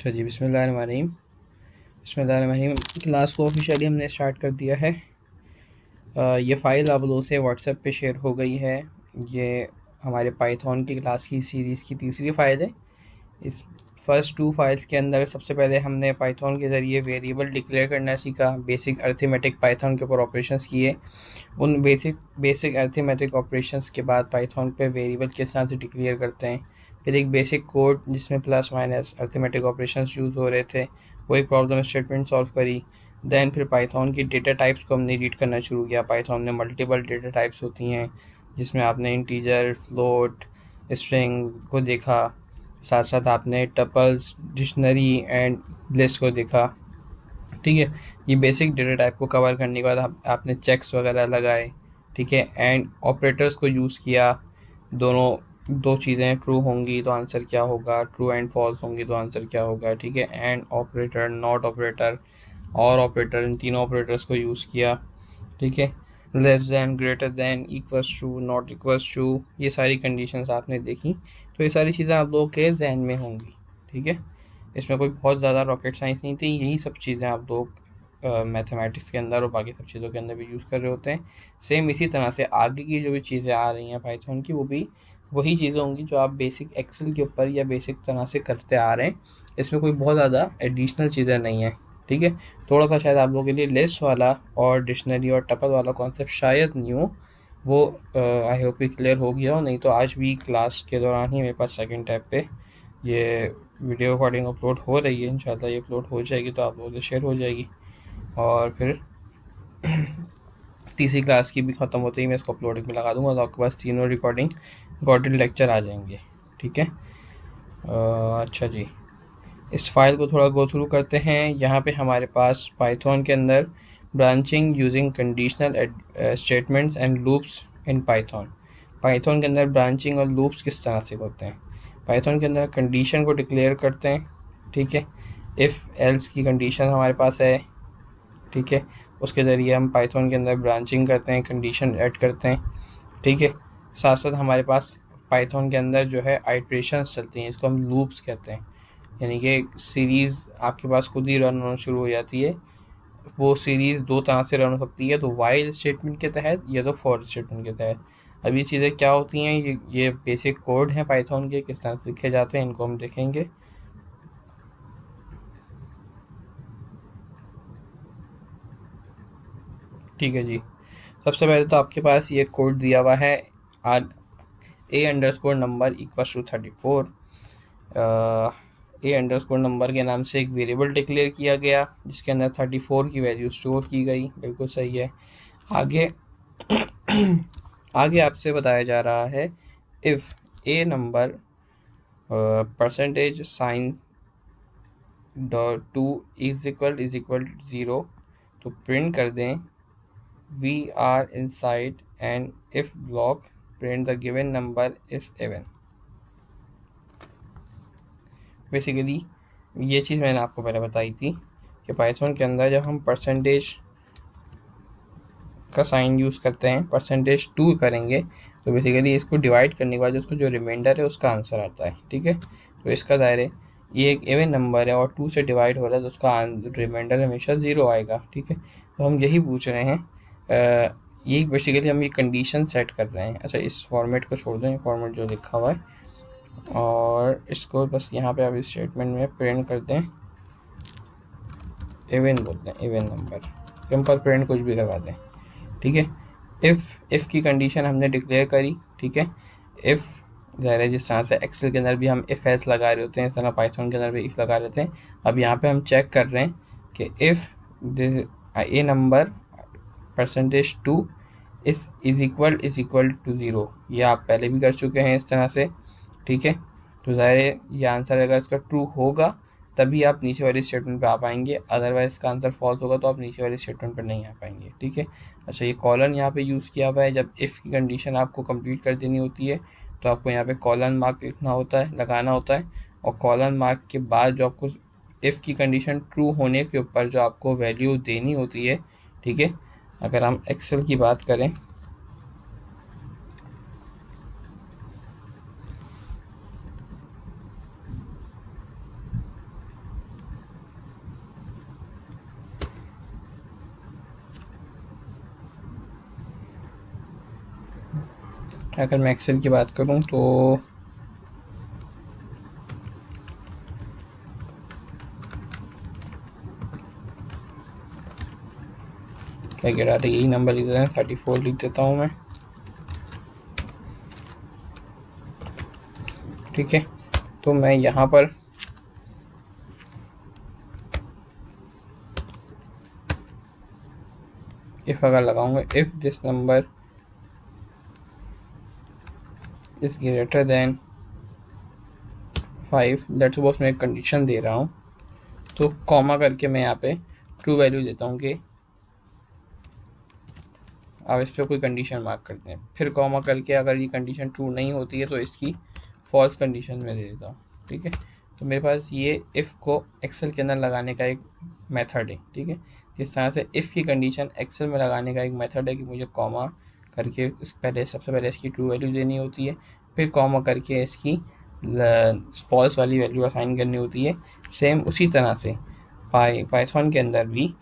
अच्छा जी, बिस्मिल्लाहिर्रहमानिर्रहीम। बिस्मिल्लाहिर्रहमानिर्रहीम। क्लास को ऑफिशियली हमने स्टार्ट कर दिया है। ये फ़ाइल आप लोगों से व्हाट्सएप पे शेयर हो गई है। ये हमारे पाइथन की क्लास की सीरीज़ की तीसरी फ़ाइल है। इस फर्स्ट टू फाइल्स के अंदर सबसे पहले हमने पाइथन के ज़रिए वेरिएबल डिक्लेयर करना सीखा, बेसिक अर्थमेटिक पाइथन के ऊपर ऑपरेशंस किए। उन बेसिक अर्थमेटिक ऑपरेशंस के बाद पाइथन पे वेरिएबल किस तरह से डिक्लेयर करते हैं। फिर एक बेसिक कोड जिसमें plus minus arithmetic operations use हो रहे थे, वो एक प्रॉब्लम स्टेटमेंट सॉल्व करी। देन फिर पाइथन की डेटा टाइप्स को हमने रीड करना शुरू किया। पाइथन में मल्टीपल डेटा टाइप्स होती हैं, जिसमें आपने इंटीजर, फ्लोट, स्ट्रिंग को देखा। साथ साथ आपने टपल्स, डिक्शनरी एंड लिस्ट को देखा। ठीक है, ये बेसिक डेटा टाइप को कवर करने के बाद आपने चेक्स वगैरह लगाए। ठीक है, एंड ऑपरेटर्स को यूज़ किया। दोनों दो चीज़ें ट्रू होंगी तो आंसर क्या होगा, ट्रू एंड फॉल्स होंगी तो आंसर क्या होगा। ठीक है, and operator, not operator or operator, इन तीनों ऑपरेटर्स को यूज़ किया। ठीक है, less than, greater than, equals to, not equals to, ये सारी कंडीशंस आपने देखी। तो ये सारी चीज़ें आप लोगों के जहन में होंगी। ठीक है, इसमें कोई बहुत ज़्यादा रॉकेट साइंस नहीं थी। यही सब चीज़ें आप लोग मैथमेटिक्स के अंदर और बाकी सब चीज़ों के अंदर भी यूज़ कर रहे होते हैं। सेम इसी तरह से आगे की जो भी चीज़ें आ रही हैं पाइथन की, वो भी वही चीज़ें होंगी जो आप बेसिक एक्सेल के ऊपर या बेसिक तरह से करते आ रहे हैं। इसमें कोई बहुत ज़्यादा एडिशनल चीज़ें नहीं हैं। ठीक है, थोड़ा सा शायद आप लोगों के लिए लिस्ट वाला और डिक्शनरी और टपल वाला कॉन्सेप्ट शायद नहीं हो, वो आई होप क्लियर हो गया हो। नहीं तो आज भी क्लास के दौरान ही मेरे पास सेकंड टैब पे ये वीडियो रिकॉर्डिंग अपलोड हो रही है। इंशाल्लाह ये अपलोड हो जाएगी तो आप लोगों से शेयर हो जाएगी, और फिर तीसरी क्लास की भी ख़त्म होते ही मैं इसको अपलोडिंग में लगा दूंगा, तो आपके पास तीनों रिकॉर्डेड लेक्चर आ जाएंगे। ठीक है, अच्छा जी, इस फाइल को थोड़ा गो थ्रू करते हैं। यहाँ पे हमारे पास पाइथन के अंदर branching using conditional statements and loops in Python. Python के अंदर ब्रांचिंग और लूप्स किस तरह से होते हैं। पाइथन के अंदर कंडीशन को डिक्लेयर करते हैं। ठीक है, इफ़ एल्स की कंडीशन हमारे पास है। ठीक है, उसके ज़रिए हम पाइथन के अंदर ब्रांचिंग करते हैं, कंडीशन ऐड करते हैं। ठीक है, साथ साथ हमारे पास पाइथन के अंदर जो है आइट्रेशंस चलती हैं, इसको हम लूप्स कहते हैं। यानी कि सीरीज़ आपके पास खुद ही रन होना शुरू हो जाती है। वो सीरीज़ दो तरह से रन हो सकती है, तो वाइल स्टेटमेंट के तहत या तो फॉर स्टेटमेंट के तहत। अब ये चीज़ें क्या होती हैं, ये बेसिक कोड हैं पाइथन के, किस तरह से लिखे जाते हैं इनको हम देखेंगे। ठीक है जी, सबसे पहले तो आपके पास ये कोड दिया हुआ है, are a underscore number equal to 34। A underscore number के नाम से एक वेरिएबल डिक्लेयर किया गया जिसके अंदर 34 की वैल्यू स्टोर की गई। बिल्कुल सही है। आगे आगे आपसे बताया जा रहा है, if a number percentage sign two is equal 0, तो प्रिंट कर दें we are inside and if block, print the given number is even. Basically ये चीज़ मैंने आपको पहले बताई थी कि पाइथन के अंदर जब हम परसेंटेज का साइन यूज़ करते हैं, परसेंटेज टू करेंगे, तो बेसिकली इसको डिवाइड करने के बाद उसको जो रिमाइंडर है उसका आंसर आता है। ठीक है, तो इसका दायरे ये एक इवन नंबर है और टू से डिवाइड हो रहा है, तो उसका रिमाइंडर हमेशा ज़ीरो आएगा। ठीक है, तो हम यही पूछ रहे हैं, ये बेसिकली हम ये कंडीशन सेट कर रहे हैं। अच्छा, इस फॉर्मेट को छोड़ दें, फॉर्मेट जो लिखा हुआ है, और इसको बस यहाँ पे आप इस स्टेटमेंट में प्रिंट कर दें, इवन बोलते हैं, इवन नंबर, सिंपल प्रिंट कुछ भी करवा दें। ठीक है, इफ़ की कंडीशन हमने डिक्लेयर करी। ठीक है, इफ़ ज़ाहिर है जिस तरह से एक्सेल के अंदर भी हम इफ़ एल्स लगा रहे होते हैं, इस तरह पाइथन के अंदर भी इफ़ लगा रहे थे। अब यहाँ पे हम चेक कर रहे हैं कि if a number percentage two is equal to 0, ये आप पहले भी कर चुके हैं इस तरह से। ठीक है, तो ज़ाहिर है ये आंसर अगर इसका ट्रू होगा तभी आप नीचे वाली स्टेटमेंट पे आ पाएंगे, अदरवाइज़ इसका आंसर फॉल्स होगा तो आप नीचे वाली स्टेटमेंट पर नहीं आ पाएंगे। ठीक है, अच्छा, ये कॉलन यहाँ पे यूज़ किया हुआ है। जब इफ़ की कंडीशन आपको कंप्लीट कर देनी होती है तो आपको यहाँ पे कॉलन मार्क लिखना होता है, लगाना होता है, और कॉलन मार्क के बाद जो आपको इफ़ की कंडीशन ट्रू होने के ऊपर जो आपको वैल्यू देनी होती है। ठीक है, अगर हम एक्सेल की बात करें, अगर मैं एक्सेल की बात करूँ तो क्या कह रहा था, यही नंबर लिख देते हैं, 34 लिख देता हूँ मैं। ठीक है, तो मैं यहाँ पर इफ़ अगर लगाऊंगा, if this number is greater than 5, let's suppose मैं एक कंडीशन दे रहा हूँ, तो कॉमा करके मैं यहाँ पे ट्रू वैल्यू देता हूँ कि आप इस पर कोई कंडीशन मार्क करते हैं, फिर कॉमा करके अगर ये कंडीशन ट्रू नहीं होती है तो इसकी फॉल्स कंडीशन में दे देता हूँ। ठीक है, तो मेरे पास ये इफ़ को एक्सेल के अंदर लगाने का एक मेथड है। ठीक है, जिस तरह से इफ़ की कंडीशन एक्सेल में लगाने का एक मेथड है कि मुझे कॉमा करके सबसे पहले इसकी ट्रू वैल्यू देनी होती है, फिर कॉमा करके इसकी फॉल्स वाली वैल्यू असाइन करनी होती है। सेम उसी तरह से पाइथन के अंदर भी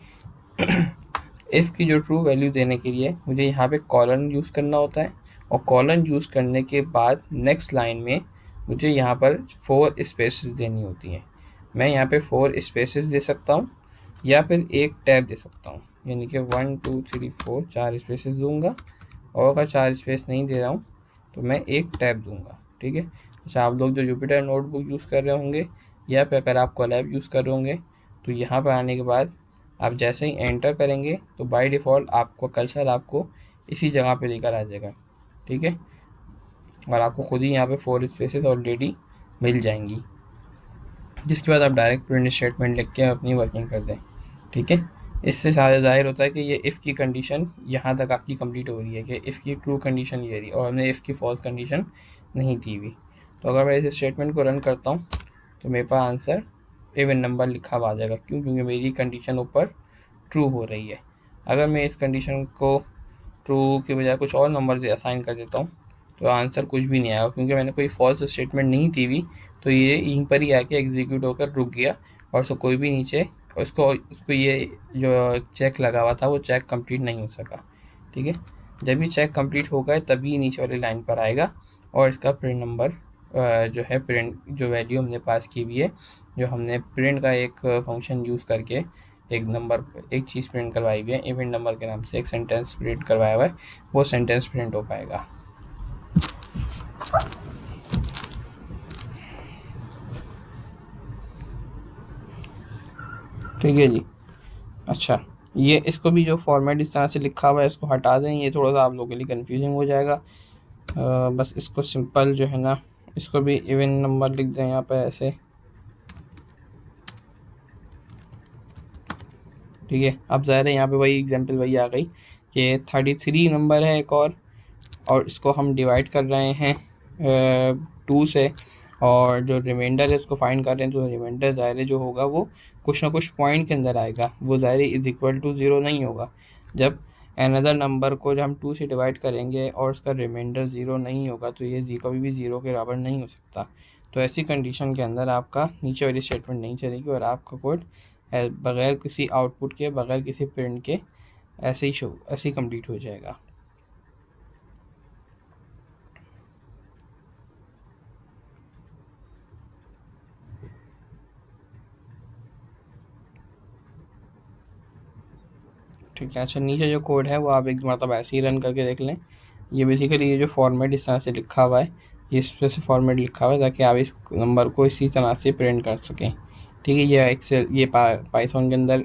इफ़ की जो ट्रू वैल्यू देने के लिए मुझे यहाँ पे कॉलन यूज़ करना होता है, और कॉलन यूज़ करने के बाद नेक्स्ट लाइन में मुझे यहाँ पर 4 स्पेसेस देनी होती हैं। मैं यहाँ पे 4 स्पेसेस दे सकता हूँ या फिर एक टैब दे सकता हूँ, यानी कि 1 2 3 4 4 स्पेसेस दूंगा, और अगर 4 स्पेस नहीं दे रहा हूँ तो मैं एक टैब दूंगा। ठीक है, अच्छा, आप लोग जो जुपिटर नोटबुक यूज़ कर रहे होंगे या फिर अगर आप कोलैब यूज़ कर रहे होंगे, तो यहाँ पर आने के बाद आप जैसे ही एंटर करेंगे तो बाय डिफ़ॉल्ट आपको कर्सर आपको इसी जगह पे लेकर आ जाएगा। ठीक है, और आपको खुद ही यहाँ पे 4 स्पेसेस ऑलरेडी मिल जाएंगी, जिसके बाद आप डायरेक्ट प्रिंट स्टेटमेंट लिख के अपनी वर्किंग कर दें। ठीक है, इससे सारा ज़ाहिर होता है कि ये इफ़ की कंडीशन यहाँ तक आपकी कंप्लीट हो रही है कि इफ़ की ट्रू कंडीशन ये रही और हमने इफ़ की फॉल्स कंडीशन नहीं दी हुई। तो अगर मैं इस स्टेटमेंट को रन करता हूँ तो मेरे पास आंसर इवन नंबर लिखा हुआ आ जाएगा। क्यों? क्योंकि मेरी कंडीशन ऊपर ट्रू हो रही है। अगर मैं इस कंडीशन को ट्रू के बजाय कुछ और नंबर से असाइन कर देता हूँ तो आंसर कुछ भी नहीं आएगा, क्योंकि मैंने कोई फॉल्स स्टेटमेंट नहीं दी हुई, तो ये यहीं पर ही आके एग्जीक्यूट होकर रुक गया और उसको कोई भी नीचे उसको उसको ये जो चेक लगा हुआ था वो चेक कंप्लीट नहीं हो सका। ठीक है, जब ये चेक कंप्लीट हो गए तभी नीचे वाली लाइन पर आएगा और इसका प्रिंट नंबर जो है, प्रिंट जो वैल्यू हमने पास की हुई है, जो हमने प्रिंट का एक फंक्शन यूज़ करके एक नंबर एक चीज़ प्रिंट करवाई हुई है, इवेंट नंबर के नाम से एक सेंटेंस प्रिंट करवाया हुआ है, वो सेंटेंस प्रिंट हो पाएगा। ठीक है जी। अच्छा, ये इसको भी जो फॉर्मेट इस तरह से लिखा हुआ है इसको हटा दें, ये थोड़ा सा आप लोगों के लिए कंफ्यूजिंग हो जाएगा। बस इसको सिंपल जो है ना, इसको भी इवन नंबर लिख दें यहाँ पर ऐसे। ठीक है, अब ज़ाहिर है यहाँ पे वही एग्जांपल वही आ गई कि 33 नंबर है एक और इसको हम डिवाइड कर रहे हैं 2 से, और जो रिमाइंडर है उसको फाइंड कर रहे हैं, तो रिमाइंडर ज़ाहिर जो होगा वो कुछ ना कुछ पॉइंट के अंदर आएगा, वो ज़ाहिर इज़ इक्वल टू 0 नहीं होगा। जब अनदर नंबर को जब हम 2 से डिवाइड करेंगे और उसका रिमाइंडर 0 नहीं होगा तो ये कभी भी 0 के बराबर नहीं हो सकता। तो ऐसी कंडीशन के अंदर आपका नीचे वाली स्टेटमेंट नहीं चलेगी और आपका कोड बगैर किसी आउटपुट के, बगैर किसी प्रिंट के ऐसे ही कंप्लीट हो जाएगा। ठीक है, अच्छा, नीचे जो कोड है वो आप एक मतलब ऐसे ही रन करके देख लें। ये बेसिकली ये जो फॉर्मेट इस तरह से लिखा हुआ है, ये इस तरह से फॉर्मेट लिखा हुआ है ताकि आप इस नंबर को इसी तरह से प्रिंट कर सकें। ठीक है, ये एक्सेल ये पाइथन के अंदर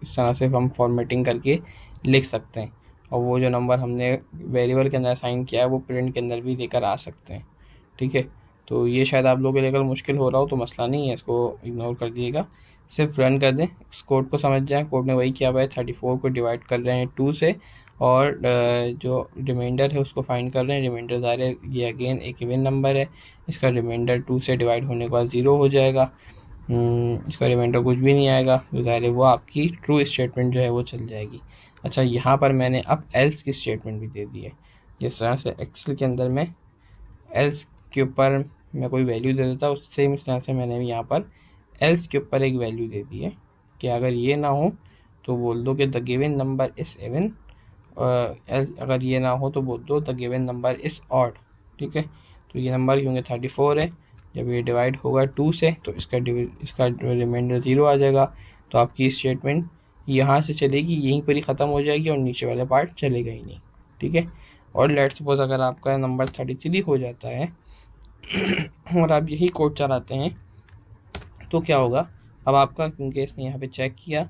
इस तरह से हम फॉर्मेटिंग करके लिख सकते हैं, और वो जो नंबर हमने वेरिएबल के अंदर असाइन किया है वो प्रिंट के अंदर भी लेकर आ सकते हैं। ठीक है, तो ये शायद आप लोगों के लिए अगर मुश्किल हो रहा हो तो मसला नहीं है, इसको इग्नोर कर दिएगा, सिर्फ रन कर दें, इस कोड को समझ जाएं। कोड में वही किया हुआ है, 34 को डिवाइड कर रहे हैं 2 से, और जो रिमाइंडर है उसको फाइंड कर रहे हैं। रिमाइंडर ज़ाहिर है ये अगेन एक इवन नंबर है, इसका रिमाइंडर 2 से डिवाइड होने के बाद 0 हो जाएगा। इसका रिमाइंडर कुछ भी नहीं आएगा, तो ज़ाहिर है वो आपकी ट्रू स्टेटमेंट जो है वो चल जाएगी। अच्छा, यहाँ पर मैंने अब एल्स की स्टेटमेंट भी दे दी है। जिस तरह से एक्सेल के अंदर में एल्स के ऊपर मैं कोई वैल्यू दे देता, उससे इस तरह से मैंने यहाँ पर एल्स के ऊपर एक वैल्यू दे दी है कि अगर ये ना हो तो बोल दो कि the given number is even, अगर ये ना हो तो बोल दो the given number is odd. ठीक है, तो ये नंबर क्योंकि 34 है, जब ये डिवाइड होगा 2 से तो इसका रिमाइंडर 0 आ जाएगा। तो आपकी स्टेटमेंट यहाँ से चलेगी, यहीं पर ही ख़त्म हो जाएगी और नीचे वाला पार्ट चलेगा ही नहीं। ठीक है, और लेट्स सपोज अगर आपका नंबर 33 हो जाता है और आप यही कोड चलाते हैं तो क्या होगा। अब आपका क्योंकि इसने यहाँ पे चेक किया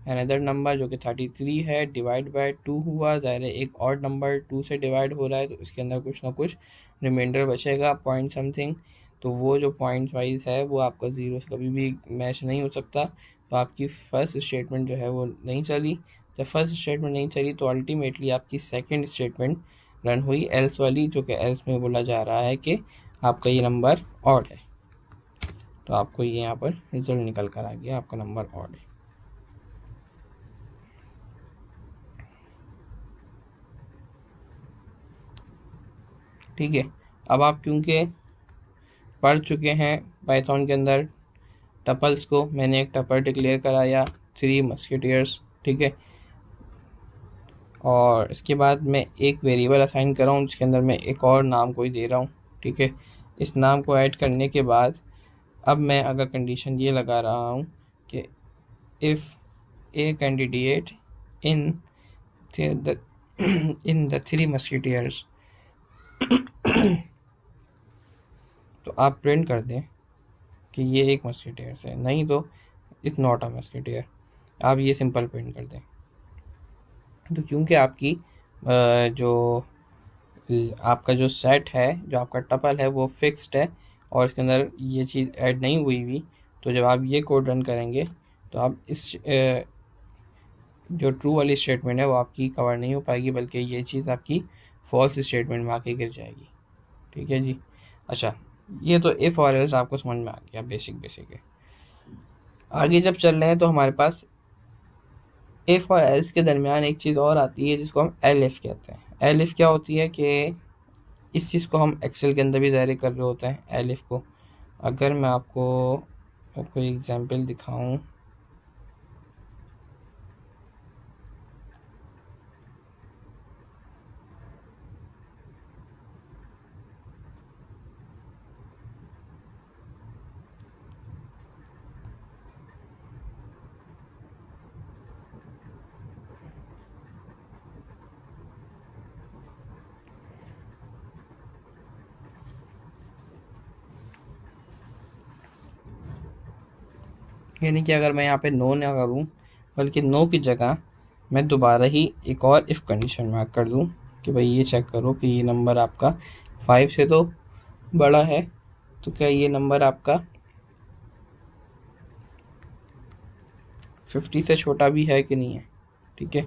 अनदर नंबर जो कि 33 है डिवाइड बाय 2 हुआ, ज़ाहिर है एक और नंबर 2 से डिवाइड हो रहा है तो इसके अंदर कुछ ना कुछ रिमाइंडर बचेगा पॉइंट समथिंग। तो वो जो पॉइंट वाइज है वो आपका ज़ीरो से कभी भी मैच नहीं हो सकता। तो आपकी फर्स्ट स्टेटमेंट जो है वो नहीं चली। जब फर्स्ट स्टेटमेंट नहीं चली तो अल्टीमेटली आपकी सेकेंड स्टेटमेंट रन हुई एल्स वाली, जो कि एल्स में बोला जा रहा है कि आपका ये नंबर ऑड है। तो आपको ये यहाँ पर रिजल्ट निकल कर आ गया, आपका नंबर ऑड है। ठीक है, अब आप क्योंकि पढ़ चुके हैं पाइथन के अंदर टपल्स को, मैंने एक टपल डिक्लेयर कराया 3 मस्किटियर्स। ठीक है, और इसके बाद मैं एक वेरिएबल असाइन कर रहा हूँ जिसके अंदर मैं एक और नाम कोई दे रहा हूँ। ठीक है, इस नाम को ऐड करने के बाद अब मैं अगर कंडीशन ये लगा रहा हूँ कि if a candidate in the in the 3 musketeers, तो आप प्रिंट कर दें कि ये एक मस्किटियर है, नहीं तो इट्स नॉट अ मस्किटियर। आप ये सिंपल प्रिंट कर दें। तो क्योंकि आपकी जो आपका जो सेट है, जो आपका टपल है वो फिक्स्ड है और इसके अंदर ये चीज़ ऐड नहीं हुई, तो जब आप ये कोड रन करेंगे तो आप इस जो ट्रू वाली स्टेटमेंट है वो आपकी कवर नहीं हो पाएगी, बल्कि ये चीज़ आपकी फॉल्स स्टेटमेंट में आके गिर जाएगी। ठीक है जी। अच्छा, ये तो इफ़ और एल्स आपको समझ में आ गया, बेसिक है। आगे जब चल रहे हैं तो हमारे पास इफ़ और एल्स के दरमियान एक चीज़ और आती है जिसको हम एल इफ़ कहते हैं। एल इफ़ क्या होती है कि इस चीज़ को हम एक्सेल के अंदर भी ज़ाहिर कर रहे होते हैं एल इफ़ को। अगर मैं आपको कोई एग्जांपल दिखाऊं, यानी कि अगर मैं यहाँ पे नो ना करूँ बल्कि नो की जगह मैं दोबारा ही एक और इफ़ कंडीशन मार्क कर दूँ कि भाई ये चेक करो कि ये नंबर आपका 5 से तो बड़ा है, तो क्या ये नंबर आपका 50 से छोटा भी है कि नहीं है। ठीक है,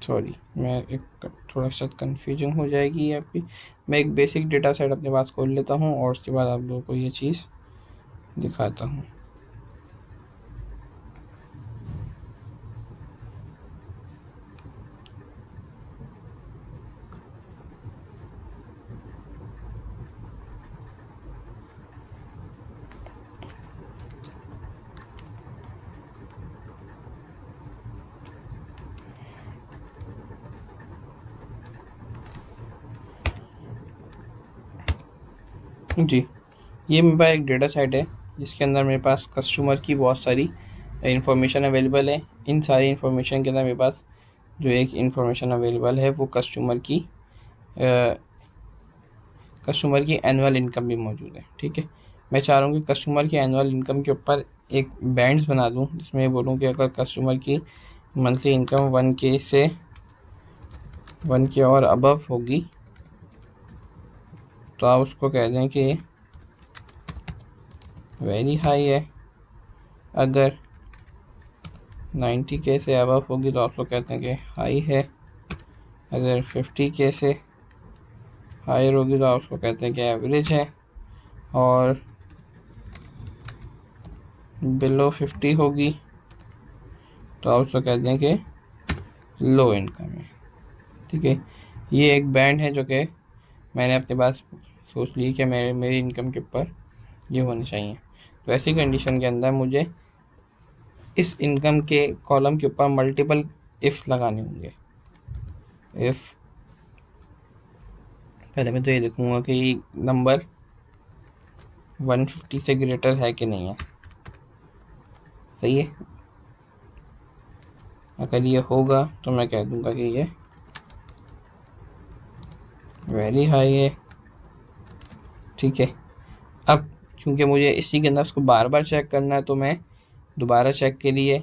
सॉरी मैं एक थोड़ा सा कन्फ्यूजन हो जाएगी आपकी। मैं एक बेसिक डेटा सेट अपने पास खोल लेता हूँ और उसके बाद आप लोगों को ये चीज़ दिखाता हूँ। जी, ये मेरे पास एक डेटा सेट है जिसके अंदर मेरे पास कस्टमर की बहुत सारी इंफॉर्मेशन अवेलेबल है। इन सारी इंफॉर्मेशन के अंदर मेरे पास जो एक इंफॉर्मेशन अवेलेबल है वो कस्टमर की एनुअल इनकम भी मौजूद है। ठीक है, मैं चाह रहा हूँ कि कस्टमर की एनुअल इनकम के ऊपर एक बैंड्स बना दूँ जिसमें बोलूँ कि अगर कस्टमर की मंथली इनकम 1K से 1K और अबव होगी तो आप उसको कह दें कि वेरी हाई है। अगर 90K से अबव होगी तो आप उसको कहते हैं कि हाई है। अगर 50K से हायर होगी तो आप उसको कहते हैं कि एवरेज है। और बिलो 50 होगी तो आप उसको कहते हैं कि लो इनकम है। ठीक है, ये एक बैंड है जो कि मैंने अपने पास सोच ली कि मेरी इनकम के ऊपर ये होनी चाहिए। तो ऐसी कंडीशन के अंदर मुझे इस इनकम के कॉलम के ऊपर मल्टीपल इफ लगाने होंगे। इफ पहले मैं तो ये देखूंगा कि नंबर 150 से ग्रेटर है कि नहीं है। सही है, अगर ये होगा तो मैं कह दूंगा कि ये वेरी हाई है। ठीक है, अब चूंकि मुझे इसी के अंदर उसको बार बार चेक करना है तो मैं दोबारा चेक के लिए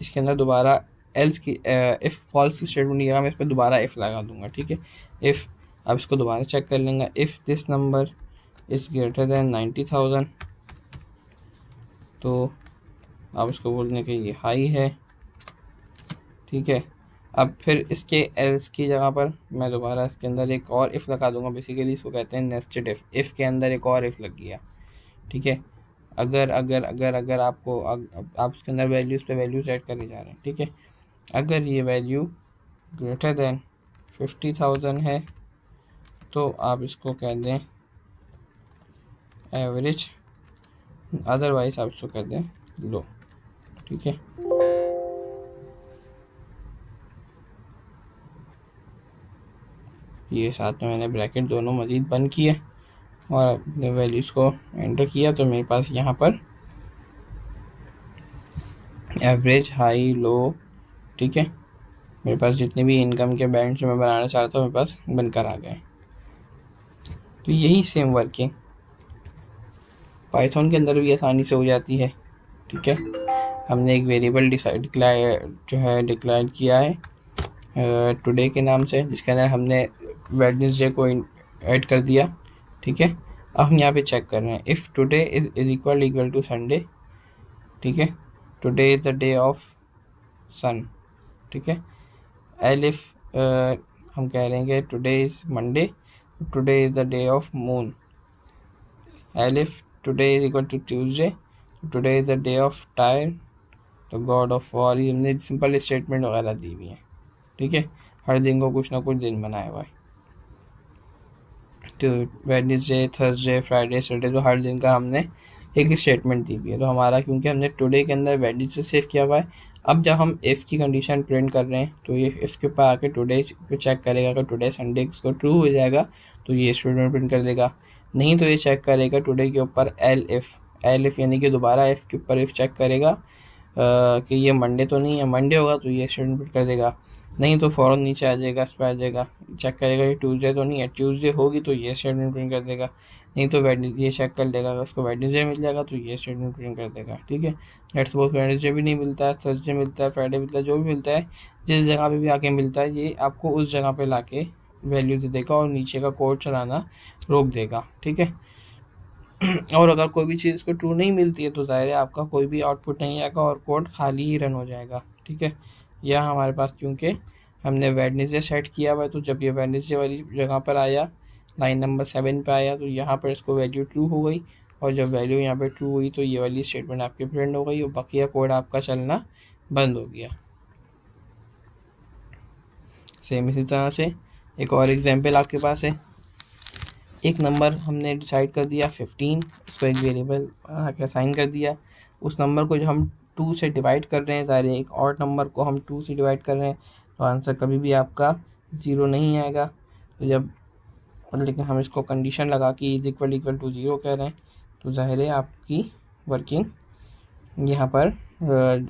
इसके अंदर दोबारा एल्स की इफ़ फॉल्स की स्टेटमेंट दिया, मैं इस पर दोबारा इफ़ लगा दूंगा। ठीक है, इफ़ अब इसको दोबारा चेक कर लेंगे। If this number is greater than 90,000 तो आप इसको बोलने के ये हाई है। ठीक है, अब फिर इसके एल्स की जगह पर मैं दोबारा इसके अंदर एक और इफ़ लगा दूंगा। बेसिकली इसको कहते हैं नेस्टेड इफ़ के अंदर एक और इफ़ लग गया। ठीक है, अगर अगर अगर अगर आपको आप उसके अंदर वैल्यूज़ पे वैल्यूज ऐड करे जा रहे हैं। ठीक है, अगर ये वैल्यू ग्रेटर देन 50,000 है तो आप इसको कह दें एवरेज, अदरवाइज आप इसको कह दें लो। ठीक है, ये साथ में मैंने ब्रैकेट दोनों मज़ीद बंद किए और अपने वैल्यूज़ को एंटर किया तो मेरे पास यहाँ पर एवरेज, हाई, लो, ठीक है, मेरे पास जितने भी इनकम के बैंड जो मैं बनाना चाहता था मेरे पास बनकर आ गए। तो यही सेम वर्किंग पाइथन के अंदर भी आसानी से हो जाती है। ठीक है, हमने एक वेरिएबल डिक्लेयर किया है टुडे के नाम से, जिसके अंदर हमने वेडनेसडे को ऐड कर दिया। ठीक है, अब हम यहाँ पे चेक कर रहे हैं if today is equal to Sunday. ठीक है, today is the day of sun. ठीक है, एलिफ हम कह रहे हैं कि today is Monday, today is the day of moon. Elif today is equal to Tuesday, today is the day of Tyr, तो गॉड ऑफ वॉर। ये हमने सिंपल स्टेटमेंट वगैरह दी हुई है। ठीक है, हर दिन को कुछ ना कुछ दिन बनाया हुआ है। तो वेडनेसडे, थर्सडे, फ्राइडे, सैटरडे, तो हर दिन का हमने एक स्टेटमेंट दी हुई है। तो हमारा क्योंकि हमने टुडे के अंदर वेडनेसडे सेव किया हुआ है, अब जब हम इफ़ की कंडीशन प्रिंट कर रहे हैं तो ये इफ़ के ऊपर आके टुडे पे चेक करेगा। अगर टुडे संडे को ट्रू हो जाएगा तो ये स्टेटमेंट प्रिंट कर देगा, नहीं तो ये चेक करेगा टुडे के ऊपर एल इफ़ यानी कि दोबारा इफ़ के ऊपर इफ़ चेक करेगा कि ये मंडे तो नहीं है। मंडे होगा तो ये स्टेटमेंट प्रिंट कर देगा, नहीं तो फ़ौरन नीचे आ जाएगा, इस पर आ जाएगा, चेक करेगा ये ट्यूसडे तो नहीं है। ट्यूसडे होगी तो ये स्टेटमेंट प्रिंट कर देगा, नहीं तो ये चेक कर लेगा। अगर उसको वेडनेसडे मिल जाएगा तो ये स्टेटमेंट प्रिंट कर देगा। ठीक है, लेट्स सपोज वेडनेसडे भी नहीं मिलता है, थर्सडे मिलता है, फ्राइडे मिलता है, जो भी मिलता है जिस जगह पे भी आके मिलता है ये आपको उस जगह पे लाके वैल्यू दे देगा और नीचे का कोड चलाना रोक देगा। ठीक है, और अगर कोई भी चीज़ इसको ट्रू नहीं मिलती है तो ज़ाहिर है आपका कोई भी आउटपुट नहीं आएगा और कोड खाली ही रन हो जाएगा। ठीक है, यह हमारे पास क्योंकि हमने वेडनेसडे सेट किया हुआ है तो जब ये वेडनेसडे वाली जगह पर आया, लाइन नंबर 7 पे आया, तो यहाँ पर इसको वैल्यू ट्रू हो गई और जब वैल्यू यहाँ पे ट्रू हुई तो ये वाली स्टेटमेंट आपकी प्रिंट हो गई और बकिया कोड आपका चलना बंद हो गया। सेम इसी तरह से एक और एग्जाम्पल आपके पास है। एक नंबर हमने डिसाइड कर दिया 15, उसको एक वेरिएबल असाइन कर दिया। उस नंबर को जो हम 2 से डिवाइड कर रहे हैं, ज़ाहिर है एक और नंबर को हम 2 से डिवाइड कर रहे हैं तो आंसर कभी भी आपका 0 नहीं आएगा। तो जब लेकिन हम इसको कंडीशन लगा कि इज इक्वल टू 0 कह रहे हैं तो ज़ाहिर है आपकी वर्किंग यहाँ पर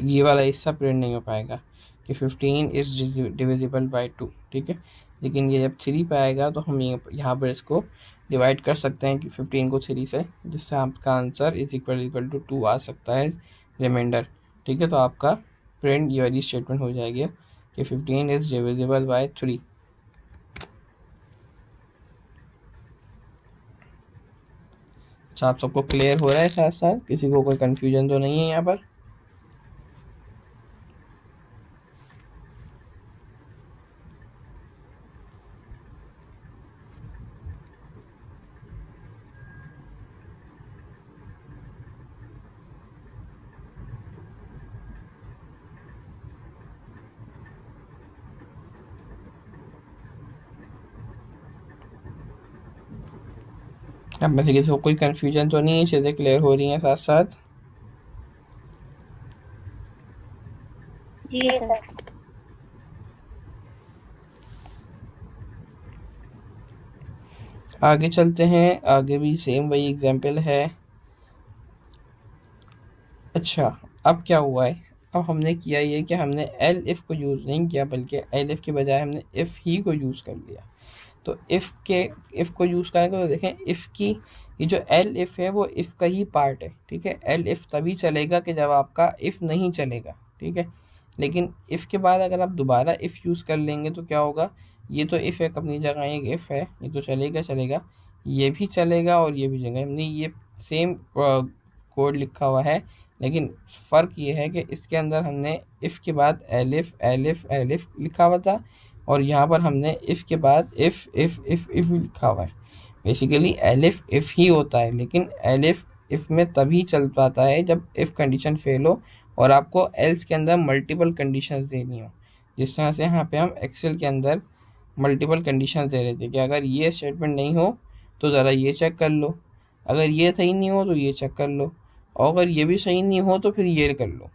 ये वाला हिस्सा प्रिंट नहीं हो पाएगा कि 15 इज़ डिविजिबल बाई 2। ठीक है, लेकिन ये जब 3 पे आएगा तो हम यहाँ पर इसको डिवाइड कर सकते हैं कि 15 को 3 से, जिससे आपका आंसर इज इक्वल टू 2 आ सकता है रिमाइंडर। ठीक है, तो आपका प्रिंट ये वाली स्टेटमेंट हो जाएगी कि 15 इज़ डिविजिबल बाई 3। अच्छा, आप सबको क्लियर हो रहा है? साथ साथ किसी को कोई कन्फ्यूजन तो नहीं है यहाँ पर? अब में से किसी को कोई कन्फ्यूजन तो नहीं है? चीज़ें क्लियर हो रही हैं साथ साथ? आगे चलते हैं, आगे भी सेम वही एग्जाम्पल है। अच्छा, अब क्या हुआ है, अब हमने किया ये कि हमने एल इफ़ को यूज़ नहीं किया, बल्कि एल इफ़ के बजाय हमने इफ़ ही को यूज़ कर लिया। तो इफ़ को यूज़ करेंगे तो देखें, इफ़ की ये जो एल इफ़ है वो इफ़ का ही पार्ट है, ठीक है। एल इफ़ तभी चलेगा कि जब आपका इफ़ नहीं चलेगा, ठीक है। लेकिन इफ़ के बाद अगर आप दोबारा इफ़ यूज़ कर लेंगे तो क्या होगा, ये तो इफ़ एक अपनी जगह एक इफ़ है, ये तो चलेगा चलेगा, ये भी चलेगा और ये भी चलेगा। हमने ये सेम कोड लिखा हुआ है, लेकिन फ़र्क ये है कि इसके अंदर हमने इफ़ के बाद एलिफ एलिफ एलिफ लिखा हुआ था, और यहाँ पर हमने इफ़ के बाद इफ़ लिखा हुआ है। बेसिकली एलिफ इफ़ ही होता है, लेकिन एलिफ इफ़ में तभी चल पाता है जब इफ़ कंडीशन फेल हो और आपको एल्स के अंदर मल्टीपल कंडीशंस देनी हो। जिस तरह से यहाँ पे हम एक्सेल के अंदर मल्टीपल कंडीशंस दे रहे थे कि अगर ये स्टेटमेंट नहीं हो तो ज़रा ये चेक कर लो, अगर ये सही नहीं हो तो ये चेक कर लो, और अगर ये भी सही नहीं हो तो फिर ये कर लो,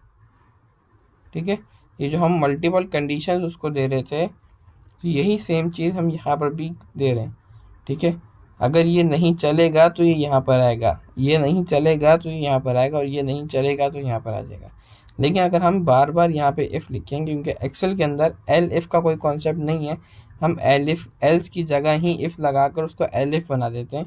ठीक है। ये जो हम मल्टीपल कंडीशंस उसको दे रहे थे, तो यही सेम चीज़ हम यहाँ पर भी दे रहे हैं, ठीक है। अगर ये नहीं चलेगा तो ये यहाँ पर आएगा, ये नहीं चलेगा तो ये यहाँ पर आएगा, और ये नहीं चलेगा तो यहाँ पर आ जाएगा। लेकिन अगर हम बार बार यहाँ पे इफ़ लिखेंगे, क्योंकि एक्सेल के अंदर एल इफ़ का कोई कॉन्सेप्ट नहीं है, हम एल इफ़ एल्स की जगह ही इफ़ लगाकर उसको एल इफ़ बना देते हैं,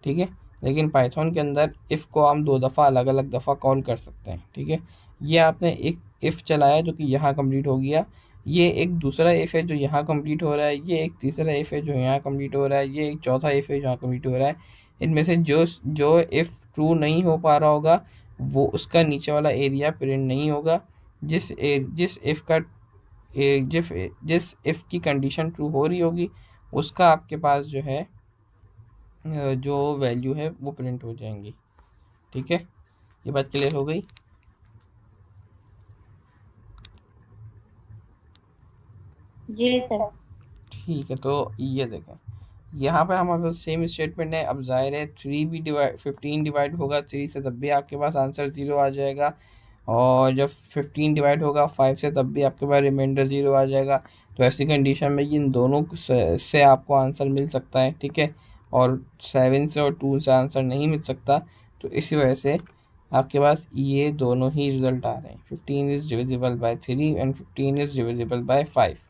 ठीक है। लेकिन पाइथन के अंदर इफ़ को हम दो दफ़ा अलग अलग दफ़ा कॉल कर सकते हैं, ठीक है। ये आपने एक इफ़ चलाया जो कि यहाँ कंप्लीट हो गया, ये एक दूसरा इफ़ है जो यहाँ कंप्लीट हो रहा है, ये एक तीसरा इफ़ है जो यहाँ कंप्लीट हो रहा है, ये एक चौथा इफ़ है जो यहाँ कंप्लीट हो रहा है। इनमें से जो जो इफ़ ट्रू नहीं हो पा रहा होगा वो उसका नीचे वाला एरिया प्रिंट नहीं होगा। जिस इफ़ का जिस इफ़ की कंडीशन ट्रू हो रही होगी उसका आपके पास जो है जो वैल्यू है वो प्रिंट हो जाएंगी, ठीक है। ये बात क्लियर हो गई। जी सर। ठीक है, तो ये देखें, यहाँ पर हमारे पास सेम स्टेटमेंट है। अब ज़ाहिर है 3 भी डिवाइड 15 डिवाइड होगा 3 से तब भी आपके पास आंसर 0 आ जाएगा, और जब 15 डिवाइड होगा 5 से तब भी आपके पास रिमाइंडर 0 आ जाएगा। तो ऐसी कंडीशन में इन दोनों से आपको आंसर मिल सकता है, ठीक है, और 7 से और 2 से आंसर नहीं मिल सकता। तो इसी वजह से आपके पास ये दोनों ही रिजल्ट आ रहे हैं, 15 is divisible by 3 and 15 is divisible by 5,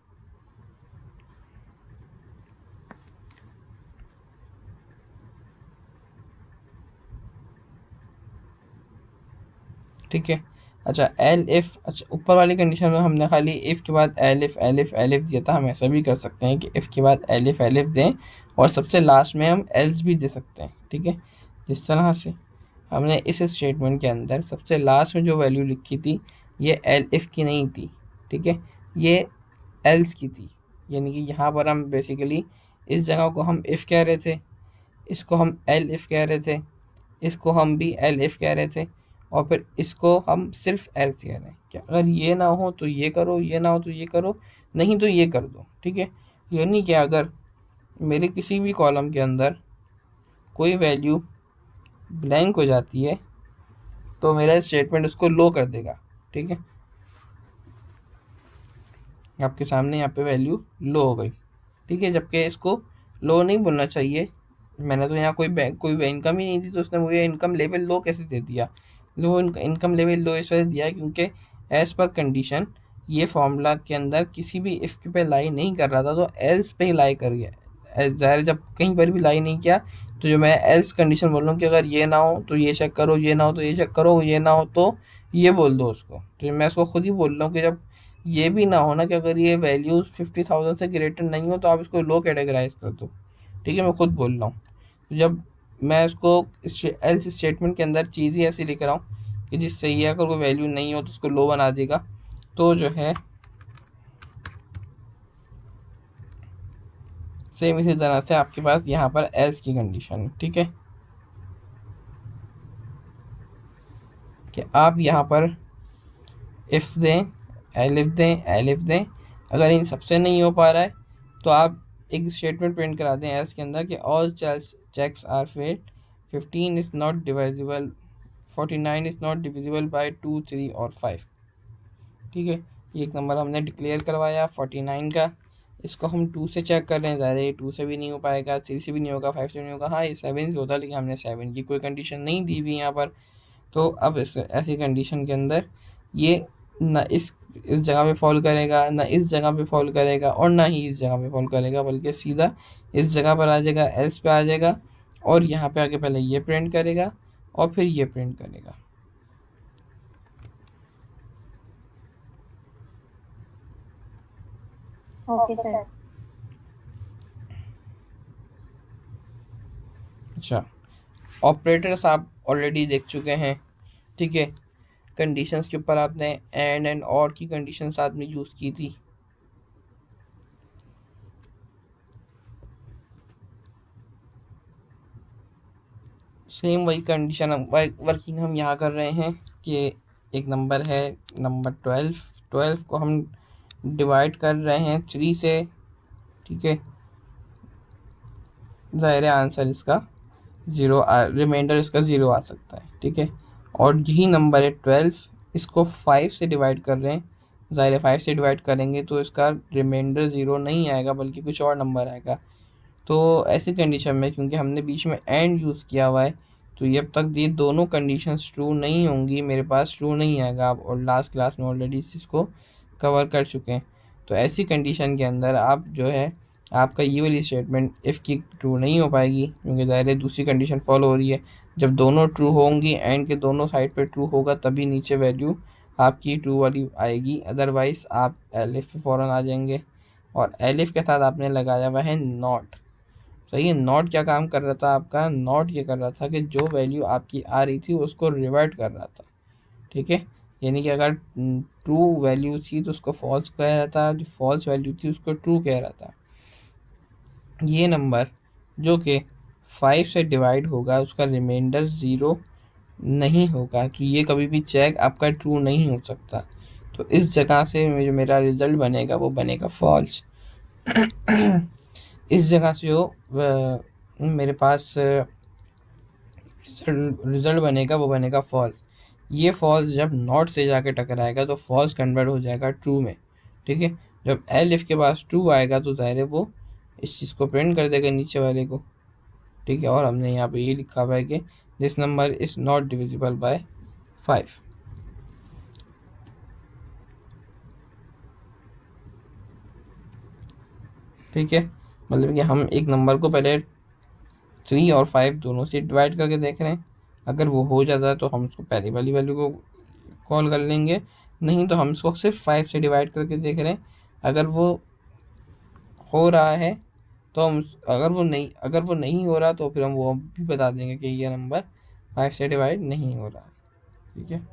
ठीक है। अच्छा, एल इफ़, अच्छा ऊपर वाली कंडीशन में हमने खाली इफ़ के बाद एलिफ दिया था, हम ऐसा भी कर सकते हैं कि इफ़ के बाद एलिफ दें और सबसे लास्ट में हम एल्स भी दे सकते हैं, ठीक है। जिस तरह से हमने इस स्टेटमेंट के अंदर सबसे लास्ट में जो वैल्यू लिखी थी ये एल इफ़ की नहीं थी, ठीक है, ये एल्स की थी। यानी कि यहाँ पर हम बेसिकली इस जगह को हम इफ़ कह रहे थे, इसको हम एल इफ़ कह रहे थे, इसको हम भी एल इफ़ कह रहे थे, और फिर इसको हम सिर्फ एल कह रहे हैं कि अगर ये ना हो तो ये करो, ये ना हो तो ये करो, नहीं तो ये कर दो, ठीक है। यानी कि अगर मेरे किसी भी कॉलम के अंदर कोई वैल्यू ब्लैंक हो जाती है तो मेरा स्टेटमेंट उसको लो कर देगा, ठीक है। आपके सामने यहाँ पे वैल्यू लो हो गई, ठीक है, जबकि इसको लो नहीं बोलना चाहिए। मैंने तो यहाँ कोई इनकम ही नहीं थी, तो उसने मुझे इनकम लेवल लो कैसे दे दिया। लो इनकम लेवल लो इस वजह से दिया है क्योंकि एज़ पर कंडीशन ये फार्मूला के अंदर किसी भी इफ़ पे लाई नहीं कर रहा था, तो एल्स पे ही लाई कर गया। ज़ाहिर जब कहीं पर भी लाई नहीं किया, तो जो मैं एल्स कंडीशन बोल रहा हूँ कि अगर ये ना हो तो ये चेक करो, ये ना हो तो ये चेक करो, ये ना हो तो ये बोल दो उसको। तो मैं उसको खुद ही बोल रहा हूँ कि जब ये भी ना हो ना कि अगर ये वैल्यूज़ 50,000 से ग्रेटर नहीं हो तो आप इसको लो कैटेगराइज कर दो, ठीक है, मैं खुद बोल रहा हूँ। तो जब मैं इसको एल्स स्टेटमेंट के अंदर चीज़ ही ऐसी लिख रहा हूँ कि जिससे ये अगर कोई वैल्यू नहीं हो तो उसको लो बना देगा, तो जो है सेम इसी तरह से आपके पास यहाँ पर एल्स की कंडीशन है, ठीक है, कि आप यहाँ पर इफ़ दें, एलिफ दें, अगर इन सबसे नहीं हो पा रहा है तो आप एक स्टेटमेंट प्रिंट करा दें एल्स के अंदर कि all checks are failed, 15 is not divisible, 49 is not divisible by 2 3 और 5, ठीक है। ये एक नंबर हमने डिक्लेयर करवाया 49 का, इसको हम 2 से चेक कर रहे हैं, ज़ाहिर है ये 2 से भी नहीं हो पाएगा, 3 से भी नहीं होगा, 5 से भी नहीं होगा। हाँ, ये 7 से होता है, लेकिन हमने 7 की कोई कंडीशन नहीं दी हुई यहाँ पर। तो अब इस ऐसी कंडीशन के अंदर ये ना इस जगह पे फॉल करेगा, ना इस जगह पे फॉल करेगा, और ना ही इस जगह पे फॉल करेगा, बल्कि सीधा इस जगह पर आ जाएगा, एल्स पे आ जाएगा, और यहाँ पे आके पहले ये प्रिंट करेगा और फिर ये प्रिंट करेगा। Okay sir. अच्छा, ऑपरेटर्स आप ऑलरेडी देख चुके हैं, ठीक है। कंडीशंस के ऊपर आपने एंड और की कंडीशन साथ में यूज़ की थी। सेम वही कंडीशन वर्किंग हम यहाँ कर रहे हैं कि एक नंबर है नंबर 12 को हम डिवाइड कर रहे हैं 3 से, ठीक है। ज़ाहिर है आंसर इसका रिमाइंडर इसका 0 आ सकता है, ठीक है। और यही नंबर है 12, इसको 5 से डिवाइड कर रहे हैं, ज़ाहिर है 5 से डिवाइड करेंगे तो इसका रिमाइंडर 0 नहीं आएगा, बल्कि कुछ और नंबर आएगा। तो ऐसी कंडीशन में क्योंकि हमने बीच में एंड यूज़ किया हुआ है, तो ये अब तक ये दोनों कंडीशंस ट्रू नहीं होंगी, मेरे पास ट्रू नहीं आएगा। आप और लास्ट क्लास में ऑलरेडी इस चीज़ को कवर कर चुके हैं। तो ऐसी कंडीशन के अंदर आप जो है आपका ये वाली स्टेटमेंट इफ़ की ट्रू नहीं हो पाएगी, क्योंकि ज़ाहिर है दूसरी कंडीशन फॉलो हो रही है। जब दोनों ट्रू होंगी, एंड के दोनों साइड पे ट्रू होगा, तभी नीचे वैल्यू आपकी ट्रू वाली आएगी, अदरवाइज़ आप एलिफ पे फ़ौरन आ जाएंगे। और एलिफ के साथ आपने लगाया हुआ है नॉट। सही है। नॉट क्या काम कर रहा था आपका? नॉट ये कर रहा था कि जो वैल्यू आपकी आ रही थी उसको रिवर्ट कर रहा था, ठीक है। यानी कि अगर ट्रू वैल्यू थी तो उसको फॉल्स कह रहा था, जो फॉल्स वैल्यू थी उसको ट्रू कह रहा था। ये नंबर जो कि 5 से डिवाइड होगा उसका रिमाइंडर 0 नहीं होगा, तो ये कभी भी चेक आपका ट्रू नहीं हो सकता। तो इस जगह से जो मेरा रिज़ल्ट बनेगा वो बनेगा फॉल्स। इस जगह से जो मेरे पास रिज़ल्ट बनेगा वो बनेगा फॉल्स। ये फॉल्स जब नॉट से जाके टकराएगा तो फॉल्स कन्वर्ट हो जाएगा ट्रू में, ठीक है। जब एलिफ के पास ट्रू आएगा तो ज़ाहिर है वो इस चीज़ को प्रिंट कर देगा नीचे वाले को, ठीक है। और हमने यहाँ पे ये लिखा हुआ है कि this number is not divisible bye 5, ठीक है। मतलब कि हम एक नंबर को पहले 3 और 5 दोनों से डिवाइड करके देख रहे हैं। अगर वो हो जाता है तो हम उसको पहली वाली वैल्यू को कॉल कर लेंगे, नहीं तो हम इसको सिर्फ 5 से डिवाइड करके देख रहे हैं। अगर वो हो रहा है तो हम, अगर वो नहीं हो रहा तो फिर हम वो भी बता देंगे कि ये नंबर 5 से डिवाइड नहीं हो रहा, ठीक है।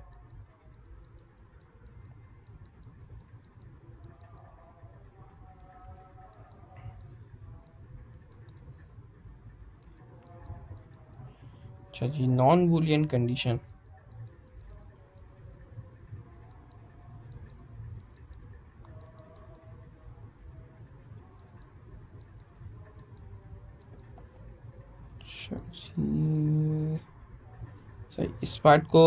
अच्छा जी, नॉन बूलियन कंडीशन। अच्छा जी, सही। इस पार्ट को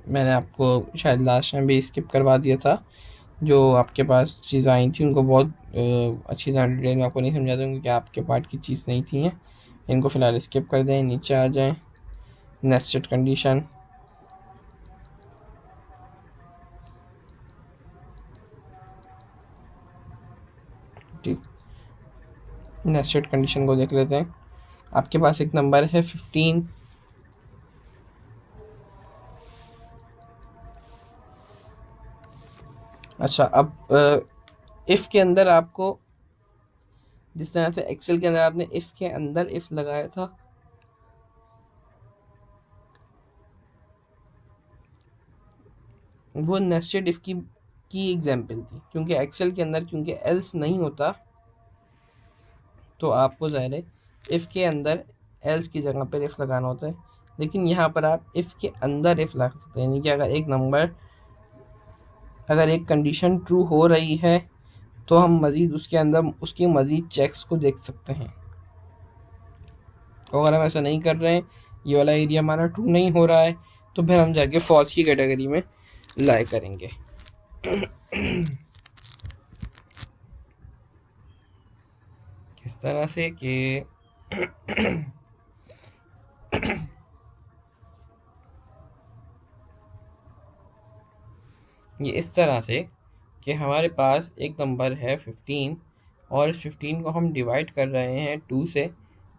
मैंने आपको शायद लास्ट टाइम भी स्किप करवा दिया था। जो आपके पास चीज़ आई थी उनको बहुत अच्छी तरह डिटेल में आपको नहीं समझा दूँगी कि आपके पार्ट की चीज़ नहीं थी हैं। इनको फ़िलहाल स्किप कर दें, नीचे आ जाएं। नेस्टेड कंडीशन, ठीक। नेस्टेड कंडीशन को देख लेते हैं। आपके पास एक नंबर है 15। अच्छा, अब इफ़ के अंदर आपको जिस तरह से एक्सेल के अंदर आपने इफ़ के अंदर इफ़ लगाया था, वो नेस्टेड इफ़ की एग्जाम्पल थी, क्योंकि एक्सेल के अंदर क्योंकि एल्स नहीं होता, तो आपको ज़ाहिर है इफ़ के अंदर एल्स की जगह पर इफ़ लगाना होता है। लेकिन यहाँ पर आप इफ़ के अंदर इफ़ लगा सकते हैं, यानी कि अगर एक कंडीशन ट्रू हो रही है तो हम मज़ीद उसके अंदर उसकी मज़ीद चेक्स को देख सकते हैं। और अगर हम ऐसा नहीं कर रहे हैं, ये वाला एरिया हमारा ट्रू नहीं हो रहा है, तो फिर हम जाके फॉल्स की कैटेगरी में लाई करेंगे। तरह से कि ये इस तरह से कि हमारे पास एक नंबर है 15 और इस 15 को हम डिवाइड कर रहे हैं 2 से,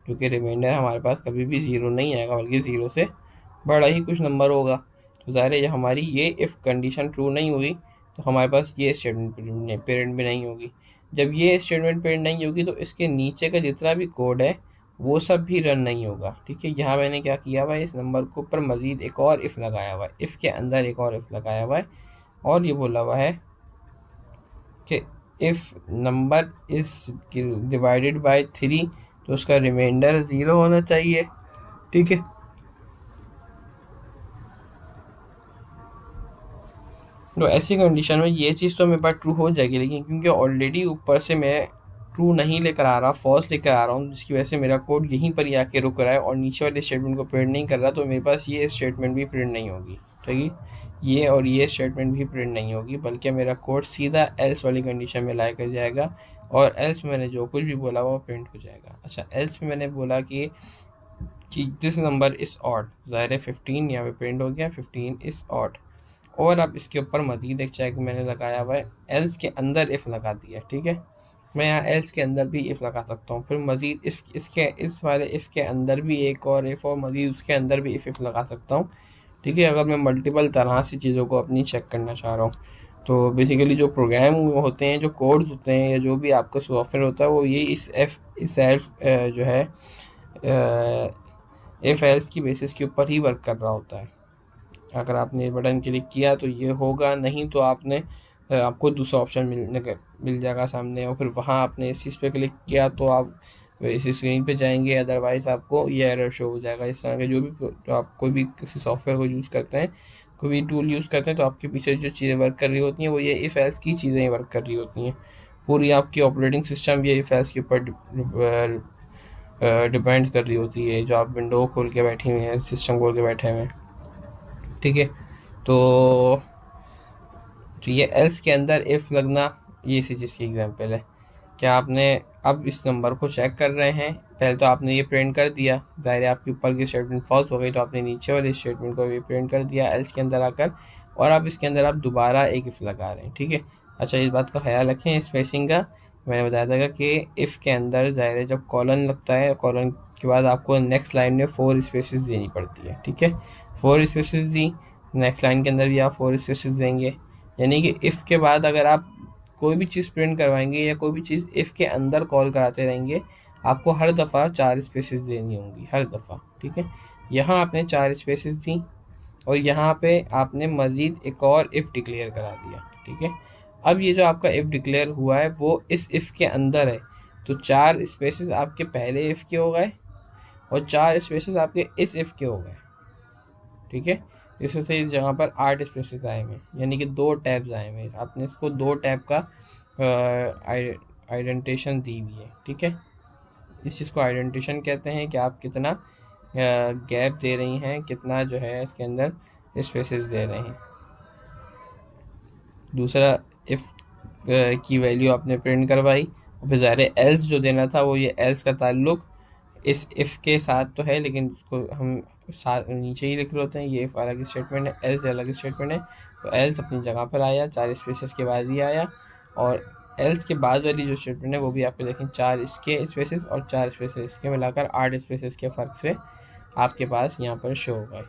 जो कि रिमाइंडर हमारे पास कभी भी ज़ीरो नहीं आएगा बल्कि ज़ीरो से बड़ा ही कुछ नंबर होगा। तो ज़ाहिर है जब हमारी ये इफ़ कंडीशन ट्रू नहीं हुई तो हमारे पास ये स्टेटमेंट पेरेंट भी नहीं होगी। जब ये स्टेटमेंट पेरेंट नहीं होगी तो इसके नीचे का जितना भी कोड है वो सब भी रन नहीं होगा। ठीक है, यहाँ मैंने क्या किया हुआ है, इस नंबर के ऊपर मज़ीद एक और इफ़ लगाया हुआ है, इफ़ के अंदर एक और इफ़ लगाया हुआ है और ये बोला हुआ है कि if number is divided bye 3 तो उसका रिमाइंडर 0 होना चाहिए। ठीक है, तो ऐसी कंडीशन में ये चीज़ तो मेरे पास ट्रू हो जाएगी, लेकिन क्योंकि ऑलरेडी ऊपर से मैं ट्रू नहीं लेकर आ रहा, फॉल्स लेकर आ रहा हूँ, जिसकी वजह से मेरा कोड यहीं पर ही आके रुक रहा है और नीचे वाले स्टेटमेंट को प्रिंट नहीं कर रहा, तो मेरे पास ये स्टेटमेंट भी प्रिंट नहीं होगी। ठीक है, ये और ये स्टेटमेंट भी प्रिंट नहीं होगी, बल्कि मेरा कोड सीधा एल्स वाली कंडीशन में ला कर जाएगा और एल्स में मैंने जो कुछ भी बोला वो प्रिंट हो जाएगा। अच्छा, एल्स में मैंने बोला कि दिस नंबर इज़ ऑड, ज़ाहिर है 15 यहाँ पे प्रिंट हो गया, 15 इज़ ऑड। और अब इसके ऊपर मज़ीद एक चेक मैंने लगाया हुआ है, एल्स के अंदर इफ़ लगा दिया। ठीक है, मैं यहाँ एल्स के अंदर भी इफ़ लगा सकता हूँ, फिर मज़ीद इस वाले इफ़ के अंदर भी एक और इफ़ और मज़ीद उसके अंदर भी इफ़ लगा सकता हूँ। ठीक है, अगर मैं मल्टीपल तरह से चीज़ों को अपनी चेक करना चाह रहा हूँ तो बेसिकली जो प्रोग्राम होते हैं, जो कोड्स होते हैं या जो भी आपका सॉफ्टवेयर होता है वो ये इस एल्फ जो है इफ़ एल्स की बेसिस के ऊपर ही वर्क कर रहा होता है। अगर आपने बटन क्लिक किया तो ये होगा, नहीं तो आपको दूसरा ऑप्शन मिल जाएगा सामने और फिर वहाँ आपने इस चीज़ पे क्लिक किया तो आप इस स्क्रीन पे जाएंगे, अदरवाइज़ आपको ये एरर शो हो जाएगा। इस तरह के जो आप कोई भी किसी सॉफ्टवेयर को यूज़ करते हैं, कोई भी टूल यूज़ करते हैं, तो आपके पीछे जो चीज़ें वर्क कर रही होती हैं वो ये इफ़ एल्स की चीज़ें वर्क कर रही होती हैं। पूरी आपकी ऑपरेटिंग सिस्टम ये इफ़ एल्स के ऊपर डिपेंड कर रही होती है, जो आप विंडो खोल के बैठे हुए हैं, सिस्टम खोल के बैठे हुए हैं। ठीक है, तो ये एल्स के अंदर इफ़ लगना ये इसी चीज़ की एग्जांपल है। क्या आपने अब इस नंबर को चेक कर रहे हैं, पहले तो आपने ये प्रिंट कर दिया, ज़ाहिर है आपके ऊपर की स्टेटमेंट फॉल्स हो गई तो आपने नीचे वाले स्टेटमेंट को भी प्रिंट कर दिया एल्स के अंदर आकर, और अब इसके अंदर आप दोबारा एक इफ़ लगा रहे हैं। ठीक है, अच्छा इस बात का ख्याल रखें स्पेसिंग का, मैंने बताया था कि इफ़ के अंदर ज़ाहिर है जब कॉलन लगता है, कॉलन के बाद आपको नेक्स्ट लाइन में 4 स्पेसेस देनी पड़ती है। ठीक है, 4 स्पेसेस दी, नेक्स्ट लाइन के अंदर भी आप 4 स्पेसेस देंगे, यानी कि इफ़ के बाद अगर आप कोई भी चीज़ प्रिंट करवाएंगे या कोई भी चीज़ इफ़ के अंदर कॉल कराते रहेंगे, आपको हर दफ़ा 4 स्पेसेस देनी होंगी, हर दफ़ा। ठीक है, यहाँ आपने 4 स्पेसेस दी और यहाँ पे आपने मज़ीद एक और इफ़ डिक्लेयर करा दिया। ठीक है, अब ये जो आपका इफ़ डिक्लेयर हुआ है वो इस इफ़ के अंदर है, तो 4 स्पेसेस आपके पहले इफ़ के हो गए और 4 स्पेसेस आपके इस इफ़ के हो गए। ठीक है, इस वजह से इस जगह पर 8 स्पेसेस आए हुए, यानी कि 2 टैब्स आए हुए, आपने इसको 2 टैब का आइडेंटिशन दी हुई है। ठीक है, इस चीज़ को आइडेंटिशन कहते हैं कि आप कितना गैप दे रही हैं, कितना जो है इसके अंदर स्पेसेस दे रहे हैं। दूसरा इफ़ की वैल्यू आपने प्रिंट करवाई और फिर ज़ाहिर एल्स जो देना था वो ये एल्स का ताल्लुक इस इफ़ के साथ तो है, लेकिन उसको हम साथ नीचे ही लिख रहे होते हैं, ये इफ़ अलग स्टेटमेंट है, एल्स अलग स्टेटमेंट है, तो एल्स अपनी जगह पर आया, 4 स्पेसेस के बाद ही आया, और एल्स के बाद वाली जो स्टेटमेंट है वो भी आपको देखें 4 इसके स्पेसेस और 4 स्पेसेस इसके मिलाकर 8 स्पेसेस के फ़र्क से आपके पास यहाँ पर शो हो गए।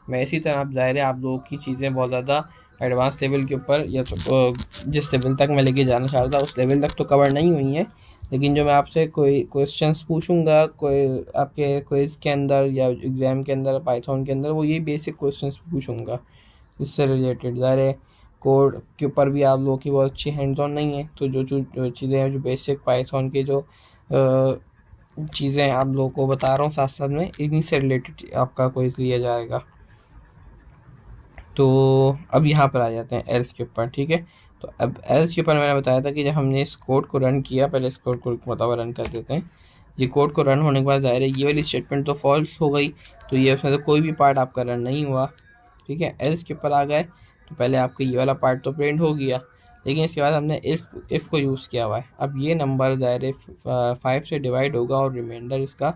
मैं इसी तरह आप ज़ाहिर है आप लोगों की चीज़ें बहुत ज़्यादा एडवांस लेवल के ऊपर या तो जिस लेवल तक मैं लेके जाना चाहता उस लेवल तक तो कवर नहीं हुई है, लेकिन जो मैं आपसे कोई क्वेश्चंस पूछूंगा कोई आपके क्विज़ के अंदर या एग्ज़ाम के अंदर पाइथन के अंदर, वो ये बेसिक क्वेश्चंस पूछूंगा इससे रिलेटेड। ज़ाहिर है कोड के ऊपर भी आप लोगों की बहुत अच्छी हैंड्स ऑन नहीं है, तो जो चीज़ें हैं, जो बेसिक पाइथन के जो चीज़ें आप लोगों को बता रहा हूँ साथ साथ में, इन्हीं से रिलेटेड आपका क्विज़ लिया जाएगा। तो अब यहाँ पर आ जाते हैं एल्स के ऊपर। ठीक है, तो अब एल्स के ऊपर मैंने बताया था कि जब हमने इस कोड को रन किया, पहले इस कोड को मतलब रन कर देते हैं। ये कोड को रन होने के बाद ज़ाहिर है ये वाली स्टेटमेंट तो फॉल्स हो गई, तो ये उसमें तो कोई भी पार्ट आपका रन नहीं हुआ। ठीक है, एल्स के ऊपर आ गए तो पहले आपका ये वाला पार्ट तो प्रिंट हो गया, लेकिन इसके बाद हमने इफ़ को यूज़ किया हुआ है। अब ये नंबर दायरे 5 से डिवाइड होगा और रिमाइंडर इसका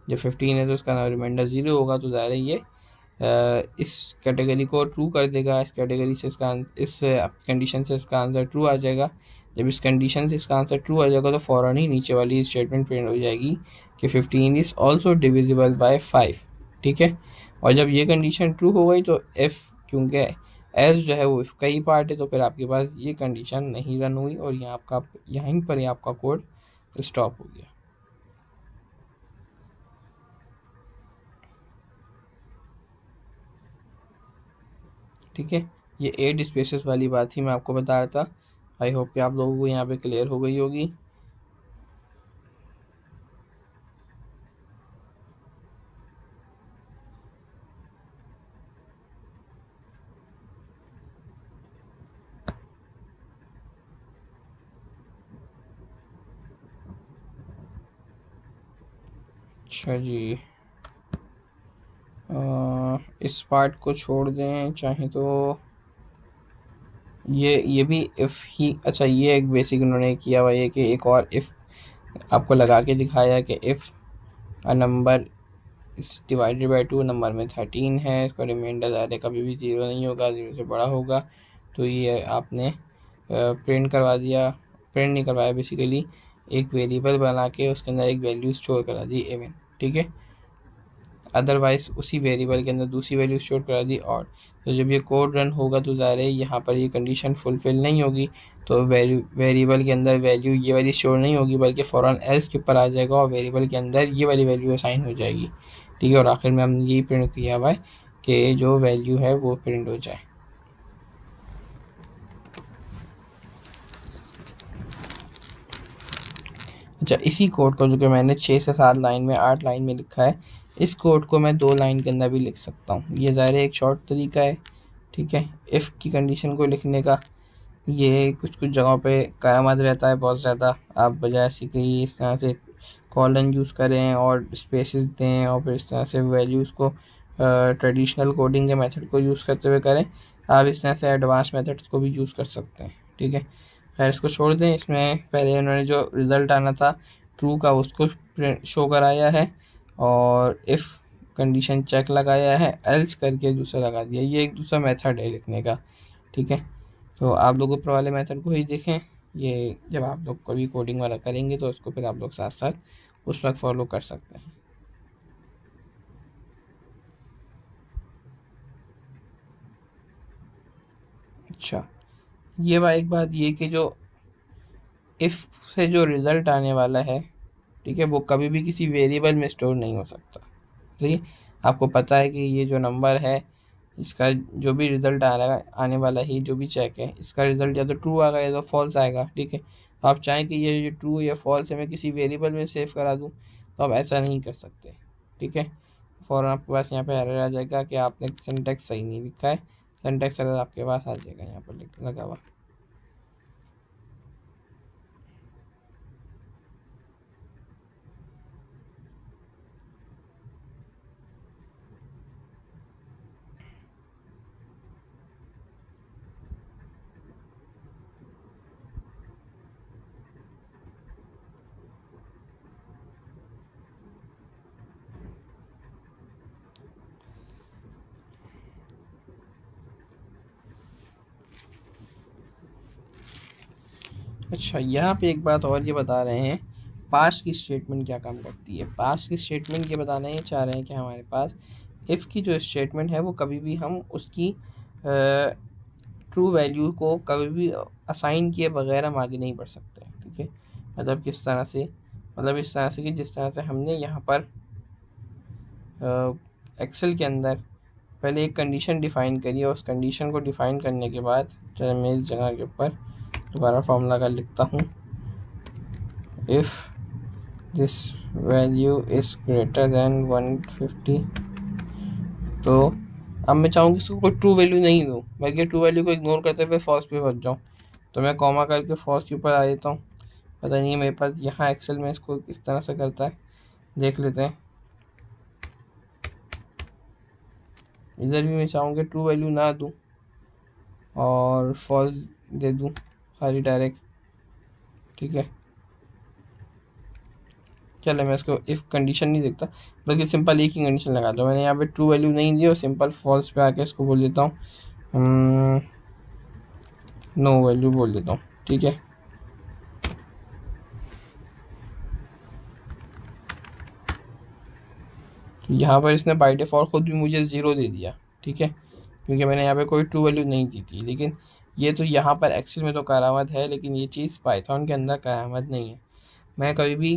जब 15 है तो उसका रिमाइंडर 0 होगा, तो दायरे ये इस कैटेगरी को ट्रू कर देगा। इस कैटेगरी से इसका इस कंडीशन से इसका आंसर ट्रू आ जाएगा। जब इस कंडीशन से इसका आंसर ट्रू आ जाएगा तो फ़ौरन ही नीचे वाली स्टेटमेंट प्रिंट हो जाएगी कि 15 इज़ ऑल्सो डिविजिबल बाय 5। ठीक है, और जब ये कंडीशन ट्रू हो गई तो एफ़, क्योंकि एस जो है वो इफ़ का ही पार्ट है, तो फिर आपके पास ये कंडीशन नहीं रन हुई और यहाँ आपका यहीं पर ही आपका कोड स्टॉप हो गया। ठीक है, ये 8 स्पेसेस वाली बात ही मैं आपको बता रहा था। आई होप कि आप लोगों को यहाँ पे क्लियर हो गई होगी। अच्छा जी, इस पार्ट को छोड़ दें चाहे तो। ये भी इफ़ ही, अच्छा ये एक बेसिक उन्होंने किया हुआ है कि एक और इफ़ आपको लगा के दिखाया कि इफ़ अ नंबर इस डिवाइडेड बाई 2 नंबर में 13 है, इसका रिमाइंडर दायरे कभी भी 0 नहीं होगा, 0 से बड़ा होगा। तो ये आपने प्रिंट करवा दिया, प्रिंट नहीं करवाया बेसिकली, एक वेरिएबल बना के उसके अंदर एक वैल्यू स्टोर करा दी एवन। ठीक है, अदरवाइज उसी वेरिएबल के अंदर दूसरी वैल्यू स्टोर करा दी और, तो जब ये कोड रन होगा तो ज़ाहिर है यहाँ पर ये कंडीशन फुलफिल नहीं होगी, तो वेरिएबल के अंदर वैल्यू ये वाली स्टोर नहीं होगी बल्कि फ़ौरन एल्स के ऊपर आ जाएगा और वेरिएबल के अंदर ये वाली वैल्यू असाइन हो जाएगी। ठीक है, और आखिर में हमने यही प्रिंट किया हुआ है कि जो वैल्यू है वो प्रिंट हो जाए। अच्छा, इसी कोड को जो कि मैंने 6 से 7 लाइन में 8 लाइन में लिखा है, इस कोड को मैं 2 लाइन के अंदर भी लिख सकता हूँ। ये ज़ाहिर है एक शॉर्ट तरीका है। ठीक है, इफ़ की कंडीशन को लिखने का ये कुछ कुछ जगहों पे कारआमद रहता है बहुत ज़्यादा। आप बजाय ऐसे कि इस तरह से कॉलन यूज़ करें और स्पेसेस दें और फिर इस तरह से वैल्यूज़ को ट्रेडिशनल कोडिंग के मेथड को यूज़ करते हुए करें, आप इस तरह से एडवांस मेथड्स को भी यूज़ कर सकते हैं। ठीक है, खैर इसको छोड़ दें। इसमें पहले उन्होंने जो रिज़ल्ट आना था ट्रू का उसको शो कराया है और इफ़ कंडीशन चेक लगाया है, एल्स करके दूसरा लगा दिया। ये एक दूसरा मेथड है लिखने का। ठीक है, तो आप लोग ऊपर वाले मेथड को ही देखें। ये जब आप लोग कभी कोडिंग वाला करेंगे तो उसको फिर आप लोग साथ साथ उस वक्त फॉलो कर सकते हैं। अच्छा, ये एक बात ये कि जो इफ़ से जो रिज़ल्ट आने वाला है, ठीक है, वो कभी भी किसी वेरिएबल में स्टोर नहीं हो सकता। ठीक है, आपको पता है कि ये जो नंबर है इसका जो भी रिज़ल्ट आ रहा है, आने वाला ही जो भी चेक है, इसका रिज़ल्ट या तो ट्रू आएगा या तो फॉल्स आएगा। ठीक है, तो आप चाहें कि ये जो ट्रू या फॉल्स है मैं किसी वेरिएबल में सेव करा दूँ, तो आप ऐसा नहीं कर सकते। ठीक है, फ़ौरन आपके पास यहाँ पे एरर आ जाएगा कि आपने सिंटैक्स सही नहीं लिखा है। सिंटैक्स एरर आपके पास आ जाएगा यहाँ पर लगा हुआ। अच्छा, यहाँ पे एक बात और ये बता रहे हैं, पास्ट की स्टेटमेंट क्या काम करती है। पास्ट की स्टेटमेंट ये बताना ये चाह रहे हैं कि हमारे पास इफ़ की जो स्टेटमेंट है वो कभी भी हम उसकी ट्रू वैल्यू को कभी भी असाइन किए बगैर हम आगे नहीं बढ़ सकते। ठीक है, मतलब किस तरह से, मतलब इस तरह से कि जिस तरह से हमने यहाँ पर एक्सेल के अंदर पहले एक कंडीशन डिफ़ाइन करी और उस कंडीशन को डिफ़ाइन करने के बाद, चलो मैं इस जगह के ऊपर दोबारा फार्मूला का लिखता हूँ, if this value is greater than 150, तो अब मैं चाहूँ कि इसको कोई ट्रू वैल्यू नहीं दूँ बल्कि ट्रू वैल्यू को इग्नोर करते हुए फॉल्स पे पहुँच जाऊँ, तो मैं कॉमा करके फॉल्स के ऊपर आ जाता हूँ। पता नहीं मेरे पास यहाँ एक्सेल में इसको किस तरह से करता है, देख लेते हैं। इधर भी मैं चाहूँ कि ट्रू वैल्यू ना दूँ और फॉल्स दे दूँ, सारी डायरेक्ट, ठीक है। चलो मैं इसको इफ़ कंडीशन नहीं देखता, बल्कि सिंपल एक ही कंडीशन लगा दो। मैंने यहाँ पे ट्रू वैल्यू नहीं दी और सिंपल फॉल्स पे आके इसको बोल देता हूँ नो वैल्यू बोल देता हूँ, ठीक है। तो यहाँ पर इसने बाय डिफ़ॉल्ट खुद भी मुझे ज़ीरो दे दिया, ठीक है, क्योंकि मैंने यहाँ पे कोई ट्रू वैल्यू नहीं दी थी। लेकिन ये तो यहाँ पर एक्सेल में तो करामत है, लेकिन ये चीज़ पाइथन के अंदर करामत नहीं है। मैं कभी भी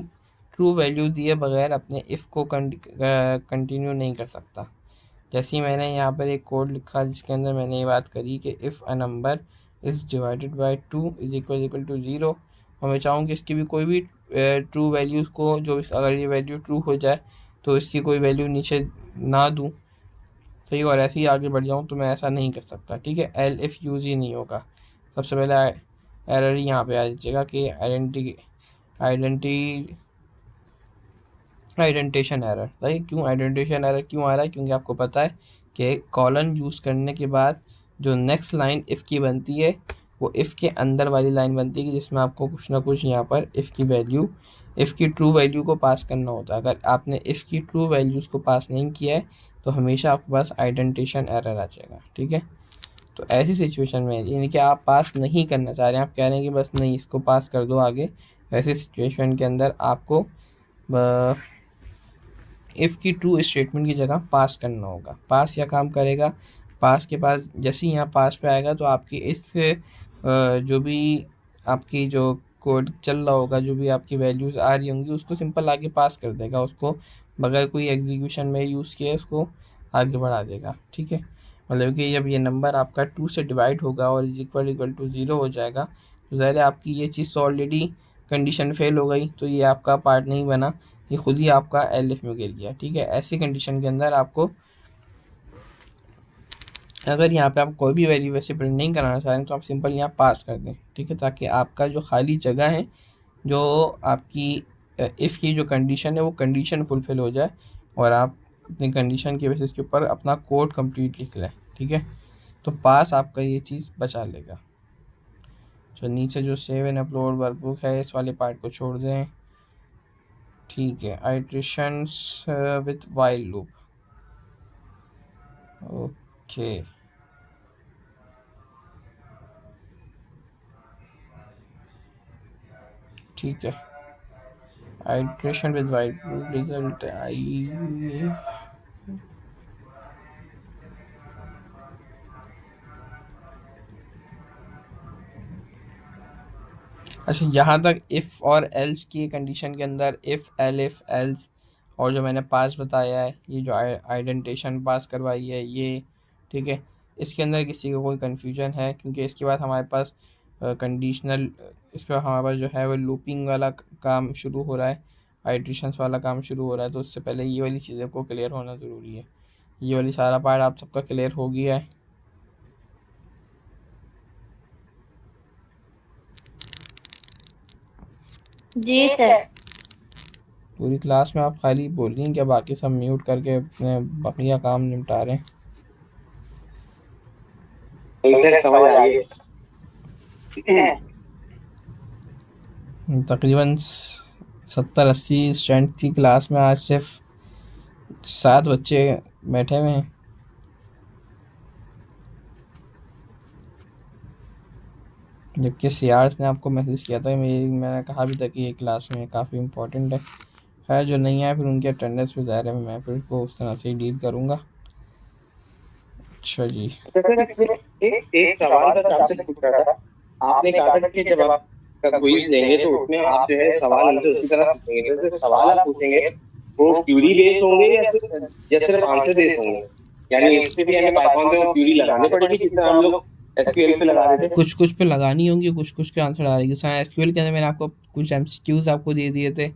ट्रू वैल्यू दिए बगैर अपने इफ़ को कंटिन्यू नहीं कर सकता। जैसे ही मैंने यहाँ पर एक कोड लिखा जिसके अंदर मैंने ये बात करी कि if a number is divided by 2 is equal to 0, और मैं चाहूँ कि इसकी भी कोई भी ट्रू वैल्यूज़ को, जो अगर ये वैल्यू ट्रू हो जाए तो इसकी कोई वैल्यू नीचे ना दूँ, सही, और ऐसे ही आगे बढ़ जाऊँ, तो मैं ऐसा नहीं कर सकता, ठीक है। एल इफ़ यूज़ ही नहीं होगा। सबसे पहले एरर ही यहाँ पे आ जाएगा कि आइडेंटी आइडेंटिशन एरर। भाई क्यों आइडेंटिशन एरर क्यों आ रहा है? क्योंकि आपको पता है कि कॉलन यूज़ करने के बाद जो नेक्स्ट लाइन इफ़ की बनती है वो इफ़ के अंदर वाली लाइन बनती है, जिसमें आपको कुछ ना कुछ यहाँ पर इफ़ की ट्रू वैल्यू को पास करना होता है। अगर आपने इफ़ की ट्रू वैल्यूज़ को पास नहीं किया है तो हमेशा आपके पास आइडेंटिशन एरर आ जाएगा, ठीक है। तो ऐसी सिचुएशन में, यानी कि आप पास नहीं करना चाह रहे हैं, आप कह रहे हैं कि बस नहीं, इसको पास कर दो आगे, ऐसी सिचुएशन के अंदर आपको इफ़ की ट्रू स्टेटमेंट की जगह पास करना होगा। पास या काम करेगा, पास के पास जैसे ही यहाँ पास पे आएगा तो आपकी इस जो भी आपकी जो कोड चल रहा होगा, जो भी आपकी वैल्यूज़ आ रही होंगी, उसको सिंपल आगे पास कर देगा, उसको बगैर कोई एग्जीक्यूशन में यूज़ किए उसको आगे बढ़ा देगा, ठीक है। मतलब कि जब ये नंबर आपका 2 से डिवाइड होगा और इज इक्वल टू 0 हो जाएगा, तो ज़ाहिर है आपकी ये चीज़ तो ऑलरेडी कंडीशन फेल हो गई, तो ये आपका पार्ट नहीं बना, ये खुद ही आपका एलिफ में गिर गया, ठीक है। ऐसी कंडीशन के अंदर आपको, अगर यहाँ पे आप कोई भी वैल्यू वैसे प्रिंट नहीं कराना चाह रहे हैं तो आप सिंपल यहाँ पास कर दें, ठीक है, ताकि आपका जो खाली जगह है, जो आपकी इफ़ की जो कंडीशन है वो कंडीशन फुलफ़िल हो जाए और आप अपनी कंडीशन के बेसिस के ऊपर अपना कोड कंप्लीट लिख लें, ठीक है। तो पास आपका ये चीज़ बचा लेगा। तो नीचे जो सेव एंड अपलोड वर्कबुक है, इस वाले पार्ट को छोड़ दें, ठीक है। Iterations with while loop, okay, ठीक है। Iteration with while loop result आई। अच्छा, यहाँ तक इफ़ और एल्स की कंडीशन के अंदर इफ़ एल्स और जो मैंने पास बताया है, ये जो आइडेंटिशन पास करवाई है ये, ठीक है। इसके अंदर किसी को कोई कन्फ्यूजन है? क्योंकि इसके बाद हमारे पास कंडीशनल, इसके बाद हमारे पास जो है वो लूपिंग वाला काम शुरू हो रहा है, आइट्रेशंस वाला काम शुरू हो रहा है। तो उससे पहले ये वाली चीज़ें को क्लियर होना ज़रूरी है। ये वाली सारा पार्ट आप सबका क्लियर हो गया है? जी सर। पूरी क्लास में आप खाली बोल रही हैं क्या? बाकी सब म्यूट करके अपने बकिया काम निपटा रहे हैं। सर समझ आ गई। तकरीबन 70-80 स्टूडेंट की क्लास में आज सिर्फ 7 बच्चे बैठे हुए हैं। जबकि सीआर्स ने आपको मैसेज किया था, मैंने कहा भी था कि ये क्लास में काफ़ी इम्पोर्टेंट है। खैर जो नहीं आए फिर उनकी अटेंडेंस पे ज़ाहिर है मैं फिर उसको उस तरह से ही डील करूँगा। अच्छा जी, सर एक सवाल बस आपसे पूछ रहा था। आपने कहा था कि जब आप इसका क्विज देंगे तो उसमें आप जो है सवाल हमसे उसी तरह पूछेंगे, तो जो सवाल आप पूछेंगे वो क्यूरी बेस्ड होंगे या सिर्फ आंसर बेस्ड होंगे? यानी इस पे भी हमें पाइथन पे क्यूरी लगानी पड़ेगी जिस तरह हम लोग एसक्यूएल पे लगा रहे थे? कुछ कुछ पे लगानी होंगी, कुछ कुछ के आंसर आ रही है। एसक्यूएल के अंदर मैंने आपको कुछ एमसीक्यूज आपको दे दिए थे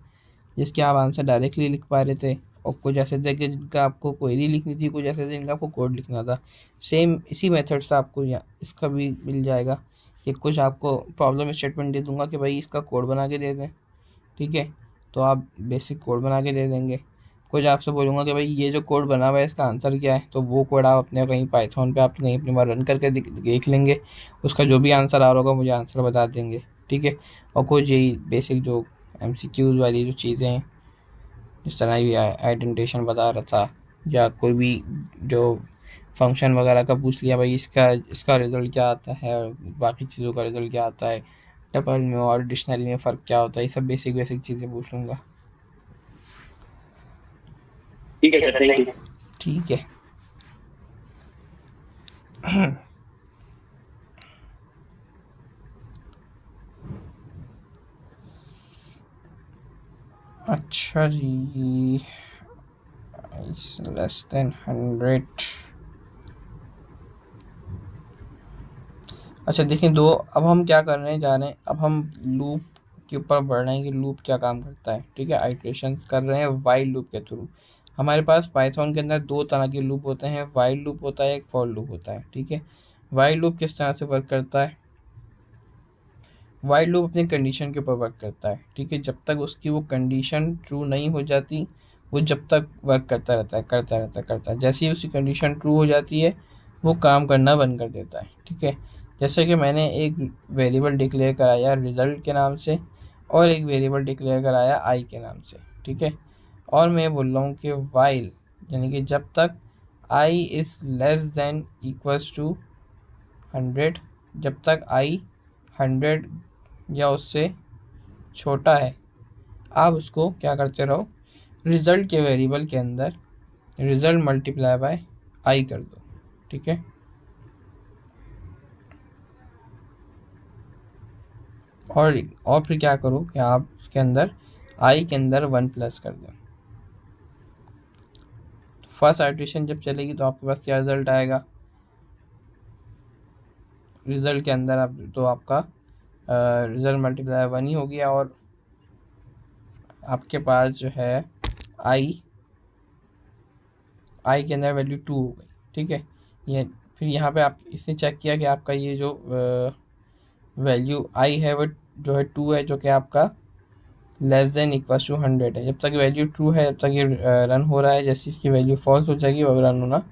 जिसके आप आंसर डायरेक्टली लिख पा रहे थे, और कुछ ऐसे थे कि जिनका आपको क्वेरी लिखनी थी, कुछ ऐसे थे जिनका आपको कोड लिखना था। सेम इसी मेथड से आपको यहाँ इसका भी मिल जाएगा कि कुछ आपको प्रॉब्लम स्टेटमेंट दे दूंगा कि भाई इसका कोड बना के दे दें, ठीक है, तो आप बेसिक कोड बना के दे देंगे। कुछ आपसे बोलूँगा कि भाई ये जो कोड बना हुआ है इसका आंसर क्या है, तो वो कोड आप अपने कहीं पाइथन पे आप कहीं अपनी बार रन करके देख लेंगे, उसका जो भी आंसर आ रहा होगा मुझे आंसर बता देंगे, ठीक है। और कुछ यही बेसिक जो MCQs वाली जो चीज़ें हैं, जिस तरह ये आइडेंटिफिकेशन बता रहा था, या कोई भी जो फंक्शन वगैरह का पूछ लिया भाई इसका इसका रिज़ल्ट क्या आता है और बाकी चीज़ों का रिज़ल्ट क्या आता है, टपल में और डिक्शनरी में फ़र्क क्या होता है, ये सब बेसिक बेसिक चीज़ें पूछ लूँगा। ठीक है सर, थैंक यू। ठीक है। अच्छा जी, लेस देन 100। अच्छा देखिए दो, अब हम क्या करने जा रहे हैं, अब हम लूप के ऊपर बढ़ रहे हैं कि लूप क्या काम करता है, ठीक है। आइट्रेशन कर रहे हैं वाइल लूप के थ्रू। हमारे पास पाइथन के अंदर दो तरह के लूप होते हैं, वाइल लूप होता है, एक फॉर लूप होता है, ठीक है। वाइल लूप किस तरह से वर्क करता है, वाइल लूप अपनी कंडीशन के ऊपर वर्क करता है, ठीक है। जब तक उसकी वो कंडीशन ट्रू नहीं हो जाती, वो जब तक वर्क करता रहता है, करता है। जैसे ही उसकी कंडीशन ट्रू हो जाती है, वो काम करना बंद कर देता है, ठीक है। जैसे कि मैंने एक वेरिएबल डिक्लेयर कराया रिज़ल्ट के नाम से, और एक वेरिएबल डिक्लेयर कराया आई के नाम से, ठीक है। और मैं बोल रहा हूँ कि वाइल, यानी कि जब तक i is less than equals to 100, जब तक आई 100 या उससे छोटा है, आप उसको क्या करते रहो, रिज़ल्ट के वेरिएबल के अंदर रिज़ल्ट मल्टीप्लाई बाय आई कर दो, ठीक है। और फिर क्या करो कि आप उसके अंदर आई के अंदर 1 प्लस कर दो। फर्स्ट आइट्रेशन जब चलेगी तो आपके पास क्या रिज़ल्ट आएगा, रिज़ल्ट के अंदर आप तो आपका रिज़ल्ट मल्टीप्लाई 1 ही हो गया, और आपके पास जो है आई के अंदर वैल्यू 2 हो गई, ठीक है। ये फिर यहाँ पे आप इसने चेक किया कि आपका ये जो वैल्यू आई है वो जो है 2 है, जो कि आपका लेस देन इक्वल टू 100 है। जब तक वैल्यू ट्रू है जब तक ये रन हो रहा है, जैसे इसकी वैल्यू फॉल्स हो जाएगी वो रन होना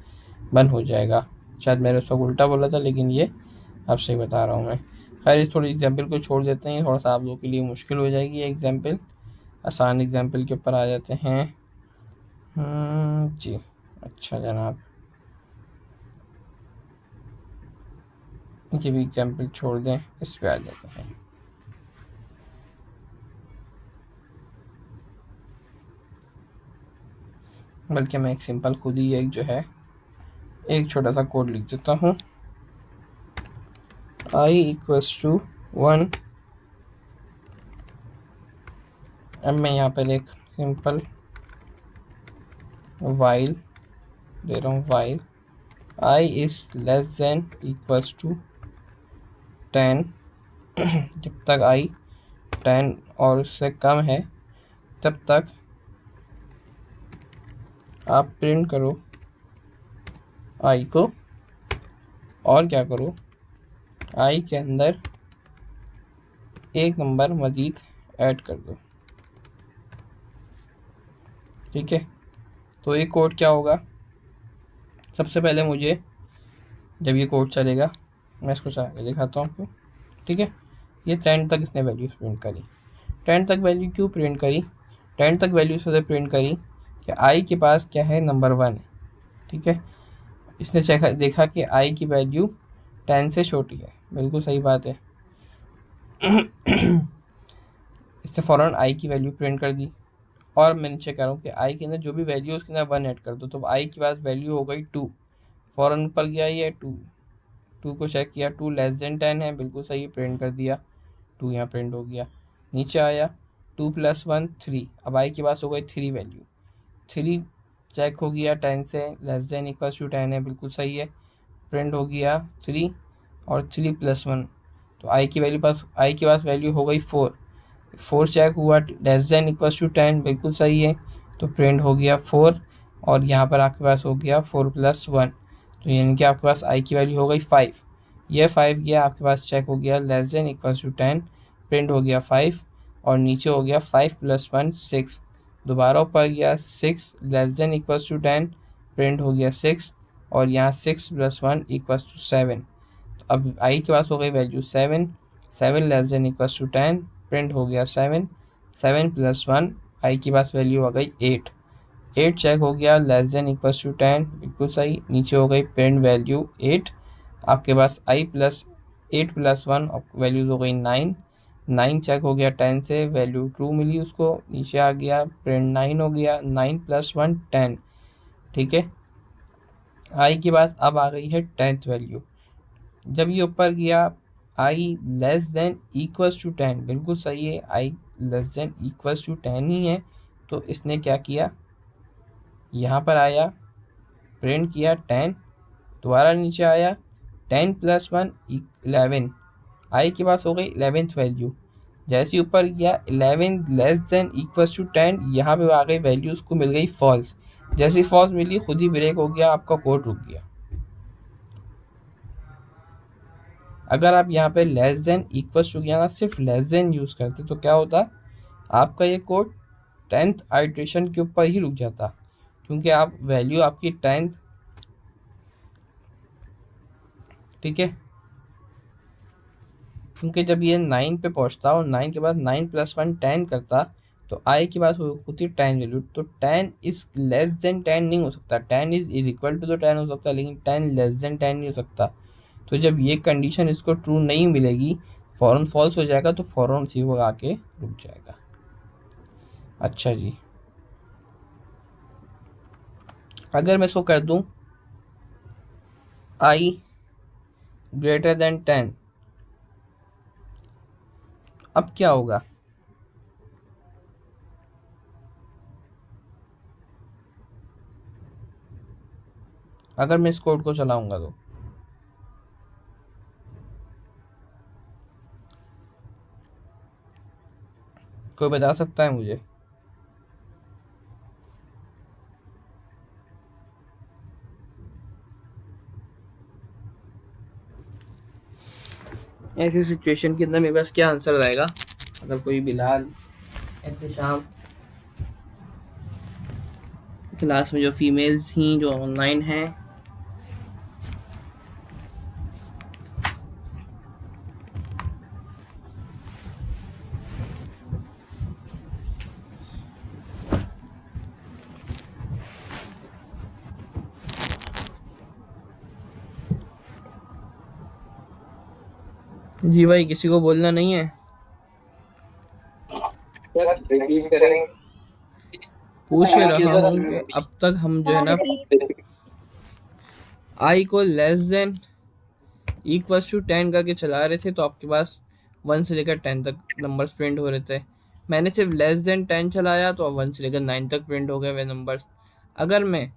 बंद हो जाएगा। शायद मैंने उसको उल्टा बोला था, लेकिन ये अब सही बता रहा हूँ मैं। खैर इस थोड़ी एग्जाम्पल को छोड़ देते हैं, थोड़ा सा आप लोगों के लिए मुश्किल हो जाएगी ये एग्जाम्पल, आसान एग्जाम्पल के ऊपर आ जाते हैं। जी अच्छा जनाब, ये भी एग्जाम्पल छोड़ दें, इस पर आ जाते हैं। बल्कि मैं एक सिंपल खुद ही एक जो है एक छोटा सा कोड लिख देता हूँ, आई इक्वल्स टू 1। अब मैं यहाँ पर एक सिंपल वाइल दे रहा हूँ, while i is less than equals to 10। जब तक आई 10 और उससे कम है तब तक आप प्रिंट करो आई को, और क्या करो, आई के अंदर एक नंबर मज़ीद ऐड कर दो, ठीक है। तो ये कोड क्या होगा, सबसे पहले मुझे जब ये कोड चलेगा मैं इसको चला के दिखाता हूँ आपको, ठीक है। ये 10 तक इसने वैल्यू प्रिंट करी। 10 तक वैल्यू क्यों प्रिंट करी, 10 तक वैल्यू से प्रिंट करी कि आई के पास क्या है, नंबर 1 है, ठीक है। इसने देखा कि आई की वैल्यू 10 से छोटी है, बिल्कुल सही बात है। इससे फ़ौरन आई की वैल्यू प्रिंट कर दी, और मैं नीचे कह रहा हूँ कि आई के अंदर जो भी वैल्यू उसके अंदर 1 ऐड कर दो, तो आई के पास वैल्यू हो गई 2। फ़ौरन ऊपर गया ये 2 को चेक किया, 2 लेस देन 10 है, बिल्कुल सही, प्रिंट कर दिया, 2 यहाँ प्रिंट हो गया। नीचे आया 2 + 1 3, अब आई के पास हो गई 3 वैल्यू, 3 चेक हो गया 10 से, लेस देन इक्वल टू 10 है, बिल्कुल सही है, प्रिंट हो गया 3, और 3 + 1, तो आई के पास वैल्यू हो गई 4। 4 चेक हुआ, लेस देन इक्वल टू 10, बिल्कुल सही है, तो प्रिंट हो गया 4, और यहाँ पर आपके पास हो गया 4 + 1, तो यानी कि आपके पास आई की वैल्यू हो गई 5। यह 5 गया आपके पास, चेक हो गया less than equal to 10, print हो गया 5, और नीचे हो गया 5 + 1 6, दोबारा ऊपर गया 6 less than equals to 10, print हो गया 6, और यहाँ 6 + 1 इक्वल्स टू 7। तो अब आई के पास हो गई value 7, 7 less than equals to 10, print हो गया 7, 7 + 1 आई के पास वैल्यू आ गई 8, 8 चेक हो गया लेस देन इक्वल्स टू 10, बिल्कुल सही, नीचे हो गई प्रिंट वैल्यू 8, आपके पास आई प्लस 8 + 1 वैल्यूज हो गई 9, 9 चेक हो गया 10 से, वैल्यू ट्रू मिली उसको, नीचे आ गया प्रिंट 9 हो गया, 9 + 1 10, ठीक है। आई के पास अब आ गई है 10th वैल्यू, जब ये ऊपर गया आई लेस देन इक्वल्स टू 10, बिल्कुल सही है, आई लेस देन इक्वल्स टू 10 ही है, तो इसने क्या किया, यहाँ पर आया, प्रिंट किया 10, दोबारा नीचे आया 10 + 1 11, आई के पास हो गई 11th वैल्यू, जैसे ऊपर गया 11 लेस देन इक्वल्स टू 10, यहाँ पे आ गई वैल्यू, उसको मिल गई फॉल्स, जैसे फॉल्स मिली खुद ही ब्रेक हो गया, आपका कोड रुक गया। अगर आप यहाँ पे लेस देन इक्वल्स टू यहाँ सिर्फ लेस देन यूज़ करते तो क्या होता, आपका ये कोड 10th आइट्रेशन के ऊपर ही रुक जाता, क्योंकि आप वैल्यू आपकी 10th, ठीक है, क्योंकि जब ये 9 पे पहुंचता और 9 के बाद 9 + 1 10 करता, तो आई के पास होती 10 वैल्यू, तो 10 इज लेस देन 10 नहीं हो सकता, 10 इज इक्वल टू तो 10 हो सकता है, लेकिन 10 लेस देन 10 नहीं हो सकता। तो जब ये कंडीशन इसको ट्रू नहीं मिलेगी, फ़ौरन फॉल्स हो जाएगा, तो फ़ौरन उसी को आके रुक जाएगा। अच्छा जी, अगर मैं इसको कर दूं आई ग्रेटर देन 10, अब क्या होगा, अगर मैं इस कोड को चलाऊंगा तो कोई बता सकता है मुझे? ऐसी सिचुएशन के अंदर मेरे पास क्या आंसर रहेगा? अगर कोई बिलाल, एहतशाम, क्लास में जो फीमेल्स थी जो ऑनलाइन हैं, जी भाई किसी को बोलना नहीं है? रिपीट करेंगे? पूछ के रहा हूँ कि अब तक हम जो है ना आई को लेस देन इक्वल्स टू 10 करके चला रहे थे, तो आपके पास 1 से लेकर 10 तक नंबर्स प्रिंट हो रहे थे। मैंने सिर्फ लेस देन 10 चलाया तो 1 से लेकर 9 तक प्रिंट हो गए वे नंबर्स। अगर मैं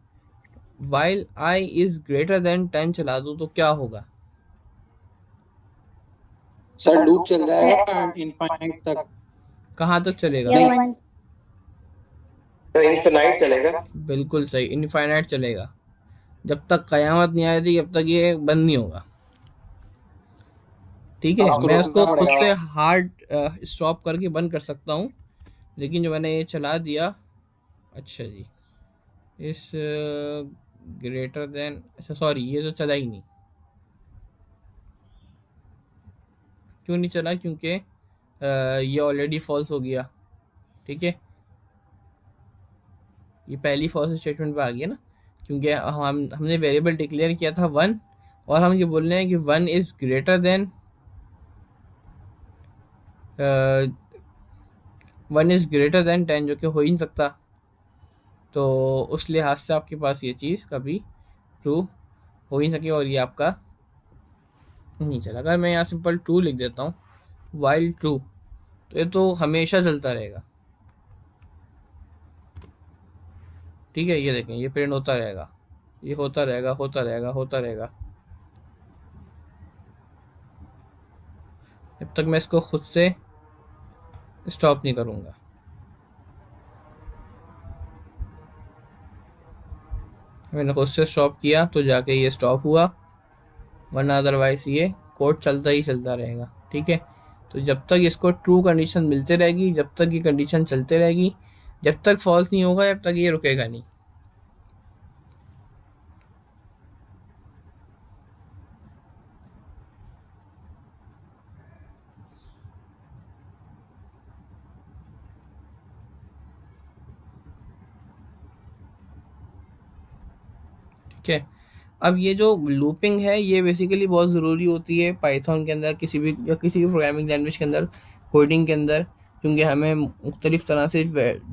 while I is greater than 10 चला दूँ तो क्या होगा? सर लूप चल जाएगा इनफाइनाइट तक। कहाँ तक चलेगा? इनफिनाइट चलेगा। बिल्कुल सही, इनफाइनाइट चलेगा, जब तक कयामत नहीं आती जब तक ये बंद नहीं होगा। ठीक है, मैं उसको खुद से हार्ड स्टॉप करके बंद कर सकता हूँ, लेकिन जो मैंने ये चला दिया, अच्छा जी, इस ग्रेटर देन, अच्छा सॉरी, ये तो चला ही नहीं। क्यों नहीं चला? क्योंकि ये ऑलरेडी फॉल्स हो गया। ठीक है, ये पहली फॉल्स स्टेटमेंट पे आ गया ना, क्योंकि हमने वेरिएबल डिक्लेयर किया था 1, और हम ये बोल रहे हैं कि 1 is greater than 1 is greater than 10, जो कि हो ही नहीं सकता। तो उस लिहाज से आपके पास ये चीज़ कभी ट्रू हो ही नहीं सके, और ये आपका नहीं चला। अगर मैं यहाँ सिंपल ट्रू लिख देता हूँ, वाइल ट्रू, तो ये तो हमेशा चलता रहेगा। ठीक है, ये देखें, ये प्रिंट होता रहेगा, ये होता रहेगा, होता रहेगा, होता रहेगा, जब तक मैं इसको खुद से स्टॉप नहीं करूँगा। मैंने खुद से स्टॉप किया तो जाके ये स्टॉप हुआ, वरना अदरवाइज़ ये कोड चलता ही चलता रहेगा। ठीक है, तो जब तक इसको ट्रू कंडीशन मिलते रहेगी, जब तक ये कंडीशन चलते रहेगी, जब तक फॉल्स नहीं होगा जब तक ये रुकेगा नहीं। ठीक है, अब ये जो लूपिंग है ये बेसिकली बहुत ज़रूरी होती है पाइथन के अंदर, किसी भी या किसी भी प्रोग्रामिंग लैंग्वेज के अंदर, कोडिंग के अंदर, क्योंकि हमें मुख्तलिफ़ तरह से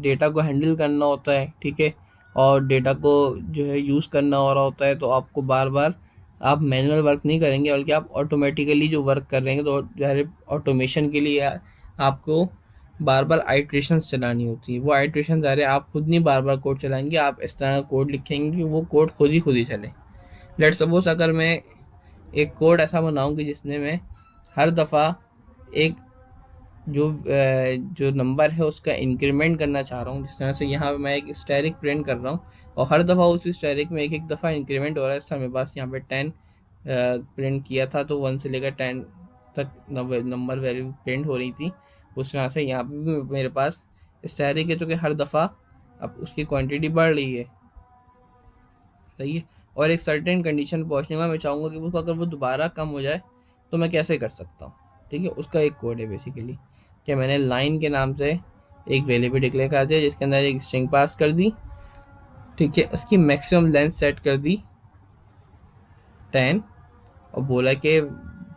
डेटा को हैंडल करना होता है। ठीक है, और डेटा को जो है यूज़ करना हो रहा होता है, तो आपको बार बार आप मैनुअल वर्क नहीं करेंगे बल्कि आप ऑटोमेटिकली जो वर्क कर रहे हैं, तो ज़ाहिर ऑटोमेशन के लिए आपको बार बार आइट्रेशंस चलानी होती है। वो आइट्रेशन ज़ाहिर है आप खुद नहीं बार बार कोड चलाएंगे, आप इस तरह का कोड लिखेंगे कि वो कोड खुद ही चले। लेट सपोज अगर मैं एक कोड ऐसा बनाऊं कि जिसमें मैं हर दफ़ा एक जो नंबर है उसका इंक्रीमेंट करना चाह रहा हूँ, जिस तरह से यहाँ पे मैं एक स्टैरिक प्रिंट कर रहा हूँ और हर दफ़ा उस स्टैरिक में एक एक दफ़ा इंक्रीमेंट हो रहा है। इस तरह मेरे पास यहाँ पे 10 प्रिंट किया था, तो 1 से लेकर 10 तक नंबर वैल्यू प्रिंट हो रही थी। उस तरह से यहाँ पे भी मेरे पास स्टैरिक है, जो कि हर दफ़ा अब उसकी क्वांटिटी बढ़ रही है। सही है, और एक सर्टेन कंडीशन पहुंचने में मैं चाहूँगा कि वो अगर वो दोबारा कम हो जाए तो मैं कैसे कर सकता हूँ। ठीक है, उसका एक कोड है बेसिकली कि मैंने लाइन के नाम से एक वेरिएबल डिक्लेयर कर दिया जिसके अंदर एक स्ट्रिंग पास कर दी। ठीक है, उसकी मैक्सिमम लेंथ सेट कर दी 10 और बोला कि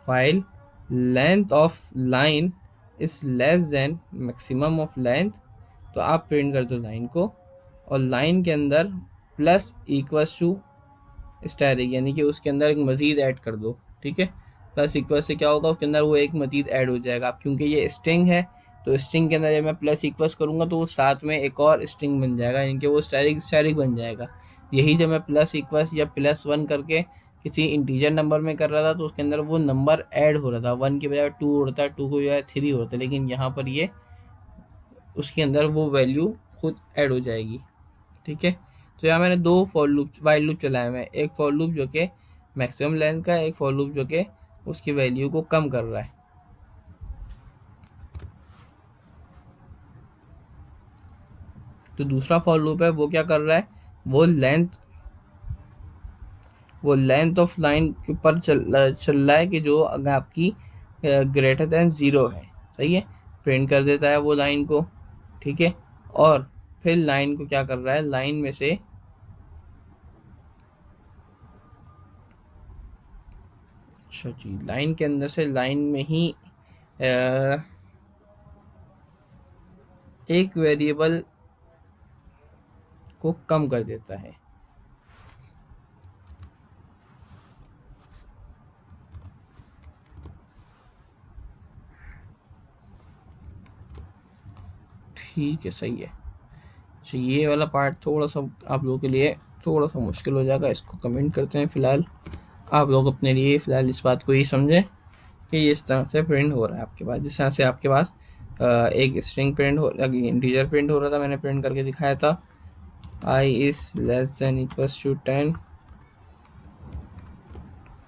while length of line is less than maximum of length, तो आप प्रिंट कर दो लाइन को और लाइन के अंदर प्लस इक्वल्स टू स्टैरिक, यानी कि उसके अंदर एक मज़ीद ऐड कर दो। ठीक है, प्लस इक्वल से क्या होगा, उसके अंदर वो एक मज़ीद ऐड हो जाएगा। अब क्योंकि ये स्ट्रिंग है तो स्ट्रिंग के अंदर जब मैं प्लस इक्वल्स करूँगा तो वो साथ में एक और स्ट्रिंग बन जाएगा, यानी कि वो स्टैरिक स्टैरिक बन जाएगा। यही जब मैं प्लस इक्वल्स या +1 करके किसी इंटीजर नंबर में कर रहा था तो उसके अंदर वो नंबर ऐड हो रहा था, 1 की बजाय 2 होता है, 2 की बजाय 3 होता है, लेकिन यहाँ पर ये उसके अंदर वो वैल्यू खुद ऐड हो जाएगी। ठीक है, तो यहाँ मैंने दो फॉर लूप वाइल लूप चलाए हुए हैं, एक फॉर लूप जो कि मैक्सिमम लेंथ का है, एक फॉर लूप जो कि उसकी वैल्यू को कम कर रहा है। तो दूसरा फॉर लूप है वो क्या कर रहा है, वो लेंथ ऑफ लाइन के ऊपर चल रहा है कि जो अगर आपकी ग्रेटर देन 0 है। सही है, प्रिंट कर देता है वो लाइन को। ठीक है, और फिर लाइन को क्या कर रहा है, लाइन में से अच्छा जी, लाइन के अंदर से लाइन में ही एक वेरिएबल को कम कर देता है। ठीक है, सही है। अच्छा, ये वाला पार्ट थोड़ा सा आप लोगों के लिए थोड़ा सा मुश्किल हो जाएगा, इसको कमेंट करते हैं। फ़िलहाल आप लोग अपने लिए फ़िलहाल इस बात को ही समझें कि ये इस तरह से प्रिंट हो रहा है आपके पास, जिस तरह से आपके पास एक स्ट्रिंग प्रिंट हो, इंटीजर प्रिंट हो रहा था, मैंने प्रिंट करके दिखाया था I is less than equals to 10।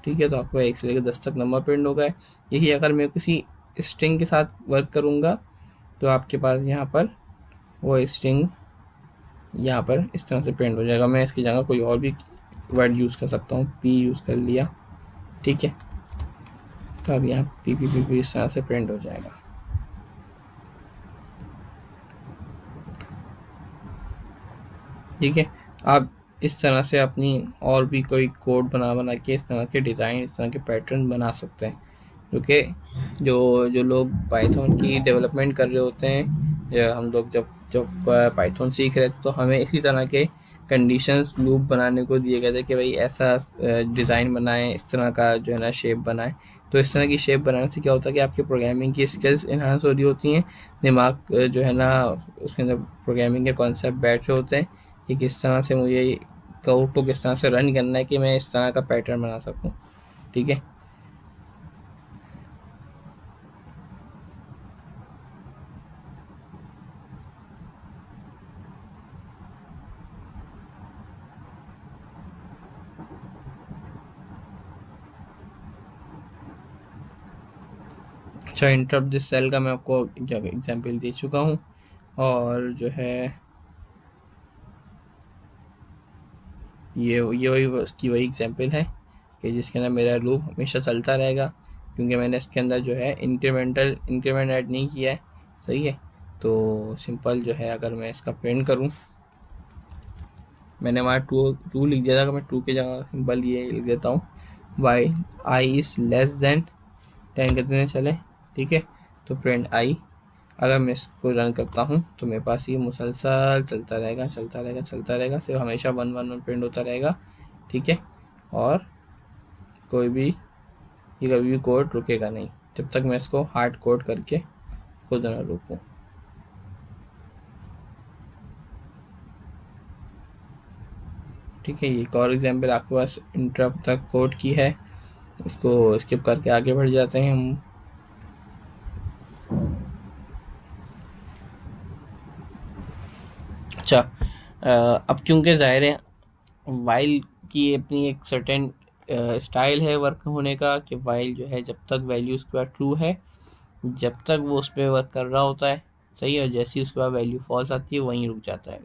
ठीक है, तो आपको 1 से लेकर 10 तक नंबर प्रिंट हो गए। यही अगर मैं किसी स्ट्रिंग के साथ वर्क करूँगा तो आपके पास यहाँ पर वो स्ट्रिंग यहाँ पर इस तरह से प्रिंट हो जाएगा। मैं इसकी जगह कोई और भी वर्ड यूज़ कर सकता हूँ, पी यूज़ कर लिया। ठीक है, तो अब यहाँ पी इस तरह से प्रिंट हो जाएगा। ठीक है, आप इस तरह से अपनी और भी कोई कोड बना के इस तरह के डिज़ाइन, इस तरह के पैटर्न बना सकते हैं, क्योंकि जो लोग पाइथन की डेवलपमेंट कर रहे होते हैं, या हम लोग जब जब पाइथन सीख रहे थे तो हमें इसी तरह के कंडीशंस लूप बनाने को दिए गए थे कि भाई ऐसा डिज़ाइन बनाएं, इस तरह का जो है ना शेप बनाएं। तो इस तरह की शेप बनाने से क्या होता है कि आपकी प्रोग्रामिंग की स्किल्स इन्हांस हो रही होती हैं, दिमाग जो है ना उसके अंदर प्रोग्रामिंग के कॉन्सेप्ट बैठ रहे होते हैं कि किस तरह से मुझे कोड को किस तरह से रन करना है कि मैं इस तरह का पैटर्न बना सकूं। ठीक है, अच्छा, इंटरप्ट दिस सेल का मैं आपको एग्जांपल दे चुका हूँ, और जो है ये वही उसकी वही एग्जांपल है कि जिसके अंदर मेरा लूप हमेशा चलता रहेगा, क्योंकि मैंने इसके अंदर जो है इंक्रीमेंट ऐड नहीं किया है। सही है, तो सिंपल जो है अगर मैं इसका प्रिंट करूं, मैंने वहाँ टू लिख दिया था, अगर मैं टू की जगह सिंपल ये लिख देता हूँ, while I is less than 10 कितने चले, ठीक है। तो प्रिंट आई, अगर मैं इसको रन करता हूँ तो मेरे पास ये मुसलसल चलता रहेगा, सिर्फ हमेशा 1 1 1 प्रिंट होता रहेगा, ठीक है। और कोई भी ये कभी भी कोड रुकेगा नहीं जब तक मैं इसको हार्ड कोड करके खुद ना रोकूँ। ठीक है, ये एक और एग्जांपल आपके पास इंटरप्ट तक कोड की है, इसको स्किप करके आगे बढ़ जाते हैं हम। अच्छा, अब क्योंकि ज़ाहिर है वाइल की अपनी एक सर्टेन स्टाइल है वर्क होने का, कि वाइल जो है जब तक वैल्यू उसके बाद ट्रू है जब तक वो उस पर वर्क कर रहा होता है, सही है। और जैसे ही उसके बाद वैल्यू फॉल्स आती है वहीं रुक जाता है।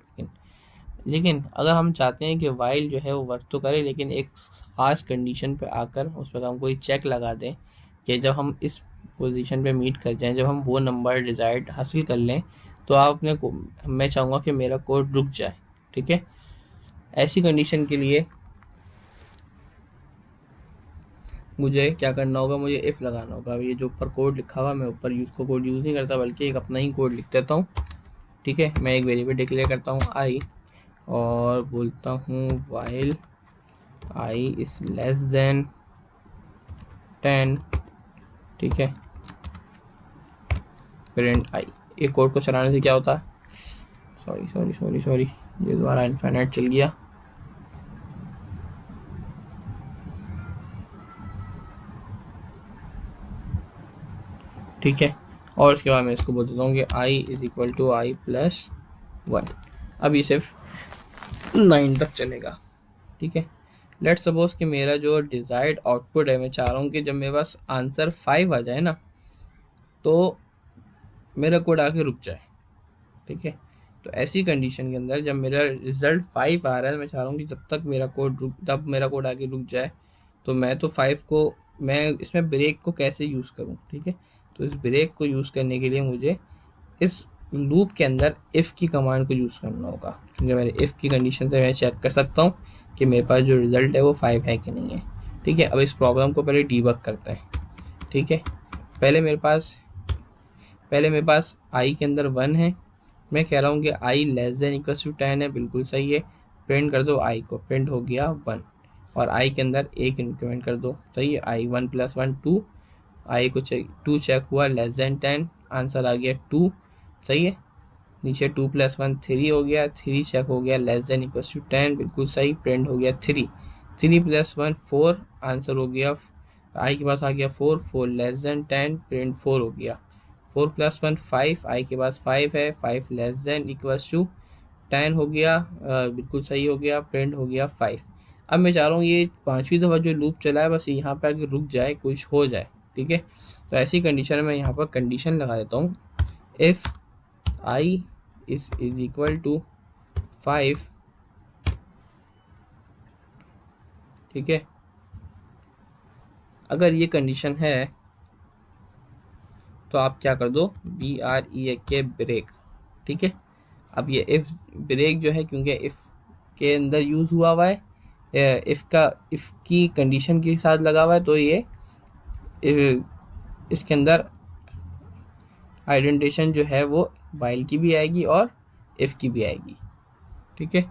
लेकिन अगर हम चाहते हैं कि वाइल जो है वो वर्क तो करे, लेकिन एक ख़ास कंडीशन पे आकर उस पर हम कोई चेक लगा दें कि जब हम इस पोजीशन पे मीट कर जाएं, जब हम वो नंबर डिज़ायर्ड हासिल कर लें, तो आप अपने को मैं चाहूँगा कि मेरा कोड रुक जाए, ठीक है। ऐसी कंडीशन के लिए मुझे क्या करना होगा, मुझे इफ़ लगाना होगा। ये जो ऊपर कोड लिखा हुआ, मैं ऊपर कोड यूज़ नहीं करता, बल्कि एक अपना ही कोड लिख देता हूँ, ठीक है। मैं एक वेरिएबल डिक्लेयर करता हूँ आई, और बोलता हूँ while i is less than 10, ठीक है, प्रिंट आई। एक कोड को चलाने से क्या होता है, सॉरी, ये दोबारा इनफाइनाइट चल गया। ठीक है, और उसके बाद मैं इसको बोल देता हूँ कि i is equal to i plus 1। अब ये सिर्फ 9 तक चलेगा, ठीक है। लेट्स सपोज कि मेरा जो डिज़ायर्ड आउटपुट है, मैं चाह रहा हूँ कि जब मेरे पास आंसर 5 आ जाए ना, तो मेरा कोड आके रुक जाए, ठीक है। तो ऐसी कंडीशन के अंदर जब मेरा रिजल्ट 5 आ रहा है, मैं चाह रहा हूँ कि जब मेरा कोड आके रुक जाए, तो मैं तो 5 को मैं इसमें ब्रेक को कैसे यूज़ करूँ, ठीक है। तो इस ब्रेक को यूज़ करने के लिए मुझे इस लूप के अंदर इफ़ की कमांड को यूज़ करना होगा, क्योंकि मेरे इफ़ की कंडीशन से मैं चेक कर सकता हूँ कि मेरे पास जो रिज़ल्ट है वो 5 है कि नहीं है, ठीक है। अब इस प्रॉब्लम को पहले डीबग करते हैं, ठीक है। पहले मेरे पास आई के अंदर 1 है, मैं कह रहा हूँ कि आई लेस देन इक्वल टू 10 है, बिल्कुल सही है। प्रिंट कर दो आई को, प्रिंट हो गया 1, और आई के अंदर एक इंक्रीमेंट कर दो, सही है। आई 1 + 1 2, आई को 2 चेक हुआ, लेस देन 10, आंसर आ गया 2, सही है। नीचे 2 + 1 3 हो गया, 3 चेक हो गया, लेस देन इक्वल टू 10, बिल्कुल सही, प्रिंट हो गया 3, 3 + 1 4, आंसर हो गया, आई के पास आ गया 4, 4 लेस देन 10, प्रिंट 4 हो गया, 4 + 1 5, आई के पास 5 है, 5 लेस देन इक्वल्स टू 10 हो गया, बिल्कुल सही हो गया, प्रिंट हो गया 5। अब मैं चाह रहा हूँ ये 5वीं दफ़ा जो लूप चला है बस यहाँ पे आके रुक जाए, कुछ हो जाए, ठीक है। तो ऐसी कंडीशन में मैं यहाँ पर कंडीशन लगा देता हूँ, if I is equal to 5, ठीक है। अगर ये कंडीशन है तो आप क्या कर दो, BREAK ब्रेक, ठीक है। अब ये इफ़ ब्रेक जो है, क्योंकि इफ़ के अंदर यूज़ हुआ है, इफ़ की कंडीशन के साथ लगा हुआ है, तो ये इसके अंदर आइडेंटिफिकेशन जो है वो वाइल की भी आएगी और इफ़ की भी आएगी, ठीक है।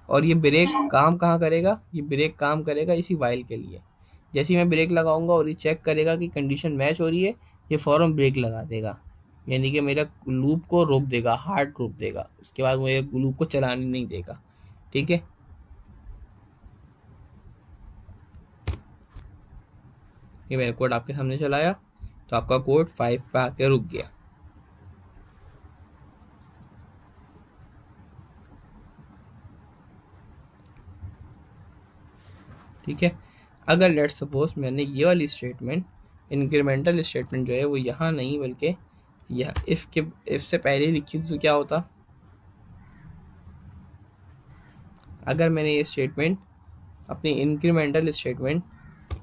और ये ब्रेक काम कहाँ करेगा, ये ब्रेक काम करेगा इसी वाइल के लिए। जैसे ही मैं ब्रेक लगाऊंगा और ये चेक करेगा कि कंडीशन मैच हो रही है, ये फ़ौरन ब्रेक लगा देगा, यानी कि मेरा लूप को रोक देगा, हार्ड रोक देगा, इसके बाद मुझे लूप को चलाने नहीं देगा, ठीक है। ये मैंने कोड आपके सामने चलाया, तो आपका कोड 5 पे आके रुक गया, ठीक है। अगर लेट सपोज मैंने ये वाली स्टेटमेंट, इंक्रीमेंटल स्टेटमेंट जो है वो यहाँ नहीं बल्कि यह इफ़ से पहले लिखी तो क्या होता, अगर मैंने ये स्टेटमेंट अपनी इंक्रीमेंटल स्टेटमेंट,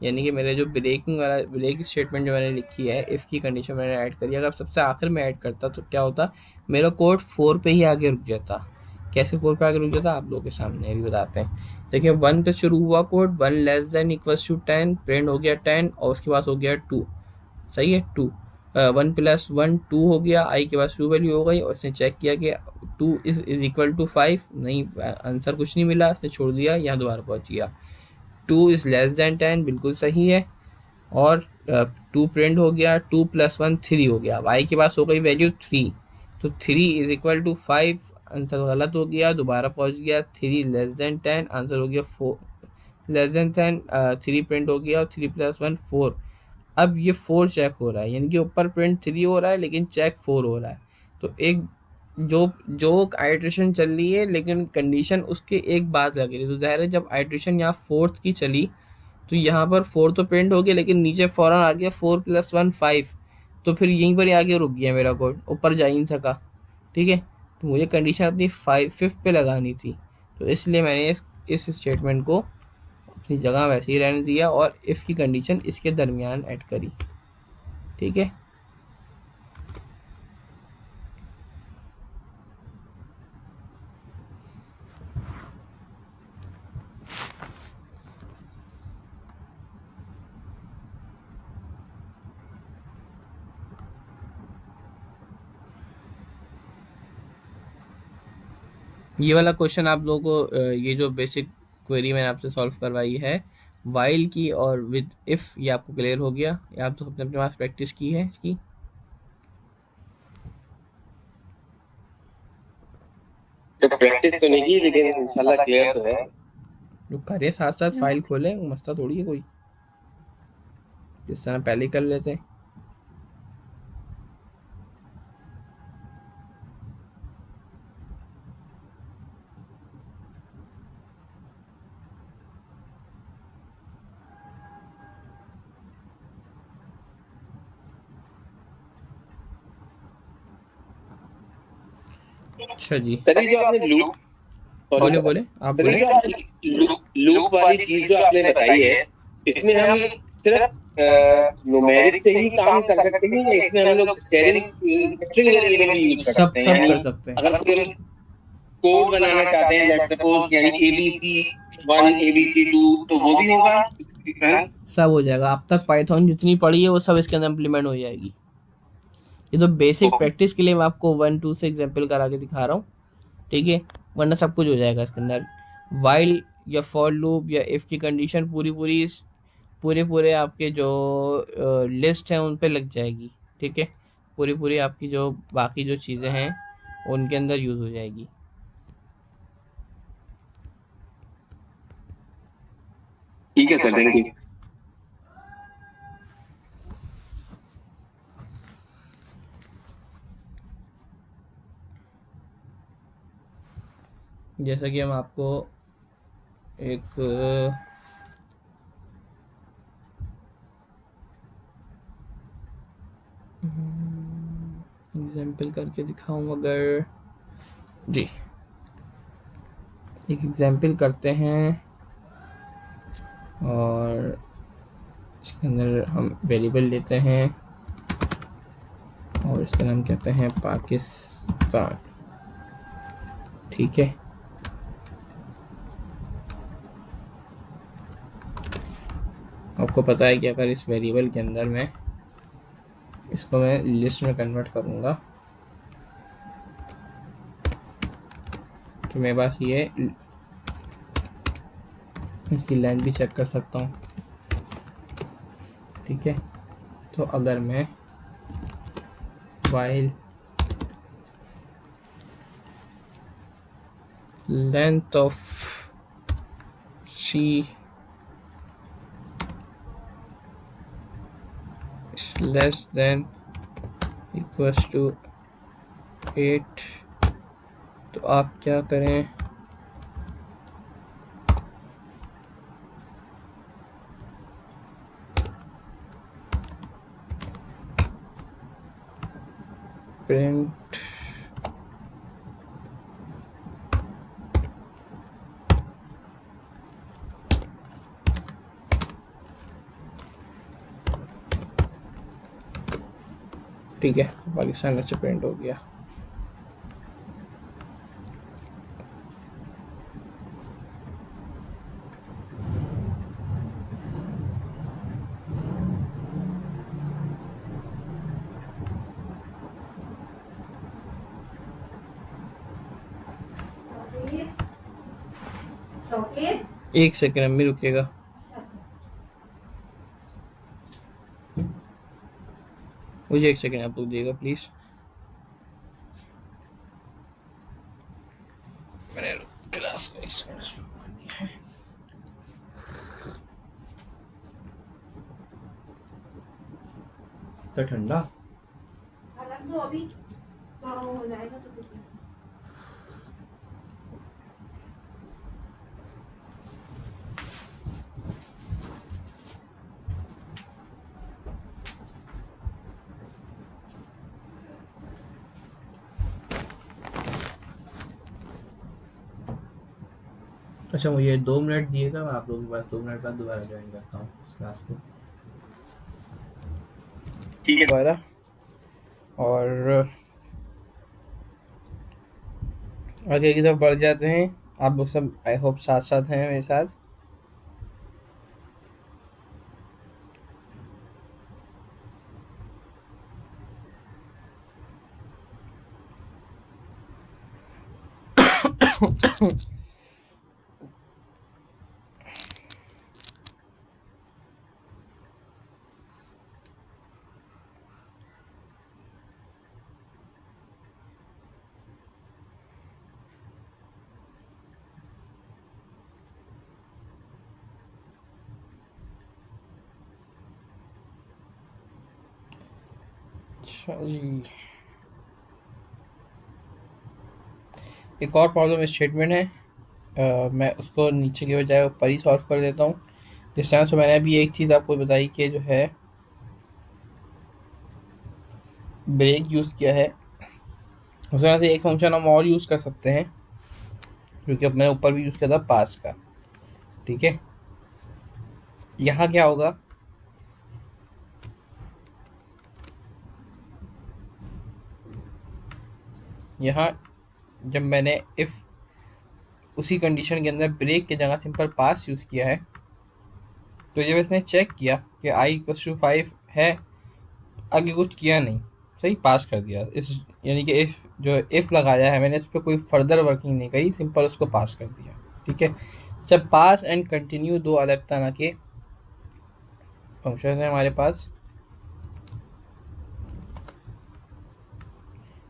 यानी कि मेरे जो ब्रेक स्टेटमेंट जो मैंने लिखी है, इफ़ की कंडीशन मैंने ऐड करी, अगर सबसे आखिर में ऐड करता तो क्या होता, मेरा कोड 4 पे ही आगे रुक जाता। कैसे 4 पे आगे रुक जाता आप लोगों के सामने भी बताते हैं। देखिए 1 पे शुरू हुआ code, 1 less than equals to 10, print हो गया 10 और उसके बाद हो गया 2, सही है 2, 1 प्लस 1 2 हो गया, आई के पास 2 वैल्यू हो गई और उसने चेक किया कि 2 इज इक्वल टू 5, नहीं आंसर कुछ नहीं मिला, उसने छोड़ दिया, यहाँ दोबारा पहुँच गया। 2 इज़ लेस देन 10 बिल्कुल सही है, और 2 प्रिंट हो गया, 2 प्लस 1 3 हो गया, वाई के पास हो गई वैल्यू 3, तो 3 इज इक्वल टू 5, आंसर गलत हो गया, दोबारा पहुंच गया, 3 लेस देन 10, आंसर हो गया 4 लेस देन 10, 3 प्रिंट हो गया और 3 प्लस 1 4। अब ये 4 चेक हो रहा है, यानी कि ऊपर प्रिंट 3 हो रहा है लेकिन चेक 4 हो रहा है। तो एक जो जो आइट्रेशन चल रही है लेकिन कंडीशन उसके एक बाद लग रही है, तो ज़ाहिर है जब आइट्रेशन यहाँ 4th की चली तो यहाँ पर 4 तो प्रिंट हो गया लेकिन नीचे फ़ौरन आ गया 4 प्लस 1 5, तो फिर यहीं पर ही आगे रुक गया मेरा कोड, ऊपर जा ही नहीं सका। ठीक है, तो मुझे कंडीशन अपनी 5th पे लगानी थी, तो इसलिए मैंने इस स्टेटमेंट को अपनी जगह वैसे ही रहने दिया और इफ़ की कंडीशन इसके दरमियान ऐड करी। ठीक है, ये वाला क्वेश्चन आप लोगों को ये जो बेसिक क्वेरी मैंने आपसे सॉल्व करवाई है वाइल की और विद इफ़, ये आपको क्लियर हो गया, ये आप तो अपने अपने पास प्रैक्टिस की है इसकी। तो प्रैक्टिस तो नहीं की लेकिन इंशाल्लाह क्लियर तो है। जो करें साथ साथ फाइल खोलें, मसला थोड़ी है कोई, जिस तरह पहले कर लेते हैं। अच्छा जी, सर ये जो आपने लूप, बोले बोले आप सर ये बोले। जो आपने लूप वाली चीज जो आपने बताई है, इसमें हम सिर्फ न्यूमेरिक से ही काम कर सकते हैं या इसमें हम लोग स्ट्रिंग वेरिएबल भी यूज कर सब सकते हैं? सब यानी कर सकते हैं। अगर कोई कोड बनाना चाहते हैं लेट्स सपोज, यानी ABC1 ABC2, तो वो भी होगा? सब हो जाएगा, अब तक पाइथन जितनी पढ़ी है वो सब इसके अंदर इम्प्लीमेंट हो जाएगी। ये तो बेसिक प्रैक्टिस के लिए मैं आपको 1 2 से एग्जांपल करा के दिखा रहा हूँ। ठीक है, वरना सब कुछ हो जाएगा इसके अंदर। वाइल या फॉर लूप या इफ़ की कंडीशन पूरी पूरी पूरे पूरे आपके जो लिस्ट हैं उन पे लग जाएगी। ठीक है, पूरी पूरी आपकी जो बाकी जो चीज़ें हैं उनके अंदर यूज़ हो जाएगी। ठीक है सर, थैंक यू। जैसा कि हम आपको एक एग्जाम्पल करके दिखाऊं, अगर जी एक एग्जाम्पल करते हैं और इसके अंदर हम वेरिएबल लेते हैं और इसका नाम कहते हैं पाकिस्तान। ठीक है, आपको पता है कि अगर इस वेरिएबल के अंदर मैं इसको मैं लिस्ट में कन्वर्ट करूँगा तो मेरे पास ये इसकी लेंथ भी चेक कर सकता हूँ। ठीक है, तो अगर मैं while length of C less than equals to 8, तो आप क्या करें, प्रिंट ठीक है, पाकिस्तान से प्रिंट हो गया। एक सेकंड अम्मी रुकिएगा। मुझे एक सेकंड आप लोग दिएगा प्लीज। मैंने क्लास को इस तरह शुरू कर दिया है। तो ठंडा अभी हो जाएगा तो कुछ नहीं। अच्छा, मुझे 2 मिनट दिएगा, मैं आप लोगों के पास 2 मिनट बाद दोबारा ज्वाइन करता हूँ इस क्लास को। ठीक है। दोबारा और आगे की तरफ बढ़ जाते हैं। आप लोग सब आई होप साथ साथ हैं मेरे साथ। अच्छा जी, एक और प्रॉब्लम स्टेटमेंट है। मैं उसको नीचे के बजाय ऊपर ही सॉल्व कर देता हूँ। जिस तरह से मैंने अभी एक चीज़ आपको बताई कि जो है ब्रेक यूज़ किया है, उस तरह से एक फंक्शन हम और यूज़ कर सकते हैं, क्योंकि अब मैं ऊपर भी यूज़ किया था पास का। ठीक है, यहाँ क्या होगा, यहाँ जब मैंने इफ़ उसी कंडीशन के अंदर ब्रेक की जगह सिंपल पास यूज़ किया है, तो जब इसने चेक किया कि i=5 है, आगे कुछ किया नहीं, सही पास कर दिया इस, यानी कि इफ़ जो इफ़ लगाया है मैंने, इस पर कोई फर्दर वर्किंग नहीं करी, सिंपल उसको पास कर दिया। ठीक है, जब पास एंड कंटिन्यू दो अलग तरह के फंक्शन है हमारे पास।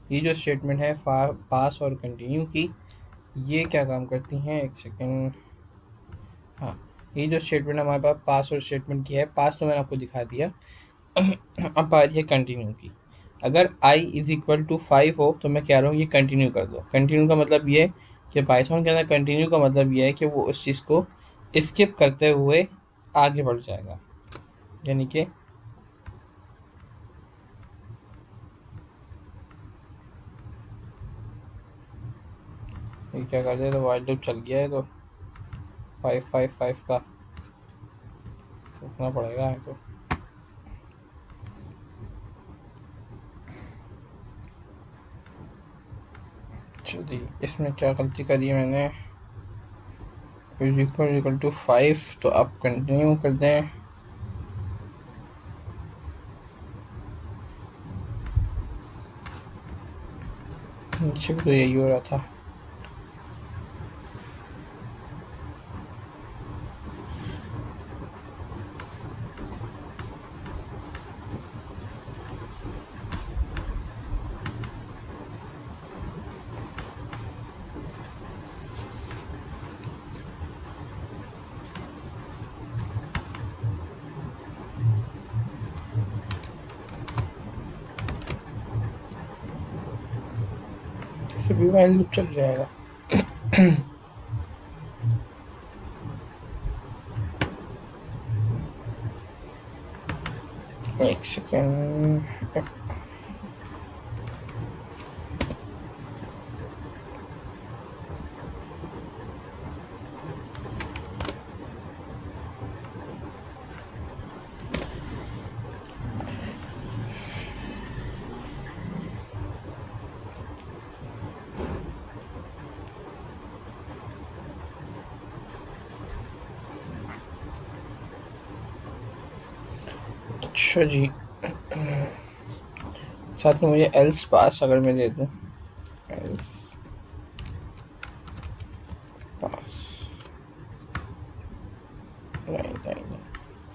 ये जो स्टेटमेंट है पास और कंटिन्यू की, ये क्या काम करती हैं, एक सेकेंड। हाँ, ये जो स्टेटमेंट हमारे पास पास और स्टेटमेंट की है, पास तो मैंने आपको दिखा दिया। अब आ रही है कंटिन्यू की। अगर i=5 हो तो मैं कह रहा हूँ ये कंटिन्यू कर दो। कंटिन्यू का मतलब ये है कि पाइथन के अंदर कंटिन्यू का मतलब ये है कि वो उस चीज़ को स्किप करते हुए आगे बढ़ जाएगा। यानी कि ये क्या कर दे, तो वाइल लूप चल गया है, तो 5 का रुकना पड़ेगा है तो। चलिए, इसमें क्या गलती करी है मैंने, इक्वल टू 5, तो आप कंटिन्यू कर दें। नीचे तो यही हो रहा था। सभी वाइल लूप चल जाएगा। एक सेकेंड, अच्छा जी, साथ में मुझे एल्स पास अगर मैं दे दूँ, एल्स पास नहीं,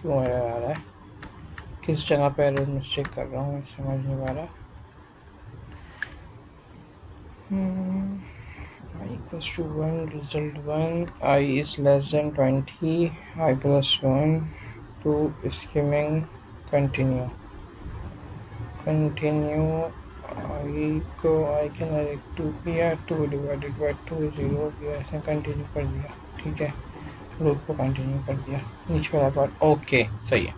क्यों एरर आ रहा है, किस जगह पे एरर मिस्टेक कर रहा हूँ मैं समझ नहीं पा रहा। I equals to 1, result 1, I is less than 20, I plus 1, 2 skimming, continue, I को I के अंदर 2 किया, 2 डिवाइडेड बाई 2 0 हो गया, ऐसे कंटिन्यू कर दिया, ठीक है, लूप को कंटिन्यू कर दिया, नीचे वाला पार्ट ओके सही है।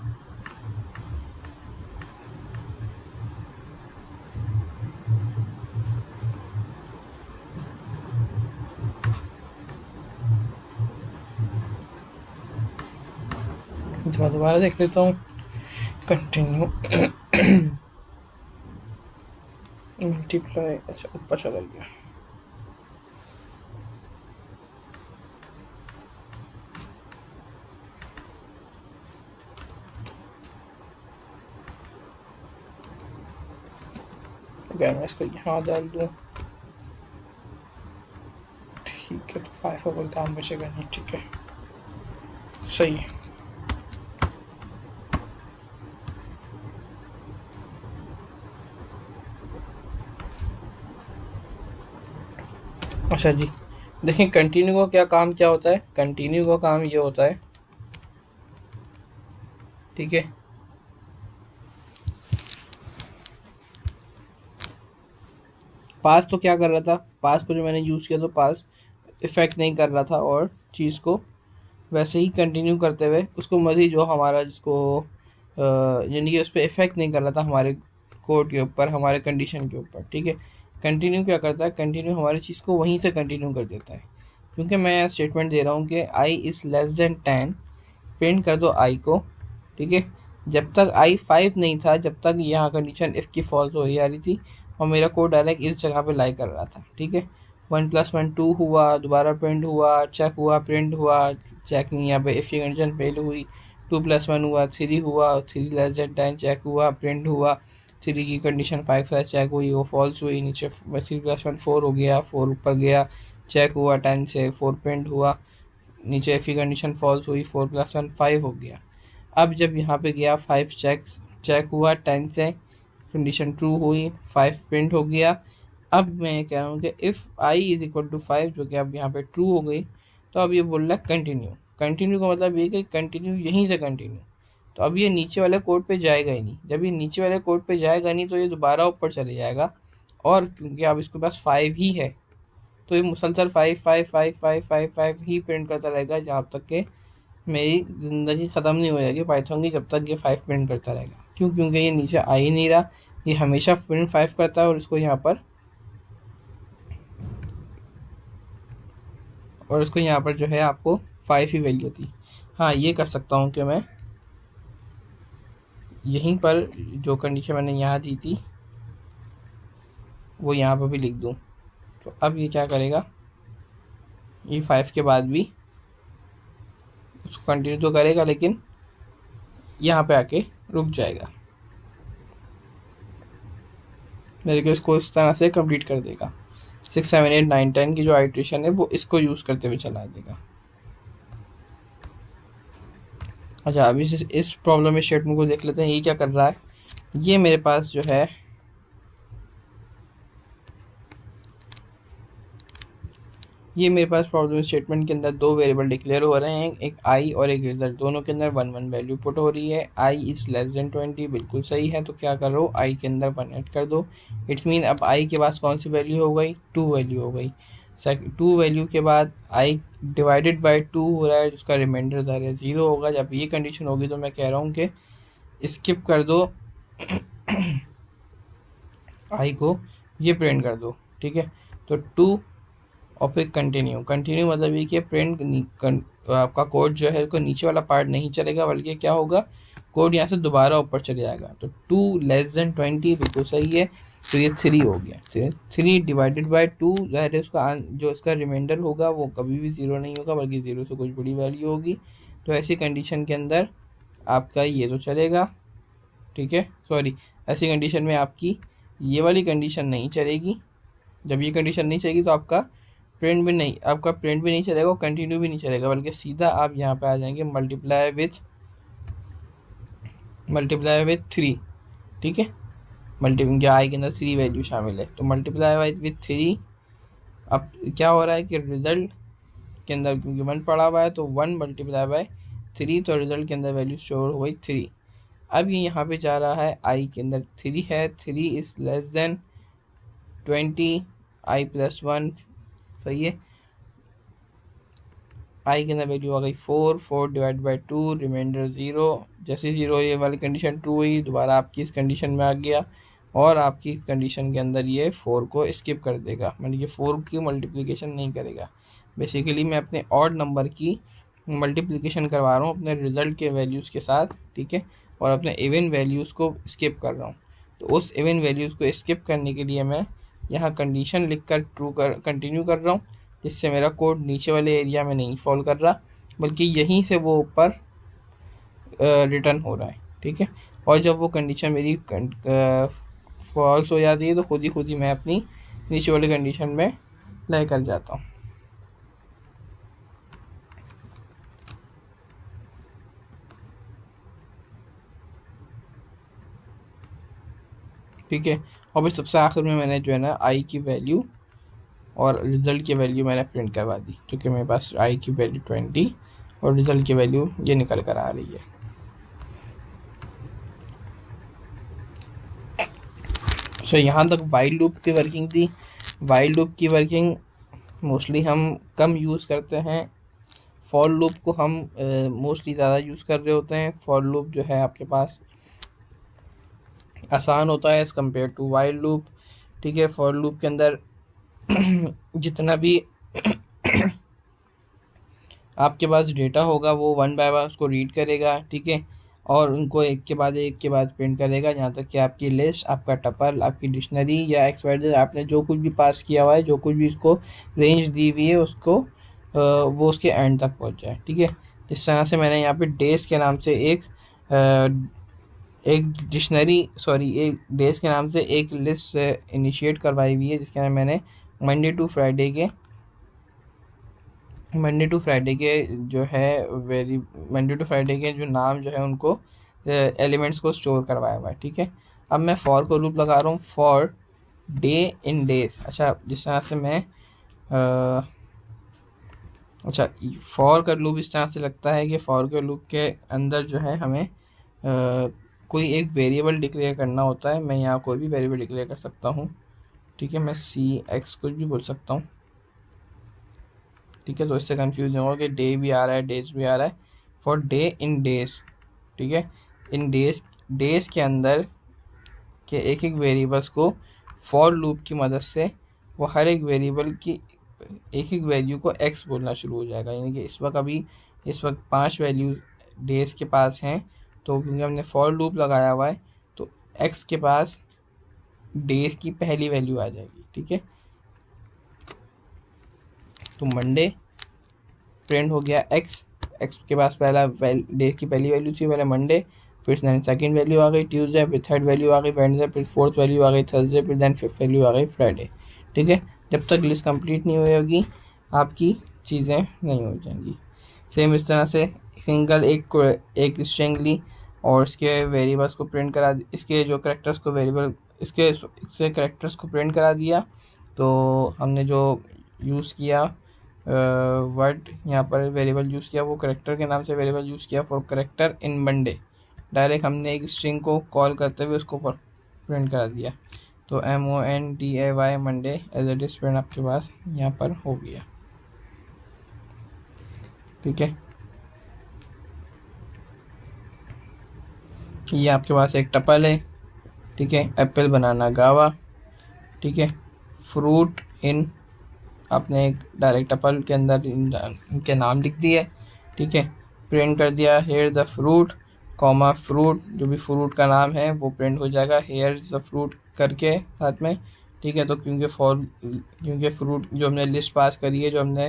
दोबारा देख लेता हूँ, कंटिन्यू मल्टीप्लाई, अच्छा ऊपर चला गया, अगर मैं इसको यहाँ डाल दूँ ठीक है, तो 5 का कोई काम बचेगा नहीं, ठीक है सही है। अच्छा जी, देखिए कंटिन्यू का क्या काम क्या होता है, कंटिन्यू का काम ये होता है, ठीक है, पास तो क्या कर रहा था, पास को जो मैंने यूज़ किया तो पास इफ़ेक्ट नहीं कर रहा था और चीज़ को वैसे ही कंटिन्यू करते हुए उसको मज़ीद जो हमारा जिसको यानी कि उस पर इफ़ेक्ट नहीं कर रहा था हमारे कोड के ऊपर, हमारे कंडीशन के ऊपर, ठीक है। कंटिन्यू क्या करता है, कंटिन्यू हमारी चीज़ को वहीं से कंटिन्यू कर देता है, क्योंकि मैं स्टेटमेंट दे रहा हूँ कि आई इज़ लेस देन 10, प्रिंट कर दो आई को, ठीक है। जब तक आई 5 नहीं था, जब तक यहाँ कंडीशन इफ़ की फॉल्स हो ही आ रही थी और मेरा कोड डायरेक्ट इस जगह पे लाई कर रहा था, ठीक है। 1 + 1 2 हुआ, दोबारा प्रिंट हुआ, चेक हुआ, प्रिंट हुआ, चेक नहीं, यहाँ पे इफ़ की कंडीशन फेल हुई, 2 + 1 हुआ, 3 हुआ, 3 लेस देन 10 चेक हुआ, प्रिंट हुआ, 3 की कंडीशन 5 है चेक हुई, वो फॉल्स हुई, नीचे 3 + 1 4 हो गया, 4 ऊपर गया, चेक हुआ, 10 से 4 प्रिंट हुआ, नीचे इफ़ की कंडीशन फॉल्स हुई, 4 + 1 5 हो गया। अब जब यहाँ पे गया 5 चेक हुआ, 10 से कंडीशन ट्रू हुई, 5 प्रिंट हो गया। अब मैं ये कह रहा हूँ कि if I is equal to 5, जो कि अब यहाँ पे ट्रू हो गई, तो अब ये बोल रहा है कंटिन्यू। कंटिन्यू का मतलब ये कि कंटिन्यू यहीं से कंटिन्यू, तो अब ये नीचे वाले कोड पे जाएगा ही नहीं। जब ये नीचे वाले कोड पे जाएगा नहीं तो ये दोबारा ऊपर चले जाएगा, और क्योंकि अब इसके पास 5 ही है तो ये मुसलसल 5 5 5 5 5 5 ही प्रिंट करता रहेगा जब तक कि मेरी ज़िंदगी ख़त्म नहीं हो जाएगी पाइथन की, जब तक ये 5 प्रिंट करता रहेगा। क्यों? क्योंकि ये नीचे आ ही नहीं रहा, ये हमेशा प्रिंट 5 करता है, और इसको यहाँ पर जो है आपको 5 ही वैल्यू थी। हाँ, ये कर सकता हूँ कि मैं यहीं पर जो कंडीशन मैंने यहाँ दी थी वो यहाँ पर भी लिख दूँ, तो अब ये क्या करेगा, ये 5 के बाद भी उसको कंटिन्यू तो करेगा लेकिन यहाँ पे आके रुक जाएगा, मेरे को इसको इस तरह से कंप्लीट कर देगा। 6 7 8 9 10 की जो आइट्रेशन है वो इसको यूज़ करते हुए चला देगा। अच्छा, अभी इस प्रॉब्लम में स्टेटमेंट को देख लेते हैं, ये क्या कर रहा है। ये मेरे पास जो है ये मेरे पास प्रॉब्लम स्टेटमेंट के अंदर 2 वेरिएबल डिक्लेयर हो रहे हैं, एक आई और एक रिजल्ट, दोनों के अंदर 1 1 वैल्यू पुट हो रही है। आई इज़ लेस देन 20 बिल्कुल सही है, तो क्या करो, आई के अंदर 1 ऐड कर दो। इट्स मीन अब आई के पास कौन सी वैल्यू हो गई, 2 वैल्यू हो गई। 2 वैल्यू के बाद आई डिवाइडेड बाई 2 हो रहा है, जिसका रिमाइंडर ज़ाहिर है 0 होगा। जब ये कंडीशन होगी तो मैं कह रहा हूँ कि स्किप कर दो आई को, ये प्रिंट कर दो, ठीक है। तो 2 और फिर कंटिन्यू मतलब ये कि आपका कोड जो है को नीचे वाला पार्ट नहीं चलेगा, बल्कि क्या होगा, कोड यहाँ से दोबारा ऊपर चले जाएगा। तो 2 लेस देन 20 बिल्कुल सही है, तो ये 3 हो गया। 3 डिवाइडेड बाई 2 ज़ाहिर है उसका जो इसका रिमाइंडर होगा वो कभी भी 0 नहीं होगा, बल्कि 0 से कुछ बड़ी वैल्यू होगी। तो ऐसी कंडीशन के अंदर आपका ये तो चलेगा, ठीक है, सॉरी, ऐसी कंडीशन में आपकी ये वाली कंडीशन नहीं चलेगी। जब ये कंडीशन नहीं चलेगी तो आपका प्रिंट भी नहीं चलेगा और कंटिन्यू भी नहीं चलेगा, बल्कि सीधा आप यहाँ पे आ जाएंगे मल्टीप्लाई विथ 3, ठीक है। क्या आई के अंदर 3 वैल्यू शामिल है, तो मल्टीप्लाई विथ 3। अब क्या हो रहा है कि रिजल्ट के अंदर क्योंकि 1 पड़ा हुआ है तो 1 मल्टीप्लाई बाय 3, तो रिजल्ट के अंदर वैल्यू स्टोर हो गई 3। अब ये यहाँ पे जा रहा है आई के अंदर 3 है, 3 is less than 20, I plus 1, सही है। आई के अंदर वैल्यू आ गई 4 डिवाइड बाई 2, रिमाइंडर 0। जैसे 0 ये वाली कंडीशन ट्रू हुई, दोबारा आपकी इस कंडीशन में आ गया और आपकी इस कंडीशन के अंदर ये 4 को स्किप कर देगा, मतलब ये 4 की मल्टीप्लिकेशन नहीं करेगा। बेसिकली मैं अपने ऑड नंबर की मल्टीप्लिकेशन करवा रहा हूँ अपने रिज़ल्ट के वैल्यूज़ के साथ, ठीक है, और अपने इवन वैल्यूज़ को स्किप कर रहा हूँ। तो उस इवन वैल्यूज़ को स्किप करने के लिए मैं यहाँ कंडीशन लिखकर कंटिन्यू कर रहा हूँ, जिससे मेरा कोड नीचे वाले एरिया में नहीं फॉल कर रहा, बल्कि यहीं से वो ऊपर रिटर्न हो रहा है, ठीक है। और जब वो कंडीशन मेरी फॉल्स हो जाती है तो खुद ही मैं अपनी नीचे वाली कंडीशन में ले कर जाता हूँ। ठीक है, और फिर सबसे आखिर में मैंने जो है ना आई की वैल्यू और रिज़ल्ट की वैल्यू मैंने प्रिंट करवा दी, क्योंकि मेरे पास आई की वैल्यू 20 और रिज़ल्ट की वैल्यू ये निकल कर आ रही है। सो यहाँ तक वाइल लूप की वर्किंग थी। वाइल लूप की वर्किंग मोस्टली हम कम यूज़ करते हैं, फॉर लूप को हम मोस्टली ज़्यादा यूज़ कर रहे होते हैं। फॉर लूप जो है आपके पास आसान होता है as compare to while loop, ठीक है। फॉर लूप के अंदर जितना भी आपके पास डेटा होगा वो 1 बाय 1 उसको रीड करेगा, ठीक है, और उनको एक के बाद प्रिंट करेगा, जहाँ तक कि आपकी लिस्ट, आपका टपल, आपकी डिक्शनरी या XYZ आपने जो कुछ भी पास किया हुआ है, जो कुछ भी इसको रेंज दी हुई है, उसको वो उसके एंड तक पहुँच जाए, ठीक है। जिस तरह से मैंने यहाँ पे डेज के नाम से एक डेज के नाम से एक लिस्ट इनिशिएट करवाई हुई है, जिसके अंदर मैंने मंडे टू फ्राइडे के जो नाम जो है उनको एलिमेंट्स को स्टोर करवाया हुआ है, ठीक है। अब मैं फॉर को लूप लगा रहा हूँ फॉर डे इन डेज। अच्छा, जिस तरह से मैं फॉर का लूप इस तरह से लगता है कि फॉर के लूप के अंदर जो है हमें कोई एक वेरिएबल डिक्लेयर करना होता है। मैं यहाँ कोई भी वेरिएबल डिक्लेयर कर सकता हूँ, ठीक है, मैं CX कुछ भी बोल सकता हूँ, ठीक है। तो इससे कंफ्यूज नहीं होगा कि डे भी आ रहा है, डेज भी आ रहा है। फॉर डे इन डेज, ठीक है, इन डेज के अंदर के एक वेरिएबल्स को फॉर लूप की मदद से वो हर एक वेरिएबल की एक वैल्यू को x बोलना शुरू हो जाएगा। यानी कि इस वक्त 5 वैल्यू डेज के पास हैं, तो क्योंकि हमने फॉर लूप लगाया हुआ है तो x के पास डेज की पहली वैल्यू आ जाएगी, ठीक है। तो मंडे प्रिंट हो गया x के पास पहला डे की पहली वैल्यू थी पहले मंडे, फिर सेकंड वैल्यू आ गई ट्यूसडे, फिर थर्ड वैल्यू आ गई वेडनेसडे, फिर फोर्थ वैल्यू आ गई थर्सडे, फिर देन फिफ्थ वैल्यू आ गई फ्राइडे, ठीक है। जब तक लिस्ट कंप्लीट नहीं हुई होगी आपकी चीज़ें नहीं हो जाएंगी। सेम इस तरह से सिंगल एक स्ट्रिंग ली और इसके वेरिएबल्स को प्रिंट करा, इसके जो करेक्टर्स को वेरिएबल इससे करेक्टर्स को प्रिंट करा दिया। तो हमने जो यूज़ किया वर्ड यहाँ पर वेरिएबल यूज़ किया, वो करेक्टर के नाम से वेरिएबल यूज़ किया for character in Monday. Direct हमने एक स्ट्रिंग को कॉल करते हुए उसको प्रिंट करा दिया। तो MONDAY मंडे एज ए डिस प्रिंट आपके पास यहाँ पर हो गया, ठीक है। ये आपके पास एक टपल है, ठीक है, एप्पल बनाना गावा, ठीक है। फ्रूट इन आपने एक डायरेक्ट टपल के अंदर इनके नाम लिख दिए, ठीक है, प्रिंट कर दिया here the fruit comma fruit, जो भी फ्रूट का नाम है वो प्रिंट हो जाएगा हेयर द फ्रूट करके साथ में, ठीक है। तो क्योंकि फ्रूट जो हमने लिस्ट पास करी है, जो हमने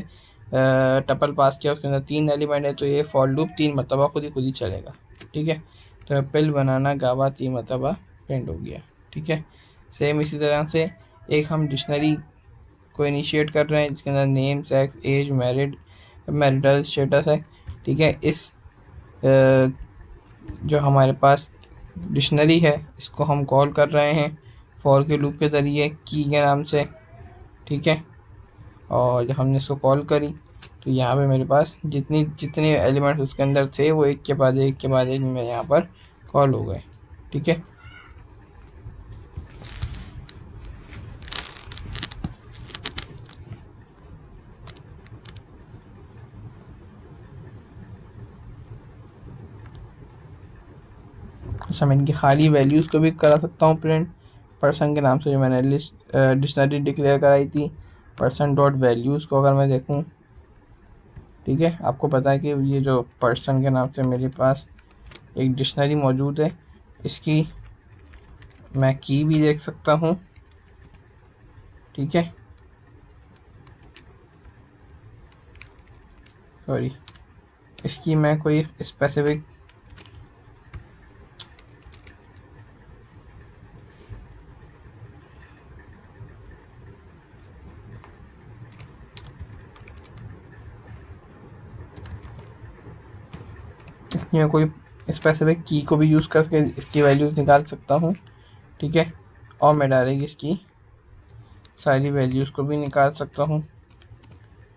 टपल पास किया उसके अंदर 3 एलिमेंट है, तो ये फॉर लूप 3 मरतबा खुद ही चलेगा, ठीक है। तो एप्पल बनाना गावा ती मतबा प्रिंट हो गया। ठीक है, सेम इसी तरह से एक हम डिक्शनरी को इनिशिएट कर रहे हैं जिसके अंदर name, sex, age, marital status है। ठीक है, इस जो हमारे पास डिक्शनरी है इसको हम कॉल कर रहे हैं फॉर के लूप के ज़रिए की के नाम से। ठीक है, और जब हमने इसको कॉल करी तो यहाँ पे मेरे पास जितने एलिमेंट्स उसके अंदर थे वो एक के बाद एक में यहाँ पर कॉल हो गए। ठीक है, अच्छा मैं इनकी खाली वैल्यूज़ को भी करा सकता हूँ प्रिंट। पर्सन के नाम से जो मैंने लिस्ट डिक्शनरी डिक्लेयर कराई थी, पर्सन डॉट वैल्यूज़ को अगर मैं देखूँ, ठीक है, आपको पता है कि ये जो पर्सन के नाम से मेरे पास एक डिक्शनरी मौजूद है, इसकी मैं की भी देख सकता हूँ। ठीक है, सॉरी, इसकी मैं कोई स्पेसिफिक इसकी मैं कोई स्पेसिफिक की को भी यूज़ करके इसकी वैल्यूज़ निकाल सकता हूँ। ठीक है, और मैं डायरेक्ट इसकी सारी वैल्यूज़ को भी निकाल सकता हूँ।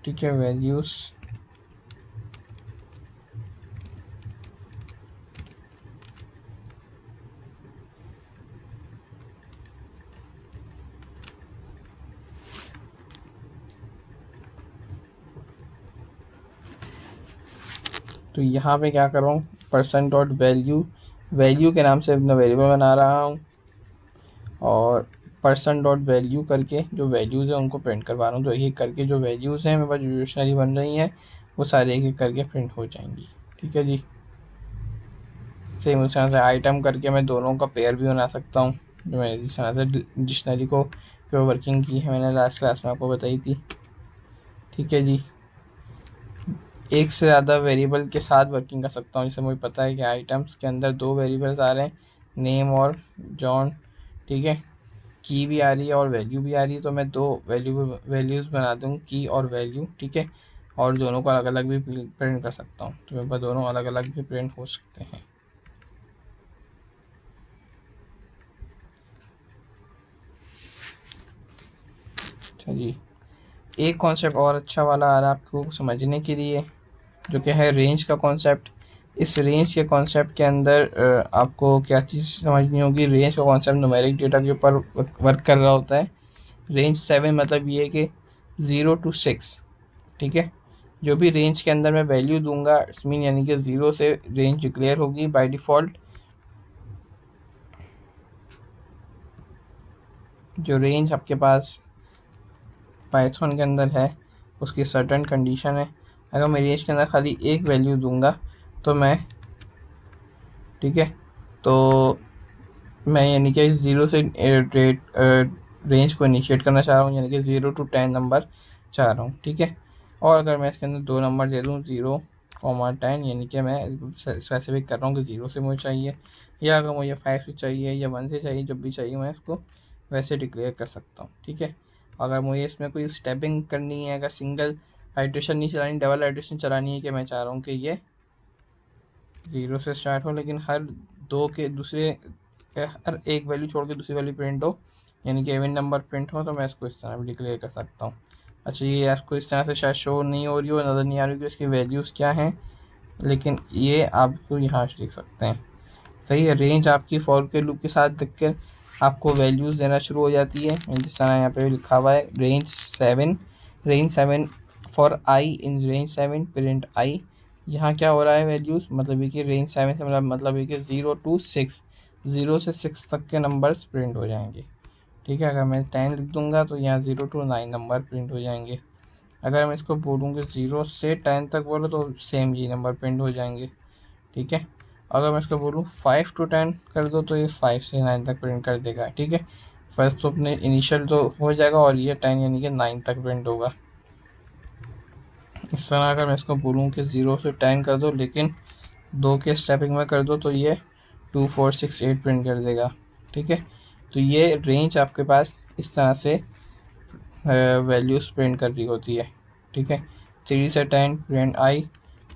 ठीक है, वैल्यूज़ तो यहाँ पे क्या कर रहा हूँ, पर्सन डॉट वैल्यू के नाम से अपना वेरिएबल बना रहा हूँ और पर्सन डॉट वैल्यू करके जो वैल्यूज़ है उनको प्रिंट करवा रहा हूँ। तो एक एक करके जो वैल्यूज़ हैं मेरे पास जो डिक्शनरी बन रही हैं वो सारे एक एक करके प्रिंट हो जाएंगी। ठीक है जी, सेम उस तरह से आइटम करके मैं दोनों का पेयर भी बना सकता हूँ, जो मैंने जिस तरह से डिक्शनरी को जो वर्किंग की है मैंने लास्ट क्लास में आपको बताई थी। ठीक है जी, एक से ज़्यादा वेरिएबल के साथ वर्किंग कर सकता हूँ। जैसे मुझे पता है कि आइटम्स के अंदर 2 वेरिएबल्स आ रहे हैं, नेम और जॉन। ठीक है, की भी आ रही है और वैल्यू भी आ रही है, तो मैं 2 वैल्यूज़ बना दूँ, की और वैल्यू। ठीक है, और दोनों को अलग अलग भी प्रिंट कर सकता हूँ, तो मेरे पास दोनों अलग अलग भी प्रिंट हो सकते हैं। अच्छा जी, एक कॉन्सेप्ट और अच्छा वाला आ रहा है आपको समझने के लिए, जो कि है रेंज का कॉन्सेप्ट। इस रेंज के कॉन्सेप्ट के अंदर आपको क्या चीज़ समझनी होगी। रेंज का कॉन्सेप्ट न्यूमेरिक डेटा के ऊपर वर्क कर रहा होता है। रेंज 7 मतलब ये है कि 0 to 6। ठीक है, जो भी रेंज के अंदर मैं वैल्यू दूंगा इट्स मीन यानी कि 0 से रेंज डिक्लेयर होगी बाय डिफ़ॉल्ट। जो रेंज आपके पास पाइथन के अंदर है उसकी सर्टेन कंडीशन है। अगर मैं रेंज के अंदर खाली एक वैल्यू दूंगा तो मैं, ठीक है, तो मैं यानी कि 0 से रेंज को इनिशिएट करना चाह रहा हूँ, यानी कि 0 to 10 नंबर चाह रहा हूँ। ठीक है, और अगर मैं इसके अंदर 2 नंबर दे दूँ 0, 10, यानी कि मैं स्पेसिफिक कर रहा हूँ कि 0 से मुझे चाहिए, या अगर मुझे 5 से चाहिए या 1 से चाहिए, जब भी चाहिए मैं इसको वैसे डिक्लेयर कर सकता हूँ। ठीक है, अगर मुझे इसमें कोई स्टेपिंग करनी है, अगर सिंगल आइट्रेशन नहीं चलानी, डबल आइट्रेशन चलानी है कि मैं चाह रहा हूँ कि ये 0 से स्टार्ट हो लेकिन हर एक वैल्यू छोड़ के दूसरी वैल्यू प्रिंट हो, यानी कि इवन नंबर प्रिंट हो, तो मैं इसको इस तरह भी डिक्लेयर कर सकता हूँ। अच्छा, ये आपको इस तरह से शायद शो नहीं हो रही हो, नज़र नहीं आ रही कि इसकी वैल्यूज़ क्या हैं, लेकिन ये आपको यहाँ से लिख सकते हैं। सही है, रेंज आपकी फॉर के लूप के साथ देखकर आपको वैल्यूज़ देना शुरू हो जाती है, जिस तरह यहाँ पे लिखा हुआ है range 7 for i in range 7 print i. यहाँ क्या हो रहा है वैल्यूज़, मतलब ये कि रेंज 7 से मतलब ये कि 0 to 6, 0 से 6 तक के नंबर्स प्रिंट हो जाएंगे। ठीक है, अगर मैं 10 लिख दूंगा तो यहाँ 0 to 9 नंबर प्रिंट हो जाएंगे। अगर मैं इसको बोलूँ कि 0 से 10 तक बोलो तो सेम ये नंबर प्रिंट हो जाएंगे। ठीक है, अगर मैं इसको बोलूँ 5 to 10 कर दो तो ये 5 से 9 तक प्रिंट कर देगा। ठीक है, फर्स्ट तो अपने इनिशियल तो हो जाएगा और ये 10 यानी कि 9 तक प्रिंट होगा। इस तरह अगर मैं इसको बोलूँ कि 0 से 10 कर दो लेकिन 2 के स्टेपिंग में कर दो तो ये 2468 प्रिंट कर देगा। ठीक है, तो ये रेंज आपके पास इस तरह से वैल्यूज प्रिंट कर रही होती है। ठीक है, 3 से 10 प्रिंट आई,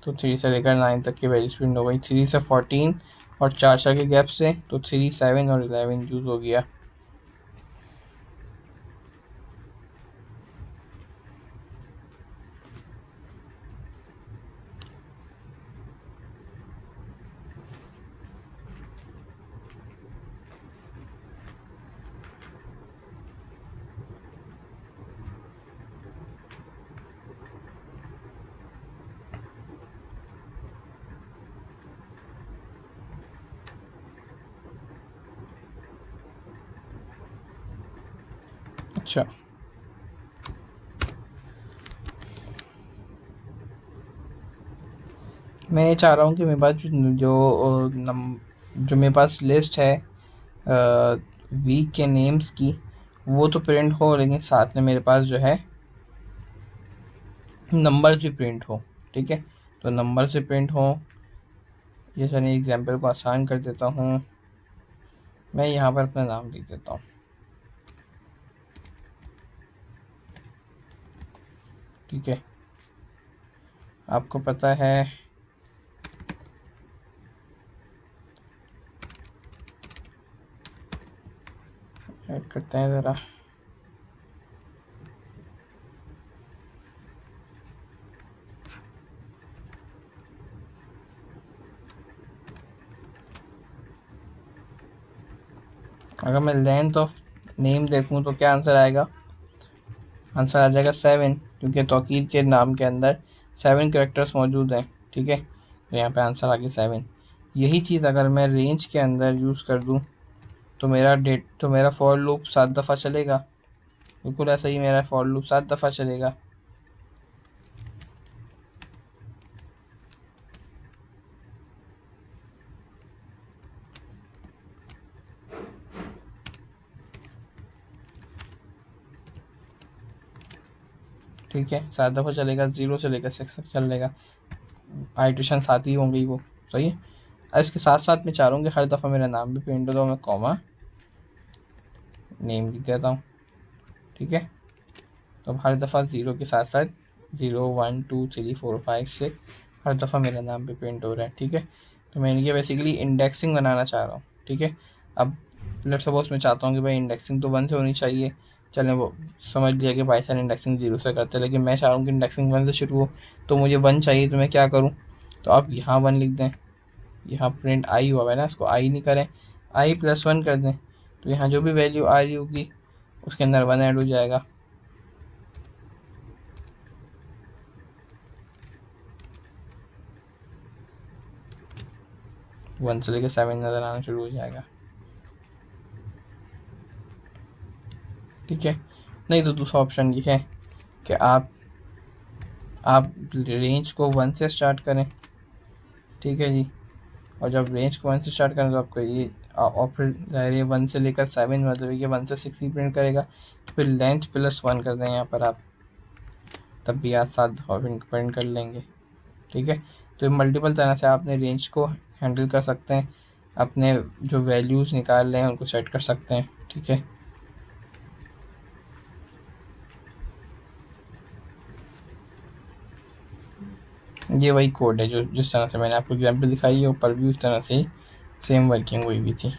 तो 3 से लेकर 9 तक की वैल्यूज प्रिंट हो गई। 3 से 14 और 4 के गैप से तो 3, 7 और 11 यूज़ हो गया। अच्छा, मैं ये चाह रहा हूँ कि मेरे पास जो मेरे पास लिस्ट है वीक के नेम्स की, वो तो प्रिंट हो, लेकिन साथ में मेरे पास जो है नंबर्स भी प्रिंट हो। ठीक है, तो नंबर से प्रिंट हो। ये चलिए एग्जाम्पल को आसान कर देता हूँ, मैं यहाँ पर अपना नाम लिख देता हूँ। ठीक है, आपको पता है ऐड करते हैं ज़रा। अगर मैं लेंथ ऑफ नेम देखूं तो क्या आंसर आएगा? आंसर आ जाएगा 7, क्योंकि तौकीद के नाम के अंदर 7 करेक्टर्स मौजूद हैं। ठीक है, तो यहाँ पे आंसर आ गया 7। यही चीज़ अगर मैं रेंज के अंदर यूज़ कर दूँ तो मेरा फॉर लूप 7 दफ़ा चलेगा। बिल्कुल ऐसा ही मेरा फॉर लूप 7 दफ़ा चलेगा। ठीक है, 7 दफ़ा चलेगा, 0 से लेकर 6 तक चलेगा। आइट्रेशन साथ ही होंगी वो, सही है। और इसके साथ साथ मैं चाह रहा हूँ कि हर दफ़ा मेरा नाम भी प्रिंट हो, तो मैं कॉमा नेम लिख देता हूँ। ठीक है, तो हर दफ़ा 0 के साथ साथ 0, 1, 2, 3, 4, 5, 6 हर दफ़ा मेरा नाम भी प्रिंट हो रहा है। ठीक है, तो मैं इनकी बेसिकली इंडेक्सिंग बनाना चाह रहा हूँ। ठीक है, अब लेट्स सपोज मैं चाहता हूँ कि भाई इंडेक्सिंग तो 1 से होनी चाहिए। चलें, वो समझ लिया कि पाइथन इंडेक्सिंग 0 से करते हैं, लेकिन मैं चाह रहा हूँ कि इंडेक्सिंग 1 से शुरू हो, तो मुझे 1 चाहिए। तो मैं क्या करूँ? तो आप यहाँ 1 लिख दें। यहाँ प्रिंट आई हुआ है ना, इसको आई नहीं करें, i+1 कर दें। तो यहाँ जो भी वैल्यू आ रही होगी उसके अंदर 1 ऐड हो जाएगा। वन से लेकर 7 नज़र आना शुरू हो जाएगा। ठीक है, नहीं तो दूसरा ऑप्शन ये है कि आप रेंज को 1 से स्टार्ट करें। ठीक है जी, और जब रेंज को 1 से स्टार्ट करें तो आपको ये और फिर ज़ाहिर है 1 से लेकर 7 मतलब ये 1 से 6 ही प्रिंट करेगा। तो फिर लेंथ +1 कर दें यहाँ पर आप, तब भी आप 7 दफ़ा प्रिंट कर लेंगे। ठीक है, तो मल्टीपल तरह से आपने रेंज को हैंडल कर सकते हैं, अपने जो वैल्यूज़ निकाल रहे हैं उनको सेट कर सकते हैं। ठीक है, ये वही कोड है जो जिस तरह से मैंने आपको एग्जांपल दिखाई है, ऊपर भी उस तरह से ही सेम वर्किंग हुई भी थी।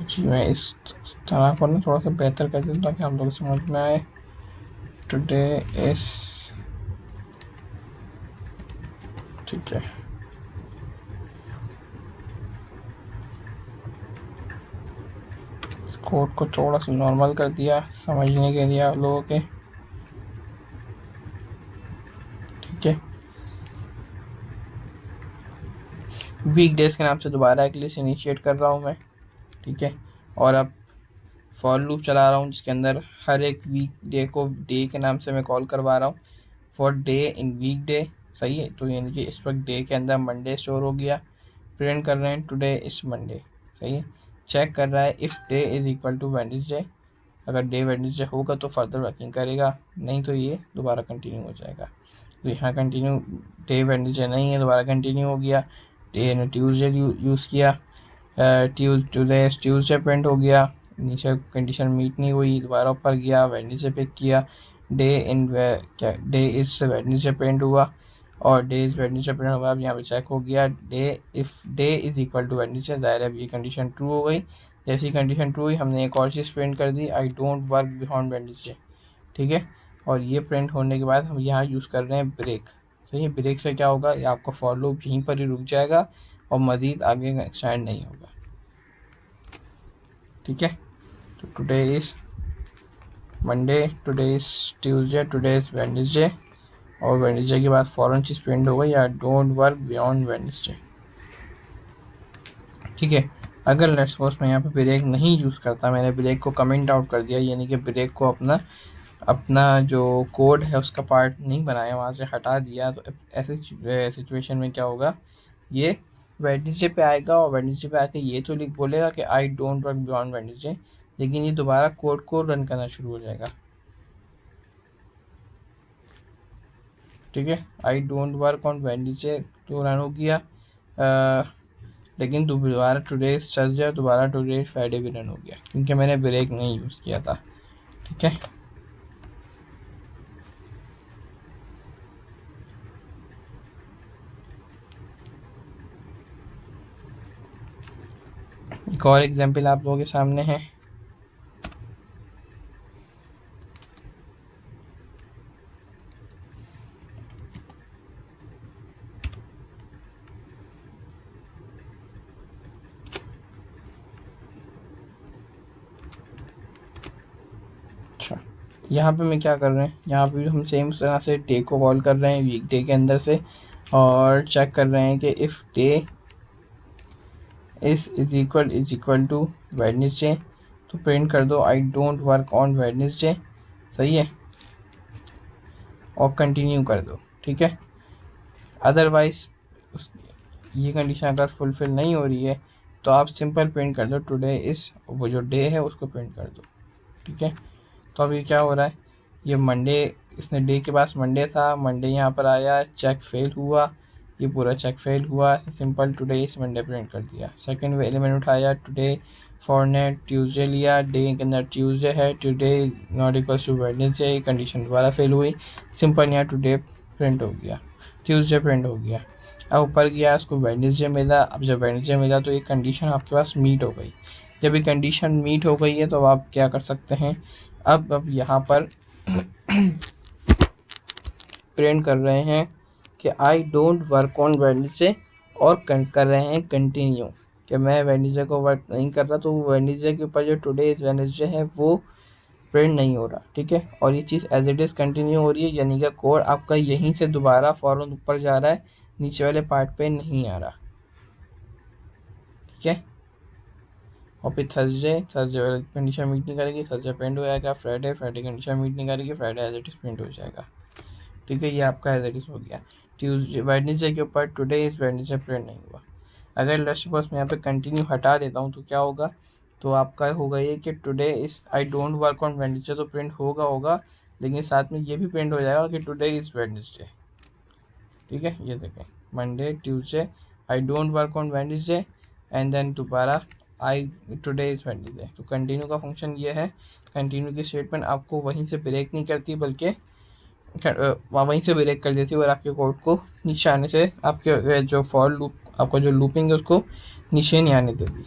जी, मैं इस तरह को ना थोड़ा सा बेहतर कर देता हूँ ताकि आप लोग समझ में आए। टुडे इस ठीक है, कोड को थोड़ा सा नॉर्मल कर दिया समझने के लिए आप लोगों के। ठीक है, वीक डेज के नाम से दोबारा एक लिस्ट इनिशिएट कर रहा हूँ मैं। ठीक है, और अब फॉर लूप चला रहा हूँ जिसके अंदर हर एक वीक डे को डे के नाम से मैं कॉल करवा रहा हूँ। For day in week day, सही है। तो यानी कि इस वक्त डे के अंदर मंडे स्टोर हो गया, प्रिंट कर रहे हैं टुडे इस मंडे, सही है। चेक कर रहा है if day is equal to Wednesday, अगर डे वेडनेसडे होगा तो फर्दर वर्किंग करेगा, नहीं तो ये दोबारा कंटिन्यू हो जाएगा। तो यहाँ कंटिन्यू, डे वेडनेसडे नहीं है, दोबारा कंटिन्यू हो गया। डे ने ट्यूसडे यूज़ किया, ट्यूसडे प्रिंट हो गया, नीचे कंडीशन मीट नहीं हुई, दोबारा ऊपर गया, वेडनेसडे पिक किया, डे इज़ वेडनेसडे प्रिंट हुआ और डे इज़ वेडनेसडे प्रिंट हुआ। अब यहाँ पे चेक हो गया day, if day is equal to Wednesday, ज़ाहिर है अब ये कंडीशन ट्रू हो गई। जैसी कंडीशन ट्रू हुई हमने एक और चीज़ प्रिंट कर दी, I don't work beyond Wednesday, ठीक है। और ये प्रिंट होने के बाद हम यहाँ यूज़ कर रहे हैं ब्रेक। तो ये ब्रेक से क्या होगा, ये आपका फॉर लूप यहीं पर ही रुक जाएगा और मज़ीद आगे एक्सटेंड नहीं होगा, ठीक है। तो today is Monday, today is Tuesday, today is Wednesday, और वेडनेसडे के बाद फ़ौरन चीज़ प्रिंट हो गई, आई डोंट वर्क बियॉन्ड वेडनेसडे, ठीक है। अगर लेट्स सपोज मैं यहाँ पे ब्रेक नहीं यूज़ करता, मैंने ब्रेक को कमेंट आउट कर दिया, यानी कि ब्रेक को अपना जो कोड है उसका पार्ट नहीं बनाया, वहाँ से हटा दिया, तो ऐसे सिचुएशन में क्या होगा, ये वेडनेसडे पे आएगा और वेडनेसडे पे आके ये तो लिख बोलेगा कि आई डोंट वर्क बियॉन्ड वेडनेसडे, लेकिन ये दोबारा कोड को रन करना शुरू हो जाएगा, ठीक है। आई डोंट वर्क ऑन वेडनेसडे तो रन हो गया, लेकिन दोबारा टुडे इज़ थर्सडे, दोबारा टुडे इज़ फ्राइडे भी रन हो गया, क्योंकि मैंने ब्रेक नहीं यूज़ किया था, ठीक है। एक और एग्जांपल आप लोगों के सामने है। अच्छा, यहाँ पे मैं क्या कर रहे हैं, यहाँ पे हम सेम तरह से डे को कॉल कर रहे हैं वीक डे के अंदर से, और चेक कर रहे हैं कि if day is equal to Wednesday, तो प्रिंट कर दो I don't work on Wednesday, सही है, और कंटिन्यू कर दो, ठीक है। अदरवाइज़ ये कंडीशन अगर फुलफ़िल नहीं हो रही है तो आप सिंपल प्रिंट कर दो टुडे इज़, वो जो डे है उसको प्रिंट कर दो, ठीक है। तो अभी क्या हो रहा है, ये मंडे, इसने डे के पास मंडे था, मंडे यहाँ पर आया, चेक फेल हुआ, ये पूरा चेक फेल हुआ, simple today is Monday print कर दिया। सेकंड एलिमेंट उठाया, टुडे फॉर ने ट्यूसडे लिया, डे के अंदर ट्यूसडे है, today not equals to Wednesday, condition दोबारा फेल हुई, सिंपल यहाँ टुडे प्रिंट हो गया, ट्यूसडे प्रिंट हो गया। अब ऊपर गया, उसको वेडनेसडे मिला, अब जब वेडनेसडे मिला तो ये कंडीशन आपके पास मीट हो गई। जब ये कंडीशन मीट हो गई है तो अब आप क्या कर सकते हैं, अब यहाँ पर प्रिंट कर रहे हैं कि आई डोंट वर्क ऑन वेडनेसडे, और कर रहे हैं कंटिन्यू, कि मैं वेडनेसडे को वर्क नहीं कर रहा, तो वेडनेसडे के ऊपर जो टुडे इज़ वेडनेसडे है वो प्रिंट नहीं हो रहा, ठीक है। और ये चीज़ एज इट इज़ कंटिन्यू हो रही है, यानी कि कोड आपका यहीं से दोबारा फ़ौरन ऊपर जा रहा है, नीचे वाले पार्ट पे नहीं आ रहा, ठीक है। और फिर थर्सडे वाली कंडीशन मीट नहीं करेगी, थर्सडे प्रिंट हो जाएगा, फ्राइडे कंडीशन मीट नहीं करेगी, Friday as it is print हो जाएगा, ठीक है। ये आपका एज इट इज़ हो गया। ट्यूसडे वेडनेसडे के ऊपर टुडे इज़ वेडनेसडे प्रिंट नहीं हुआ। अगर लेट्स सपोज मैं यहाँ पे कंटिन्यू हटा देता हूँ तो क्या होगा, तो आपका होगा ये कि today is I don't work on Wednesday, तो प्रिंट होगा, लेकिन साथ में ये भी प्रिंट हो जाएगा कि टुडे इज़ वेडनेसडे, ठीक है। ये देखें, Monday Tuesday I don't work on Wednesday, and then दोबारा आई टुडे इज़ वेडनेसडे। तो कंटिन्यू का फंक्शन ये है, कंटिन्यू की स्टेटमेंट आपको वहीं से ब्रेक नहीं करती, बल्कि वहीं से ब्रेक कर देती है और आपके कोड को नीचे आने से, आपके जो फॉर लूप, आपका जो लूपिंग है उसको नीचे नहीं आने देती।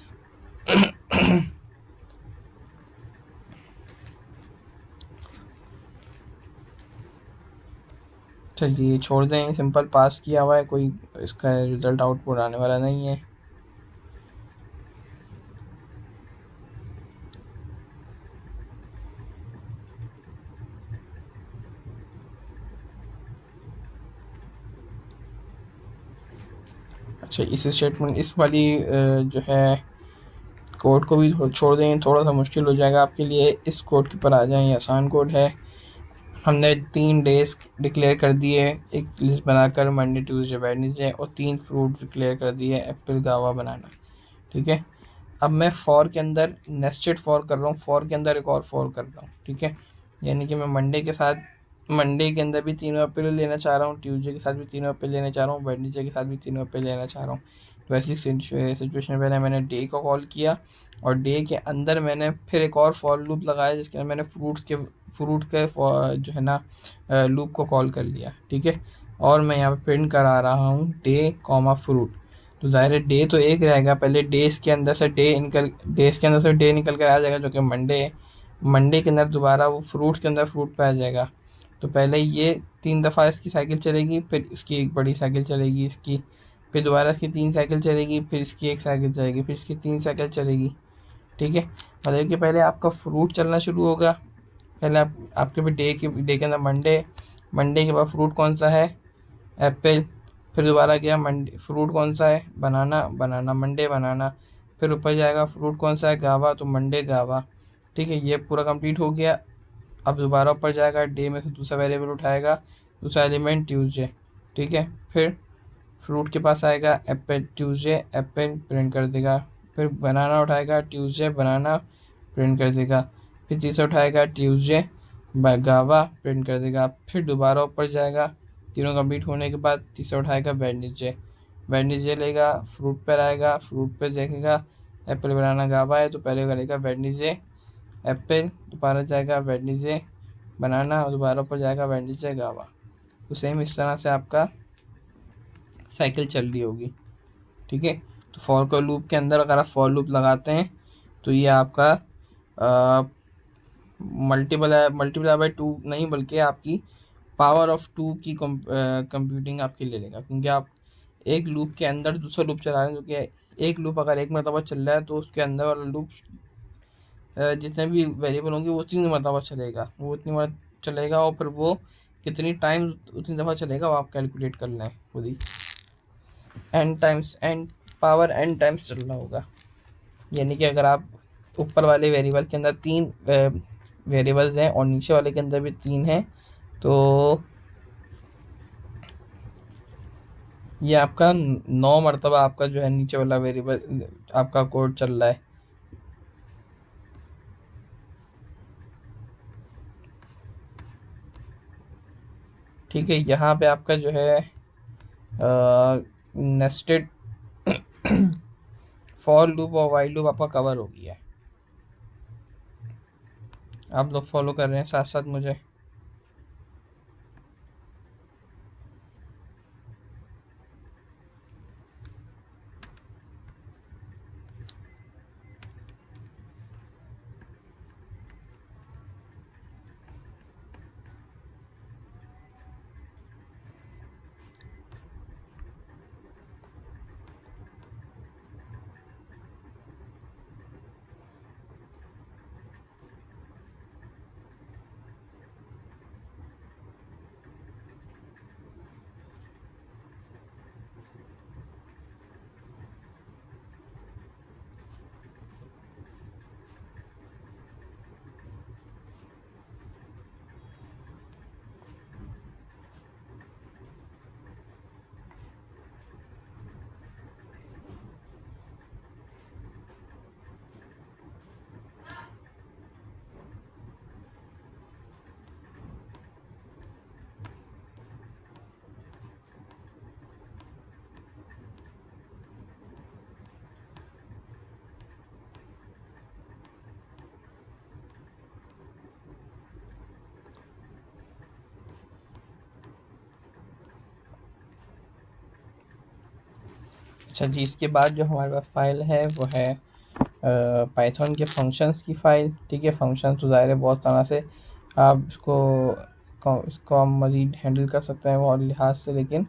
चलिए छोड़ दें, सिंपल पास किया हुआ है, कोई इसका रिज़ल्ट आउटपुट आने वाला नहीं है। अच्छा, इस स्टेटमेंट, इस वाली जो है कोड को भी छोड़ दें, थोड़ा सा मुश्किल हो जाएगा आपके लिए। इस कोड के ऊपर आ जाएं, ये आसान कोड है। हमने 3 डेज डिक्लेयर कर दिए एक लिस्ट बनाकर, मंडे ट्यूसडे वेडनेसडे, और 3 फ्रूट डिक्लेयर कर दिए, एप्पल, गावा, बनाना, ठीक है। अब मैं फॉर के अंदर नेस्टेड फॉर कर रहा हूँ, फॉर के अंदर एक और फॉर कर रहा हूँ, ठीक है। यानी कि मैं मंडे के साथ, मंडे के अंदर भी तीनों अप्रैल लेना चाह रहा हूँ, ट्यूसडे के साथ भी तीनों अप्रैल लेना चाह रहा हूँ, वेडनेसडे के साथ भी तीनों अप्रैल लेना चाह रहा हूँ। तो ऐसी सिचुएशन में मैंने डे को कॉल किया और डे के अंदर मैंने फिर एक और फॉर लूप लगाया जिसके अंदर मैंने फ्रूट के जो है ना लूप को कॉल कर लिया, ठीक है। और मैं यहाँ पे प्रिंट करा रहा हूँ डे कॉमा फ्रूट। तो ज़ाहिर है डे तो एक रहेगा, पहले डेज़ के अंदर से डे निकल कर आ जाएगा जो कि मंडे है। मंडे के अंदर दोबारा वो फ्रूट के अंदर फ्रूट पे आ जाएगा। तो पहले ये 3 दफ़ा इसकी साइकिल चलेगी, फिर इसकी एक बड़ी साइकिल चलेगी इसकी, फिर दोबारा इसकी 3 साइकिल चलेगी, फिर इसकी 1 साइकिल चलेगी, फिर इसकी 3 साइकिल चलेगी, ठीक है। मतलब कि पहले आपका फ्रूट चलना शुरू होगा, पहले आपके भी डे के अंदर मंडे के बाद फ्रूट कौन सा है, एप्पल। फिर दोबारा गया मंडे, फ्रूट कौन सा है, बनाना मंडे बनाना। फिर ऊपर जाएगा फ्रूट कौन सा है, गावा, तो मंडे गावा, ठीक है। ये पूरा कंप्लीट हो गया। अब दोबारा ऊपर जाएगा, डे में से दूसरा वेरिएबल उठाएगा, दूसरा एलिमेंट ट्यूसडे, ठीक है। फिर फ्रूट के पास आएगा एप्पल, ट्यूसडे एप्पल प्रिंट कर देगा। फिर बनाना उठाएगा, ट्यूसडे बनाना प्रिंट कर देगा। फिर तीसरा उठाएगा ट्यूसडे गावा प्रिंट कर देगा। फिर दोबारा ऊपर जाएगा, तीनों कंप्लीट होने के बाद तीसरा उठाएगा वेडनेसडे लेगा, फ्रूट पर आएगा, फ्रूट पर देखेगा एप्पल बनाना गावा है तो पहले करेगा वेडनेसडे एप्पल, दोबारा जाएगा वेडनेसडे बनाना और दोबारा ऊपर जाएगा वेडनेसडे गावा। तो सेम इस तरह से आपका साइकिल चल रही होगी, ठीक है। तो फॉर को लूप के अंदर अगर आप फॉर लूप लगाते हैं तो ये आपका मल्टीप्लाई बाय 2 नहीं बल्कि आपकी पावर ऑफ 2 की कंप्यूटिंग आपकी ले लेगा, क्योंकि आप एक लूप के अंदर दूसरा लूप चला रहे हैं, जो कि एक लूप अगर एक मरतबा चल रहा है तो उसके अंदर वाला लूप जितने भी वेरिएबल होंगे वो 3 मरतबा चलेगा, वो उतनी बार चलेगा और फिर वो कितनी टाइम उतनी दफ़ा चलेगा वो आप कैलकुलेट कर लें खुद ही। एन पावर एन टाइम्स चल रहा होगा। यानी कि अगर आप ऊपर वाले वेरिएबल के अंदर 3 वेरिएबल्स हैं और नीचे वाले के अंदर भी 3 हैं तो ये आपका 9 मरतबा आपका जो है नीचे वाला वेरिएबल आपका कोड चल रहा है। ठीक है, यहाँ पे आपका जो है नेस्टेड फॉर लूप और वाइल लूप आपका कवर हो गया है। आप लोग फॉलो कर रहे हैं साथ साथ मुझे। अच्छा जी, इसके बाद जो हमारे पास फाइल है वो है पाइथन के फंक्शंस की फ़ाइल, ठीक है। फंक्शन तो ज़ाहिर है बहुत तरह से आप इसको हम मज़ीद हैंडल कर सकते हैं और लिहाज से, लेकिन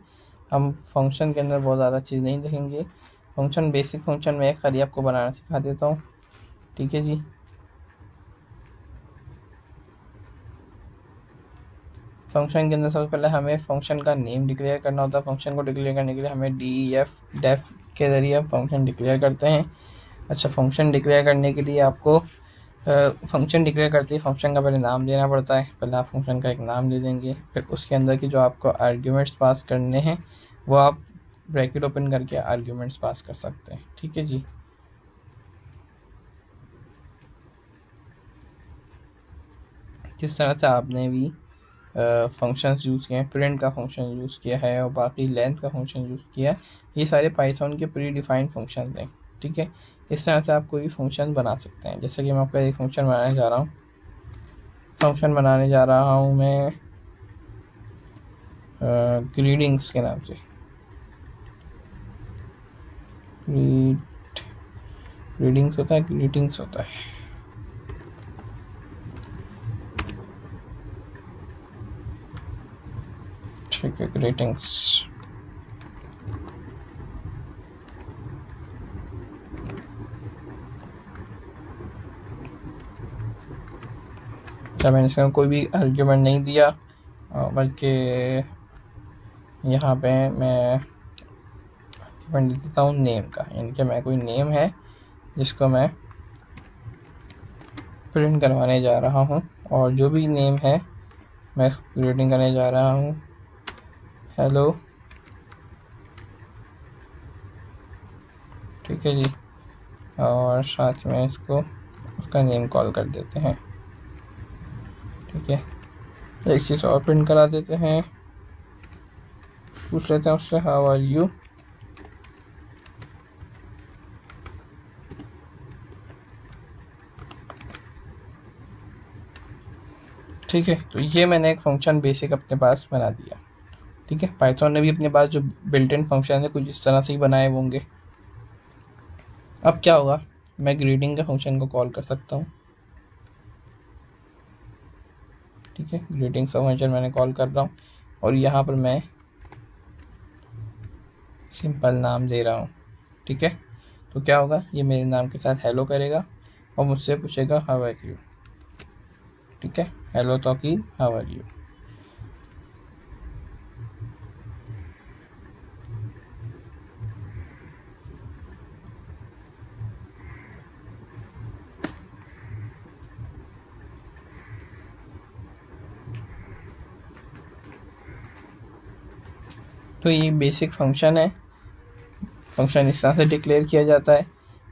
हम फंक्शन के अंदर बहुत ज़्यादा चीज़ नहीं देखेंगे। फंक्शन बेसिक फंक्शन में एक खाली आपको बनाना सिखा देता हूँ, ठीक है जी। फंक्शन के अंदर सबसे पहले हमें फंक्शन का नेम डिक्लेयर करना होता है। फंक्शन को डिक्लेयर करने के लिए हमें डेफ के ज़रिए फंक्शन डिक्लेयर करते हैं। अच्छा, फंक्शन डिक्लेयर करने के लिए आपको फंक्शन डिक्लेयर करते ही फंक्शन का पहले नाम देना पड़ता है। पहले आप फंक्शन का एक नाम दे देंगे, फिर उसके अंदर की जो आपको आर्ग्यूमेंट्स पास करने हैं वो आप ब्रैकेट ओपन करके आर्ग्यूमेंट्स पास कर सकते हैं, ठीक है जी। जिस तरह से आपने भी फंक्शंस यूज़ किए हैं, प्रिंट का फंक्शन यूज़ किया है और बाकी लेंथ का फंक्शन यूज़ किया है, ये सारे पाइथन के प्री डिफाइंड फंक्शन हैं। ठीक है, इस तरह से आप कोई फंक्शन बना सकते हैं। जैसे कि मैं आपका एक फंक्शन बनाने जा रहा हूँ, मैं ग्रीडिंग्स के नाम से। ग्रीडिंग्स होता है, ग्रीटिंग्स होता है। ठीक है, ग्रीटिंग्स। अच्छा, मैंने इसका कोई भी आर्ग्यूमेंट नहीं दिया, बल्कि यहाँ पे मैं आर्ग्यूमेंट दे देता हूँ नेम का, यानी कि मैं कोई नेम है जिसको मैं प्रिंट करवाने जा रहा हूँ, और जो भी नेम है मैं प्रिंटिंग करने जा रहा हूँ हेलो। ठीक है जी, और साथ में इसको उसका नेम कॉल कर देते हैं। ठीक है, एक चीज़ और प्रिंट करा देते हैं, पूछ लेते हैं उससे हाउ आर यू। ठीक है, तो ये मैंने एक फंक्शन बेसिक अपने पास बना दिया। ठीक है, पाइथन ने भी अपने पास जो बिल्ट इन फंक्शन है कुछ इस तरह से ही बनाए होंगे। अब क्या होगा, मैं ग्रीटिंग के फंक्शन को कॉल कर सकता हूँ। ठीक है, ग्रीटिंग्स का फंक्शन मैंने कॉल कर रहा हूँ, और यहाँ पर मैं सिंपल नाम दे रहा हूँ। ठीक है, तो क्या होगा, ये मेरे नाम के साथ हेलो करेगा और मुझसे पूछेगा हाउ आर यू। ठीक है, hello Tauqeer, how are you. तो ये बेसिक फंक्शन है। फंक्शन इस तरह से डिक्लेयर किया जाता है।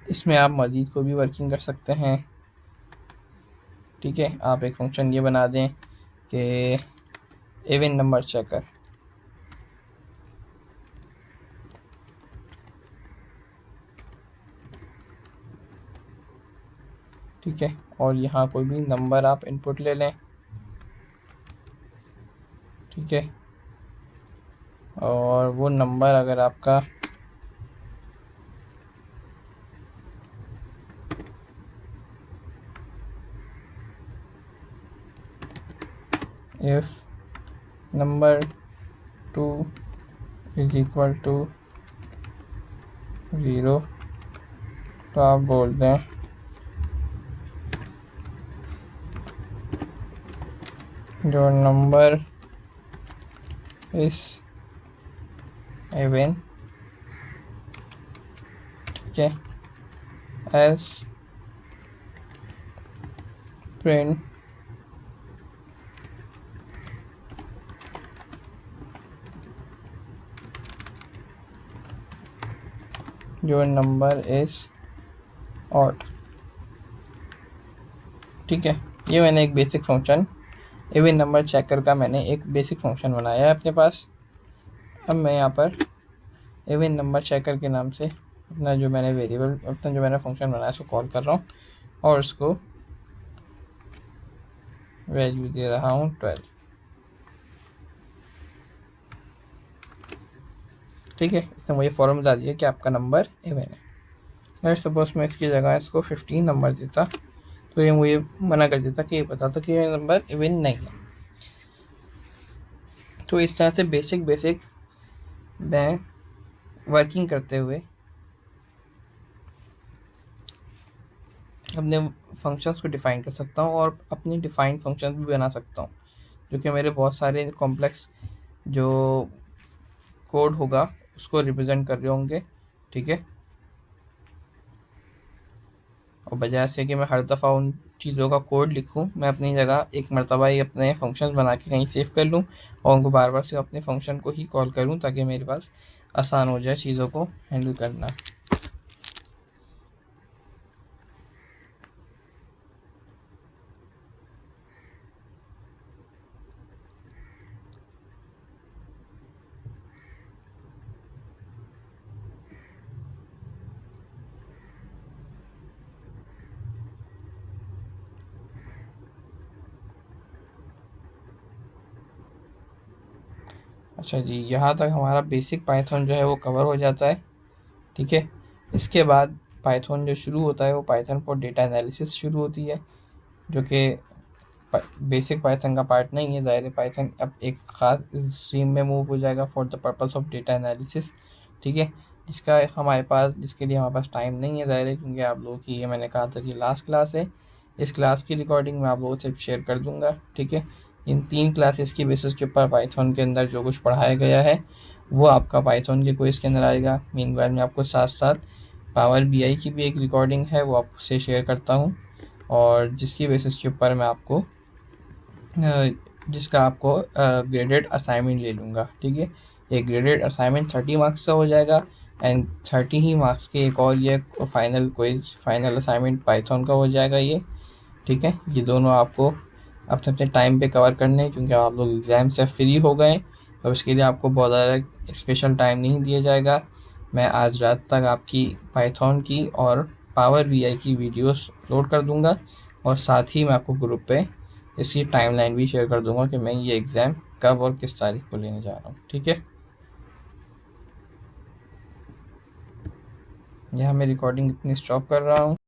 इसमें आप मज़ीद को भी वर्किंग कर सकते हैं। ठीक है, आप एक फंक्शन ये बना दें कि इवन नंबर चेकर। ठीक है, और यहाँ कोई भी नंबर आप इनपुट ले लें। ठीक है, और वो नंबर अगर आपका if number 2 is equal to 0, तो आप बोल दें जो नंबर इस इवन। ठीक है, एस प्रिंट जो नंबर इज ऑड। ठीक है, ये मैंने एक basic function even number checker का मैंने एक बेसिक फंक्शन बनाया है अपने पास। अब मैं यहाँ पर इवन नंबर चेकर के नाम से अपना जो मैंने फंक्शन बनाया उसको कॉल कर रहा हूँ, और उसको वैल्यू दे रहा हूँ 12। ठीक है, इसने मुझे फॉर्म बता दिया कि आपका नंबर इवन है। अगर सपोज मैं इसकी जगह इसको 15 नंबर देता, तो ये मुझे मना कर देता कि ये बताता कि ये नंबर इवन नहीं है। तो इस तरह से बेसिक मैं वर्किंग करते हुए अपने फंक्शंस को डिफ़ाइन कर सकता हूँ, और अपने डिफ़ाइंड फंक्शंस भी बना सकता हूँ, जो कि मेरे बहुत सारे कॉम्प्लेक्स जो कोड होगा उसको रिप्रेजेंट कर रहे होंगे। ठीक है, और बजाय से कि मैं हर दफ़ा उन चीज़ों का कोड लिखूं, मैं अपनी जगह एक मरतबा ही अपने फंक्शंस बना के कहीं सेव कर लूं और उनको बार बार से अपने फंक्शन को ही कॉल करूं, ताकि मेरे पास आसान हो जाए चीज़ों को हैंडल करना। अच्छा जी, यहाँ तक हमारा बेसिक पाइथन जो है वो कवर हो जाता है। ठीक है, इसके बाद पाइथन जो शुरू होता है वो पाइथन फॉर डेटा एनालिसिस शुरू होती है, जो कि बेसिक पाइथन का पार्ट नहीं है। ज़ाहिर है पाइथन अब एक ख़ास स्ट्रीम में मूव हो जाएगा for the purpose of data analysis. ठीक है, जिसके लिए हमारे पास टाइम नहीं है ज़ाहिर है, क्योंकि आप लोगों की ये मैंने कहा था कि लास्ट क्लास है। इस क्लास की रिकॉर्डिंग मैं आप लोगों से शेयर कर दूंगा। ठीक है, इन 3 क्लासेस की बेसिस के ऊपर पाइथन के अंदर जो कुछ पढ़ाया गया है वो आपका पाइथन के क्विज़ के अंदर आएगा। मीनवाइल मैं आपको साथ साथ पावर बीआई की भी एक रिकॉर्डिंग है वो आपसे शेयर करता हूँ, और जिसकी बेसिस के ऊपर मैं आपको जिसका आपको ग्रेडेड असाइनमेंट ले लूँगा। ठीक है, ये ग्रेडेड असाइनमेंट 30 मार्क्स का हो जाएगा, एंड 30 ही मार्क्स के एक और ये final quiz final assignment Python का हो जाएगा ये। ठीक है, ये दोनों आपको अपने अपने टाइम पे कवर करने हैं, क्योंकि आप लोग एग्ज़ाम से फ्री हो गए, तो उसके लिए आपको बहुत ज़्यादा स्पेशल टाइम नहीं दिया जाएगा। मैं आज रात तक आपकी पाइथन की और पावर बीआई की वीडियोस अपलोड कर दूंगा, और साथ ही मैं आपको ग्रुप पे इसकी टाइमलाइन भी शेयर कर दूंगा कि मैं ये एग्ज़ाम कब और किस तारीख को लेने जा रहा हूँ। ठीक है, यहाँ मैं रिकॉर्डिंग इतनी स्टॉप कर रहा हूँ।